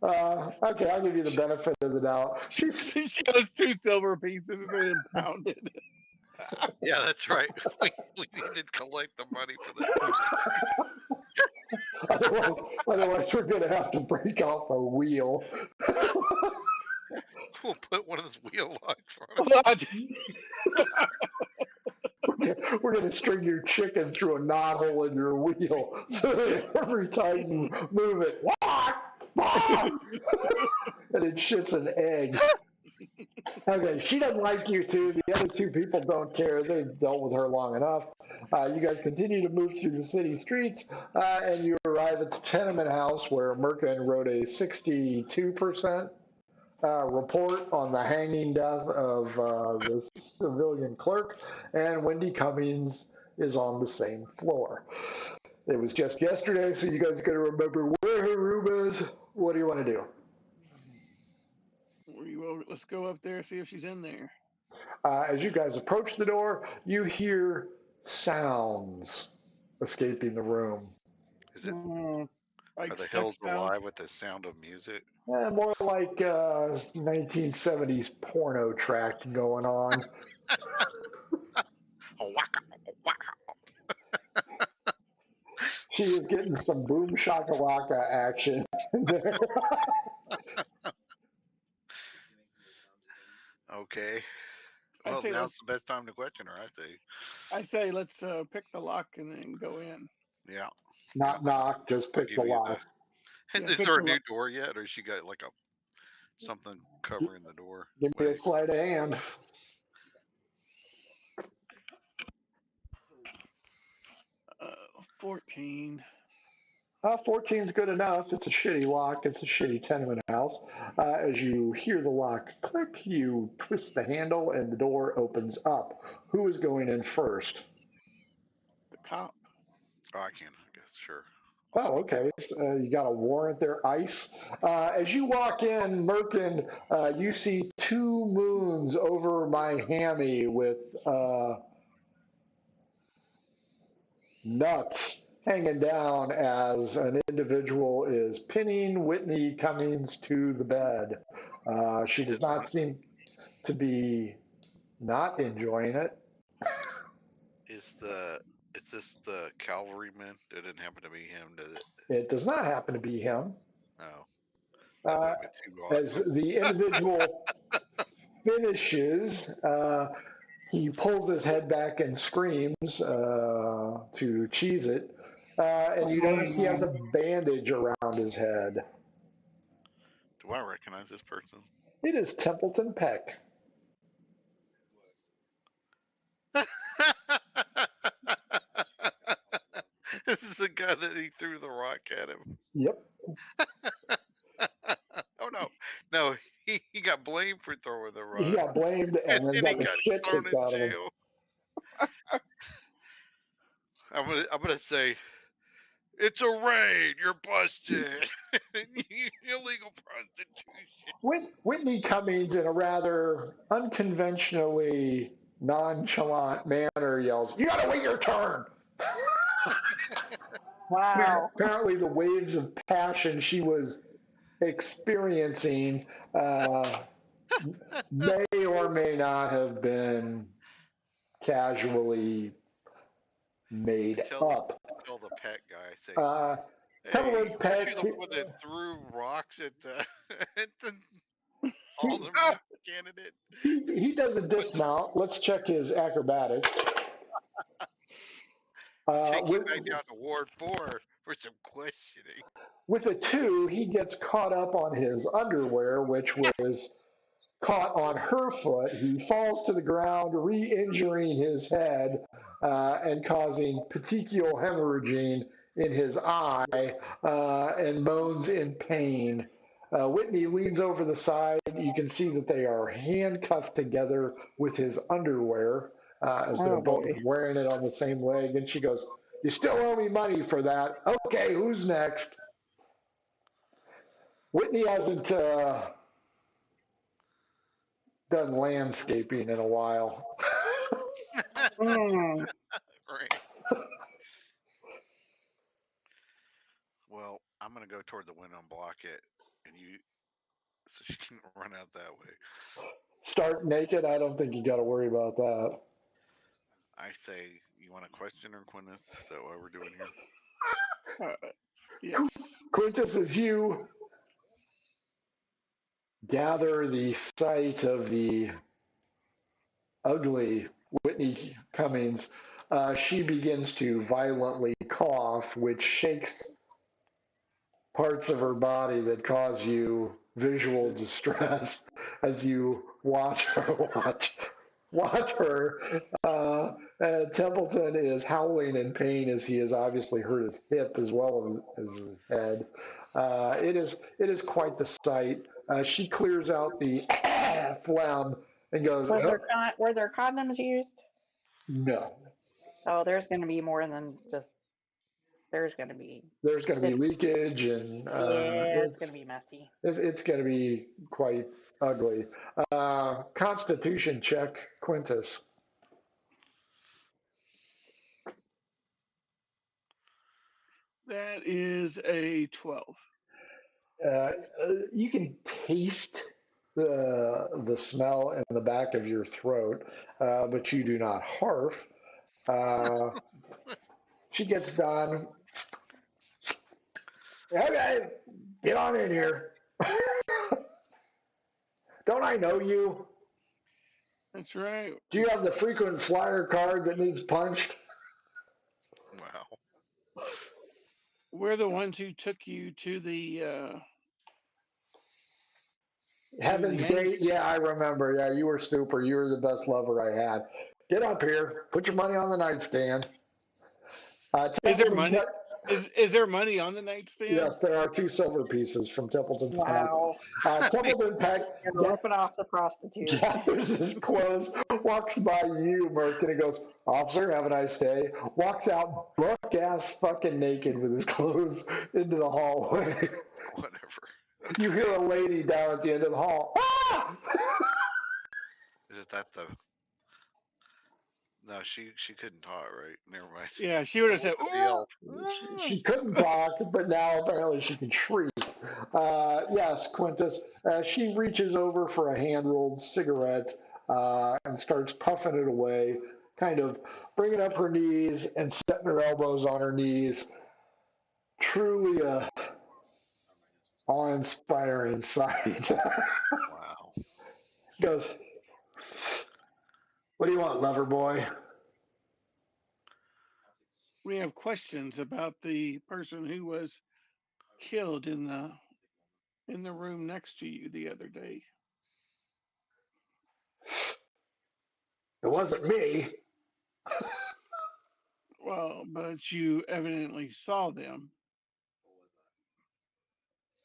Speaker 3: Okay, I'll give you the benefit of the doubt.
Speaker 6: She has 2 silver pieces and impounded.
Speaker 4: Yeah, that's right. We need to collect the money for that.
Speaker 3: Otherwise, we're going to have to break off a wheel.
Speaker 4: We'll put one of those wheel locks on it.
Speaker 3: We're going to string your chicken through a knothole in your wheel so that every time you move it, and it shits an egg. Okay, she doesn't like you two. The other two people don't care. They've dealt with her long enough. You guys continue to move through the city streets, and you arrive at the tenement house where Merkin wrote a 62% report on the hanging death of the civilian clerk, and Wendy Cummings is on the same floor. It was just yesterday, so you guys got to remember where her room is. What do you want to do?
Speaker 6: Let's go up there and see if she's in there.
Speaker 3: As you guys approach the door, you hear sounds escaping the room.
Speaker 4: Is it?
Speaker 6: Like
Speaker 4: Are the
Speaker 6: sex
Speaker 4: hills
Speaker 6: sounds?
Speaker 4: alive with the sound of music?
Speaker 3: More like 1970s porno track going on.
Speaker 4: Oh, waka, waka.
Speaker 3: She is getting some boom shakalaka action there.
Speaker 4: Okay.
Speaker 6: I
Speaker 4: Well,
Speaker 6: say
Speaker 4: now's the best time to question her, I think.
Speaker 6: I say let's pick the lock and then go in.
Speaker 4: Yeah.
Speaker 3: Not knock, just pick the
Speaker 4: Give you
Speaker 3: lock.
Speaker 6: Yeah,
Speaker 4: Is
Speaker 6: pick
Speaker 4: there a
Speaker 6: the
Speaker 4: new
Speaker 6: lock.
Speaker 4: door yet, or she got like something covering the door?
Speaker 3: Give me a sleight of hand.
Speaker 6: 14.
Speaker 3: 14's good enough. It's a shitty lock. It's a shitty tenement house. As you hear the lock click, you twist the handle and the door opens up. Who is going in first?
Speaker 6: The cop.
Speaker 4: Oh, I can, I guess. Sure.
Speaker 3: Oh, okay. You got a warrant there, ICE. As you walk in, Merkin, you see 2 moons over my hammy with nuts hanging down as an individual is pinning Whitney Cummings to the bed. She does not seem to be not enjoying it.
Speaker 4: Is this the cavalryman? It didn't happen to be him, did it?
Speaker 3: It does not happen to be him.
Speaker 4: No. That would have been too awesome.
Speaker 3: As the individual finishes, he pulls his head back and screams to cheese it. And you notice he has a bandage around his head.
Speaker 4: Do I recognize this person?
Speaker 3: It is Templeton Peck.
Speaker 4: This is the guy that he threw the rock at him.
Speaker 3: Yep.
Speaker 4: Oh no, he got blamed for throwing the rock.
Speaker 3: He got blamed and then
Speaker 4: he
Speaker 3: got the
Speaker 4: got
Speaker 3: shit
Speaker 4: thrown
Speaker 3: kicked
Speaker 4: in
Speaker 3: out of him.
Speaker 4: jail. I'm gonna say it's a raid. You're busted. Illegal prostitution.
Speaker 3: Whitney Cummings, in a rather unconventionally nonchalant manner, yells, "You gotta wait your turn!"
Speaker 5: Wow.
Speaker 3: Apparently, the waves of passion she was experiencing may or may not have been casually made up.
Speaker 4: Tell the pet guy, say,
Speaker 3: Couple
Speaker 4: hey,
Speaker 3: of
Speaker 4: weren't
Speaker 3: pet,
Speaker 4: you the one that threw rocks at the at the
Speaker 3: he,
Speaker 4: alderman candidate?
Speaker 3: he doesn't dismount. Let's check his acrobatics.
Speaker 4: Take you
Speaker 3: With,
Speaker 4: back down to Ward 4 for some questioning.
Speaker 3: with a 2, he gets caught up on his underwear, which was caught on her foot. He falls to the ground, re-injuring his head and causing petechial hemorrhaging in his eye and moans in pain. Whitney leans over the side. You can see that they are handcuffed together with his underwear as they're
Speaker 5: Oh
Speaker 3: both
Speaker 5: boy.
Speaker 3: wearing it on the same leg. And she goes, "You still owe me money for that. Okay, who's next?" Whitney hasn't done landscaping in a while.
Speaker 5: Mm.
Speaker 4: Right. Well, I'm gonna go toward the window and block it, and you, so she can run out that way.
Speaker 3: Start naked? I don't think you got to worry about that.
Speaker 4: I say, you want a question or Quintus? Is that what we're doing here?
Speaker 6: Yes.
Speaker 3: Quintus, as you gather the sight of the ugly Whitney Cummings, she begins to violently cough, which shakes parts of her body that cause you visual distress as you watch her. Templeton is howling in pain as he has obviously hurt his hip as well as his head. It is quite the sight. She clears out the phlegm and goes,
Speaker 5: Were there condoms used?
Speaker 3: "No,
Speaker 5: Oh, there's going to be more than just. There's going to be.
Speaker 3: there's going to be leakage, and
Speaker 5: Yeah, it's going to be messy.
Speaker 3: it's going to be quite ugly." Constitution check, Quintus.
Speaker 6: That is a 12.
Speaker 3: You can taste the smell in the back of your throat, but you do not harf. Uh, she gets done. Okay, get on in here. Don't I know you?
Speaker 6: That's right.
Speaker 3: Do you have the frequent flyer card that needs punched?
Speaker 4: Wow.
Speaker 6: We're the ones who took you to the
Speaker 3: Heaven's Gate? Yeah, I remember. Yeah, you were super. You were the best lover I had. Get up here. Put your money on the nightstand.
Speaker 6: Is there
Speaker 3: Templeton
Speaker 6: money?
Speaker 3: Pe-
Speaker 6: Is there money on the nightstand?
Speaker 3: Yes, there are 2 silver pieces from Templeton Peck.
Speaker 5: Wow.
Speaker 3: Templeton Peck
Speaker 5: You're ripping off the prostitute.
Speaker 3: gathers his clothes, walks by you, Merc, and he goes, "Officer, have a nice day." Walks out buck ass fucking naked with his clothes into the hallway.
Speaker 4: Whatever.
Speaker 3: You hear a lady down at the end of the hall. Ah!
Speaker 4: Is that the? No, she couldn't talk, right? Never mind.
Speaker 6: Yeah, she would have said,
Speaker 4: The
Speaker 6: "Ooh."
Speaker 4: elf.
Speaker 3: She couldn't talk, but now apparently she can shriek. Yes, Quintus. She reaches over for a hand-rolled cigarette and starts puffing it away, kind of bringing up her knees and setting her elbows on her knees. Truly a awe-inspiring sight.
Speaker 4: Wow.
Speaker 3: Goes, "What do you want, lover boy?"
Speaker 6: We have questions about the person who was killed in the room next to you the other day.
Speaker 3: It wasn't me.
Speaker 6: Well, but you evidently saw them.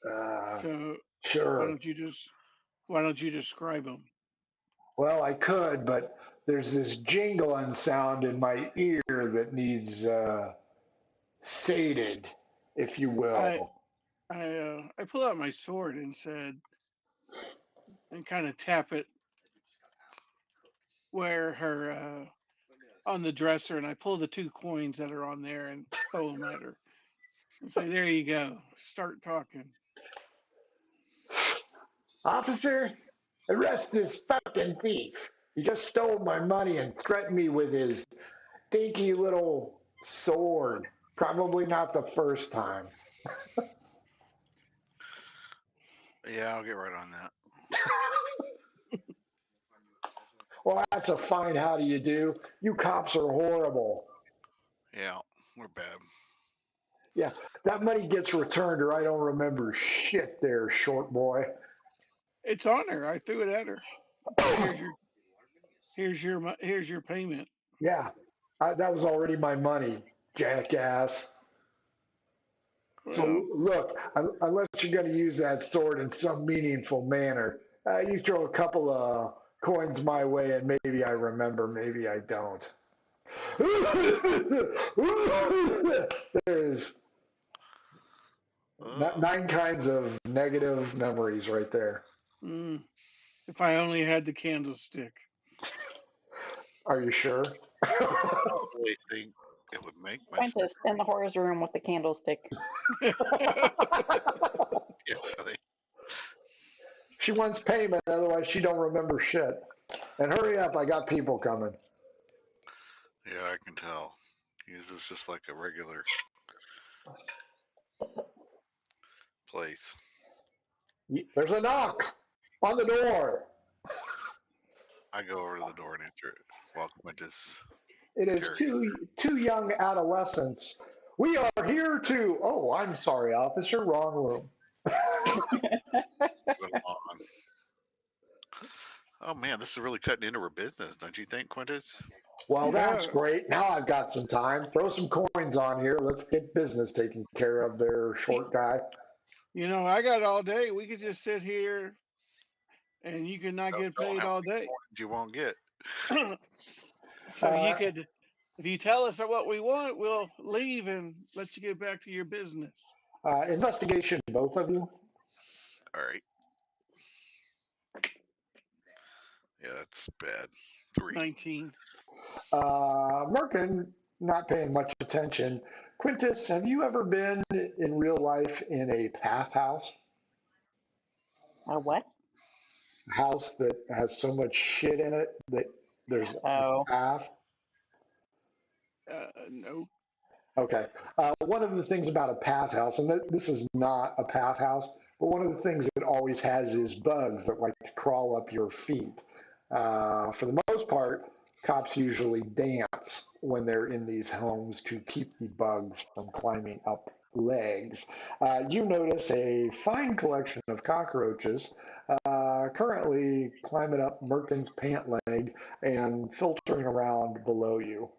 Speaker 6: So
Speaker 3: Sure.
Speaker 6: why don't you describe them?
Speaker 3: Well, I could, but there's this jingling sound in my ear that needs sated, if you
Speaker 6: I
Speaker 3: will.
Speaker 6: I pull out my sword and said, and kind of tap it where her on the dresser, and I pull the 2 coins that are on there and throw them at her and say, "There you go. Start talking."
Speaker 3: Officer, arrest this fucking thief. He just stole my money and threatened me with his dinky little sword. Probably not the first time.
Speaker 4: Yeah, I'll get right on that.
Speaker 3: Well, that's a fine how do you do. You cops are horrible.
Speaker 4: Yeah, we're bad.
Speaker 3: Yeah, that money gets returned or I don't remember shit there, short boy.
Speaker 6: It's on her. I threw it at her. Said, here's your payment.
Speaker 3: Yeah, that was already my money, jackass. So
Speaker 6: Well,
Speaker 3: look, unless you're going to use that sword in some meaningful manner, you throw a couple of coins my way and maybe I remember, maybe I don't. There is
Speaker 4: Oh,
Speaker 3: 9 kinds of negative memories right there.
Speaker 6: mm, if I only had the candlestick.
Speaker 3: Are you sure?
Speaker 4: I don't really think it would make much
Speaker 5: Quintus in the horror's room with the candlestick.
Speaker 4: Yeah, buddy.
Speaker 3: She wants payment, otherwise she don't remember shit. And hurry up, I got people coming.
Speaker 4: Yeah, I can tell. This is just like a regular place.
Speaker 3: There's a knock on the door.
Speaker 4: I go over to the door and answer it while Quintus
Speaker 3: It is
Speaker 4: carries
Speaker 3: two young adolescents. We are here to. Oh, I'm sorry, officer. Wrong room.
Speaker 4: it on. Oh man, this is really cutting into her business, don't you think, Quintus?
Speaker 3: Well,
Speaker 6: Yeah,
Speaker 3: that's great. Now I've got some time. Throw some coins on here. Let's get business taken care of there, short guy.
Speaker 6: I got all day. We could just sit here and you could not
Speaker 4: Don't,
Speaker 6: get
Speaker 4: don't
Speaker 6: paid
Speaker 4: have
Speaker 6: all
Speaker 4: any
Speaker 6: day.
Speaker 4: coins you won't get.
Speaker 6: So you
Speaker 3: Uh,
Speaker 6: could, if you tell us what we want, we'll leave and let you get back to your business.
Speaker 3: investigation, both of you.
Speaker 4: All right. Yeah, that's bad. 3.
Speaker 6: 19.
Speaker 3: Merkin, not paying much attention. Quintus, have you ever been in real life in a path house?
Speaker 5: A what?
Speaker 3: A house that has so much shit in it that there's a
Speaker 5: Oh,
Speaker 3: path?
Speaker 6: No.
Speaker 3: Okay. One of the things about a path house, and this is not a path house, but one of the things it always has is bugs that like to crawl up your feet. For the most part, cops usually dance when they're in these homes to keep the bugs from climbing up legs. You notice a fine collection of cockroaches currently climbing up Merkin's pant leg and filtering around below you.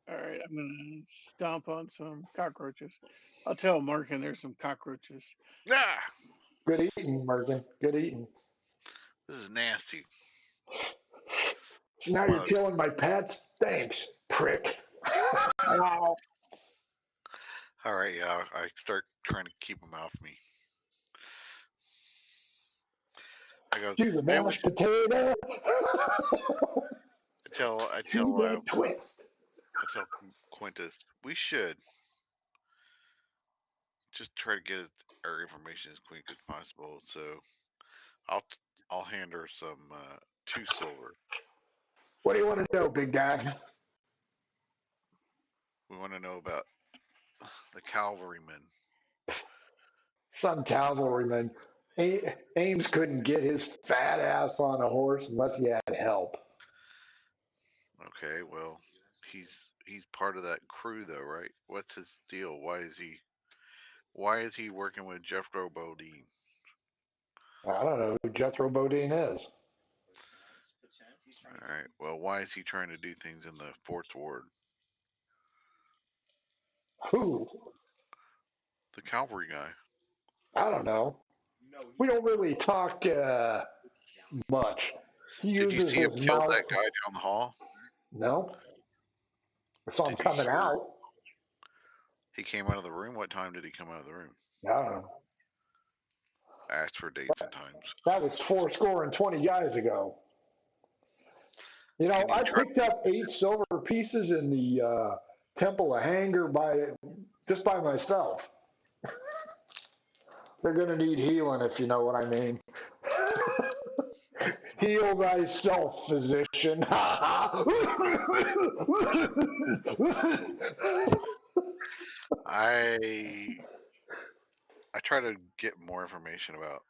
Speaker 6: All right, I'm gonna stomp on some cockroaches. I'll tell Markin there's some cockroaches.
Speaker 4: Ah,
Speaker 3: Good eating, Merkin. Good eating.
Speaker 4: this is nasty.
Speaker 3: So now
Speaker 4: I'm
Speaker 3: you're
Speaker 4: gonna,
Speaker 3: killing my pets? Thanks, prick.
Speaker 5: wow.
Speaker 4: all right, yeah, I start trying to keep them off me. I go,
Speaker 3: Do the
Speaker 4: man, we
Speaker 3: mashed potato.
Speaker 4: I
Speaker 3: Do
Speaker 4: tell,
Speaker 3: the twist.
Speaker 4: I tell Quintus, we should just try to get our information as quick as possible. So I'll, I'll hand her some 2 silver.
Speaker 3: What do you want to know, big guy?
Speaker 4: We want to know about the cavalrymen.
Speaker 3: Some cavalryman. Ames couldn't get his fat ass on a horse unless he had help.
Speaker 4: Okay, well, he's part of that crew though, right? What's his deal? Why is he working with Jethro Bodine?
Speaker 3: I don't know who Jethro Bodine is.
Speaker 4: All right. Well, why is he trying to do things in the fourth ward?
Speaker 3: Who?
Speaker 4: The cavalry guy.
Speaker 3: I don't know. We don't really talk much. He
Speaker 4: Did you
Speaker 3: uses
Speaker 4: see him
Speaker 3: his
Speaker 4: kill
Speaker 3: mouth.
Speaker 4: that guy down the hall?
Speaker 3: No? I saw him
Speaker 4: Did you
Speaker 3: coming
Speaker 4: hear
Speaker 3: out.
Speaker 4: he came out of the room? What time did he come out of the room?
Speaker 3: Yeah,
Speaker 4: Asked for dates and times.
Speaker 3: that was 4 score and 20 guys ago. You know,
Speaker 4: Can you
Speaker 3: I
Speaker 4: try?
Speaker 3: picked up 8 silver pieces in the Temple of Hanger just by myself. They're going to need healing, if you know what I mean. Heal thyself, physician.
Speaker 4: I try to get more information about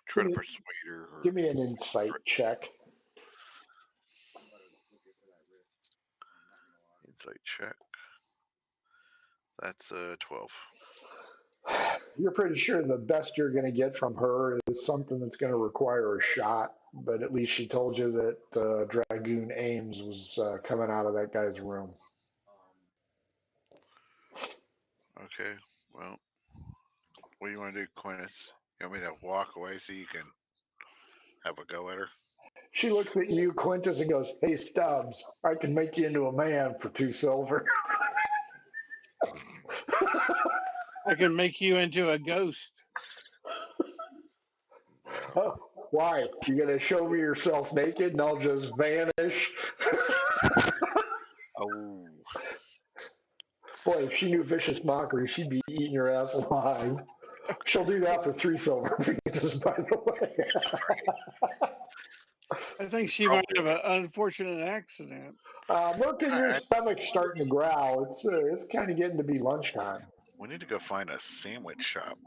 Speaker 4: try
Speaker 3: give,
Speaker 4: to
Speaker 3: me,
Speaker 4: persuade her or
Speaker 3: give me an insight check.
Speaker 4: insight check. That's 12.
Speaker 3: You're pretty sure the best you're going to get from her is something that's going to require a shot, but at least she told you that Dragoon Ames was coming out of that guy's room.
Speaker 4: Okay. Well, what do you want to do, Quintus? You want me to walk away so you can have a go at her?
Speaker 3: She looks at you, Quintus, and goes, "Hey, Stubbs, I can make you into a man for 2 silver."
Speaker 6: I can make you into a ghost.
Speaker 3: Oh, why? You gonna show me yourself naked and I'll just vanish?
Speaker 4: Oh,
Speaker 3: Boy, if she knew vicious mockery, she'd be eating your ass alive. She'll do that for 3 silver pieces, by the way.
Speaker 6: I think she might have an unfortunate accident.
Speaker 3: Merkin, your stomach's starting to growl. It's kind of getting to be lunchtime.
Speaker 4: we need to go find a sandwich shop.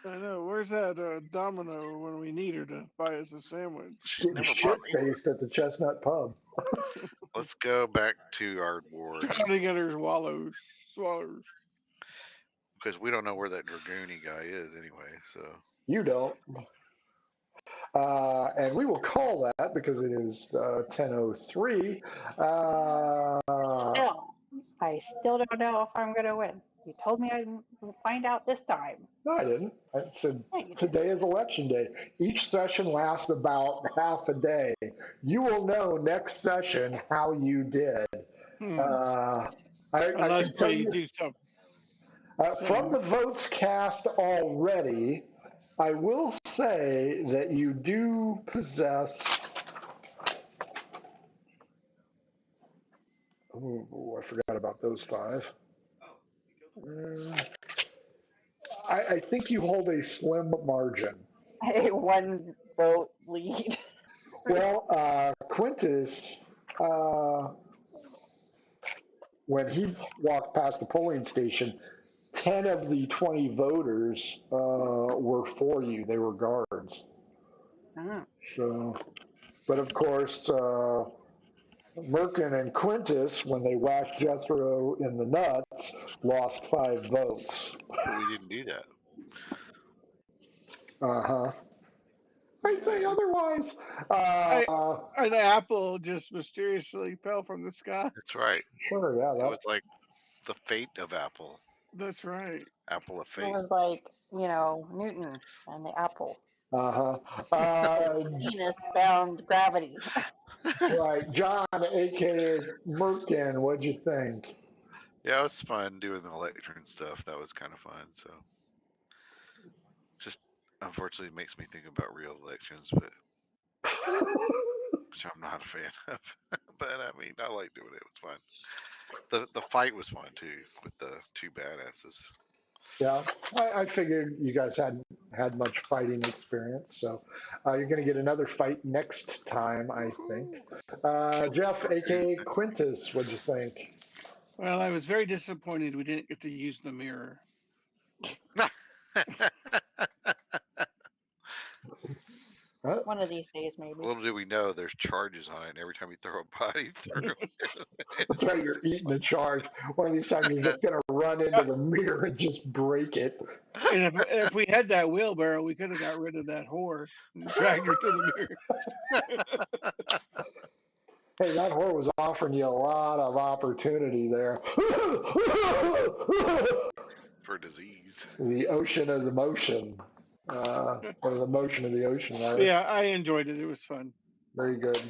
Speaker 6: I know. Where's that Domino when we need her to buy us a sandwich?
Speaker 4: She's
Speaker 3: Getting
Speaker 4: never
Speaker 3: shit
Speaker 4: brought me one.
Speaker 3: faced at the Chestnut Pub.
Speaker 4: Let's go back to our ward
Speaker 6: Trying to get her swallows.
Speaker 4: because we don't know where that Dragoony guy is anyway. So
Speaker 3: You don't. And we will call that because it is 10:03.
Speaker 5: I still don't know if I'm going to win. You told me I'd find out this time.
Speaker 3: No, I didn't. I said
Speaker 5: Yeah, you did.
Speaker 3: today is election day. Each session lasts about half a day. You will know next session how you did. I
Speaker 6: Unless
Speaker 3: can tell
Speaker 6: we
Speaker 3: you
Speaker 6: do something.
Speaker 3: from the votes cast already, I will say that you do possess. Oh, I forgot about those 5. I think you hold a slim margin.
Speaker 5: A 1 vote lead.
Speaker 3: Well, Quintus, when he walked past the polling station, 10 of the 20 voters were for you. They were guards. So, but of course, Merkin and Quintus, when they whacked Jethro in the nuts, lost 5 votes.
Speaker 4: but we didn't do that.
Speaker 3: Uh-huh. I say otherwise.
Speaker 6: An apple just mysteriously fell from the sky.
Speaker 4: That's right.
Speaker 3: Sure, yeah.
Speaker 4: It was like the fate of Apple.
Speaker 6: That's right.
Speaker 4: Apple of
Speaker 5: It
Speaker 4: fate.
Speaker 5: was like, Newton and the apple.
Speaker 3: Uh-huh.
Speaker 5: Venus found gravity.
Speaker 3: Right. John, a.k.a. Merkin, what'd you think?
Speaker 4: Yeah, it was fun doing the electron stuff. That was kind of fun. So, just unfortunately makes me think about real elections, but which I'm not a fan of. But I mean, I like doing it. It was fun. The fight was fun too with the 2 badasses.
Speaker 3: Yeah, I figured you guys hadn't had much fighting experience, so you're going to get another fight next time, I think. Jeff, aka Quintus, what'd you think?
Speaker 6: Well, I was very disappointed we didn't get to use the mirror.
Speaker 5: One of these days, maybe.
Speaker 4: Little do we know, there's charges on it, and every time you throw a body through,
Speaker 3: That's right, you're eating a charge. One of these times you're just going to run into the mirror and just break it.
Speaker 6: And if we had that wheelbarrow, we could have got rid of that whore and dragged her to the mirror.
Speaker 3: Hey, that whore was offering you a lot of opportunity there.
Speaker 4: for disease.
Speaker 3: The ocean of the motion. Or the motion of the ocean, rather.
Speaker 6: Yeah, I enjoyed it. It was fun.
Speaker 3: Very good.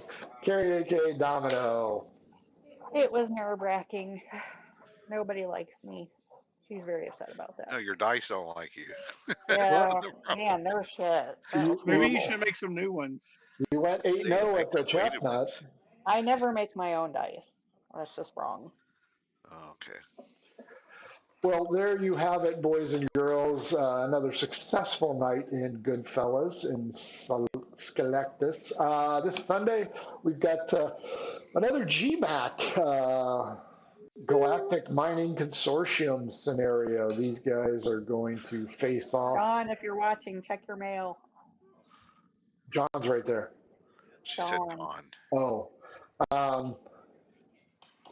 Speaker 3: Carrie, aka Domino.
Speaker 5: It was nerve-wracking. Nobody likes me. She's very upset about that.
Speaker 4: No, your dice don't like you.
Speaker 3: Well,
Speaker 5: Yeah, man, no shit. That was
Speaker 3: you,
Speaker 6: Maybe you
Speaker 3: you,
Speaker 6: should
Speaker 5: horrible.
Speaker 6: make some new ones.
Speaker 3: you went 8
Speaker 4: They
Speaker 3: 0
Speaker 4: make
Speaker 3: at the
Speaker 4: deleted
Speaker 3: chestnut.
Speaker 4: ones.
Speaker 5: I never make my own dice. That's just wrong.
Speaker 4: Okay.
Speaker 3: Well, there you have it, boys and girls. Another successful night in Goodfellas in Skelectus. This Sunday, we've got another GMAC, Galactic Mining Consortium scenario. These guys are going to face off.
Speaker 5: John, if you're watching, check your mail.
Speaker 3: John's right there.
Speaker 4: She said
Speaker 5: Dawn.
Speaker 4: Dawn.
Speaker 3: Oh.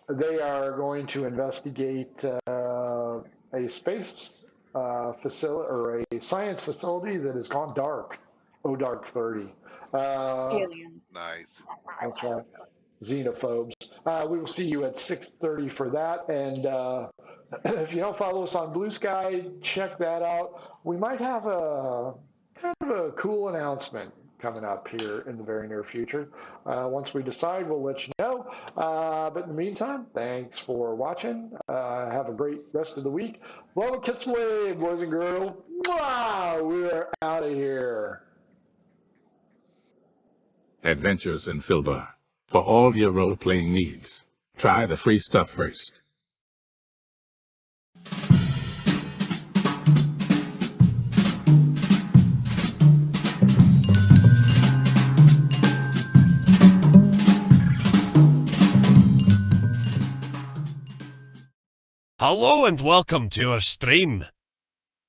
Speaker 3: They are going to investigate a space facility or a science facility that has gone dark. Oh, dark 30.
Speaker 5: Aliens.
Speaker 4: Nice.
Speaker 3: That's right. Xenophobes. We will see you at 6:30 for that. And if you don't follow us on Blue Sky, check that out. We might have a kind of a cool announcement coming up here in the very near future. Once we decide, we'll let you know. But in the meantime, thanks for watching. Have a great rest of the week. Blow a kiss away, boys and girls. Mwah! We're out of here.
Speaker 1: Adventures in Filbar. For all your role-playing needs, try the free stuff first.
Speaker 2: Hello and welcome to our stream.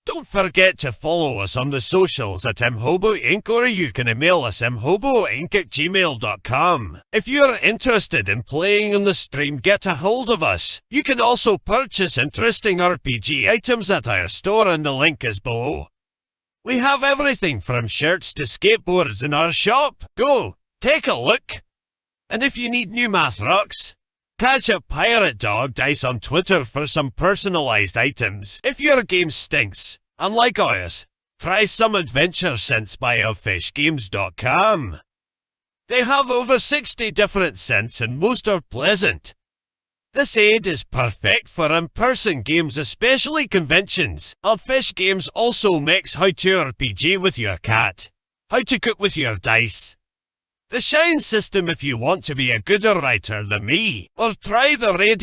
Speaker 2: Don't forget to follow us on the socials at mhobo Inc. or you can email us mhoboinc@gmail.com. If you're interested in playing on the stream, get a hold of us. You can also purchase interesting RPG items at our store and the link is below. We have everything from shirts to skateboards in our shop. Go, take a look. And if you need new math rocks, catch a Pirate Dog Dice on Twitter for some personalized items. If your game stinks, unlike ours, try some adventure scents by elfishgames.com. They have over 60 different scents and most are pleasant. This aid is perfect for in-person games, especially conventions. Elfish Games also makes how to RPG with your cat, how to cook with your dice, the Shine system if you want to be a gooder writer than me, or try the Radiant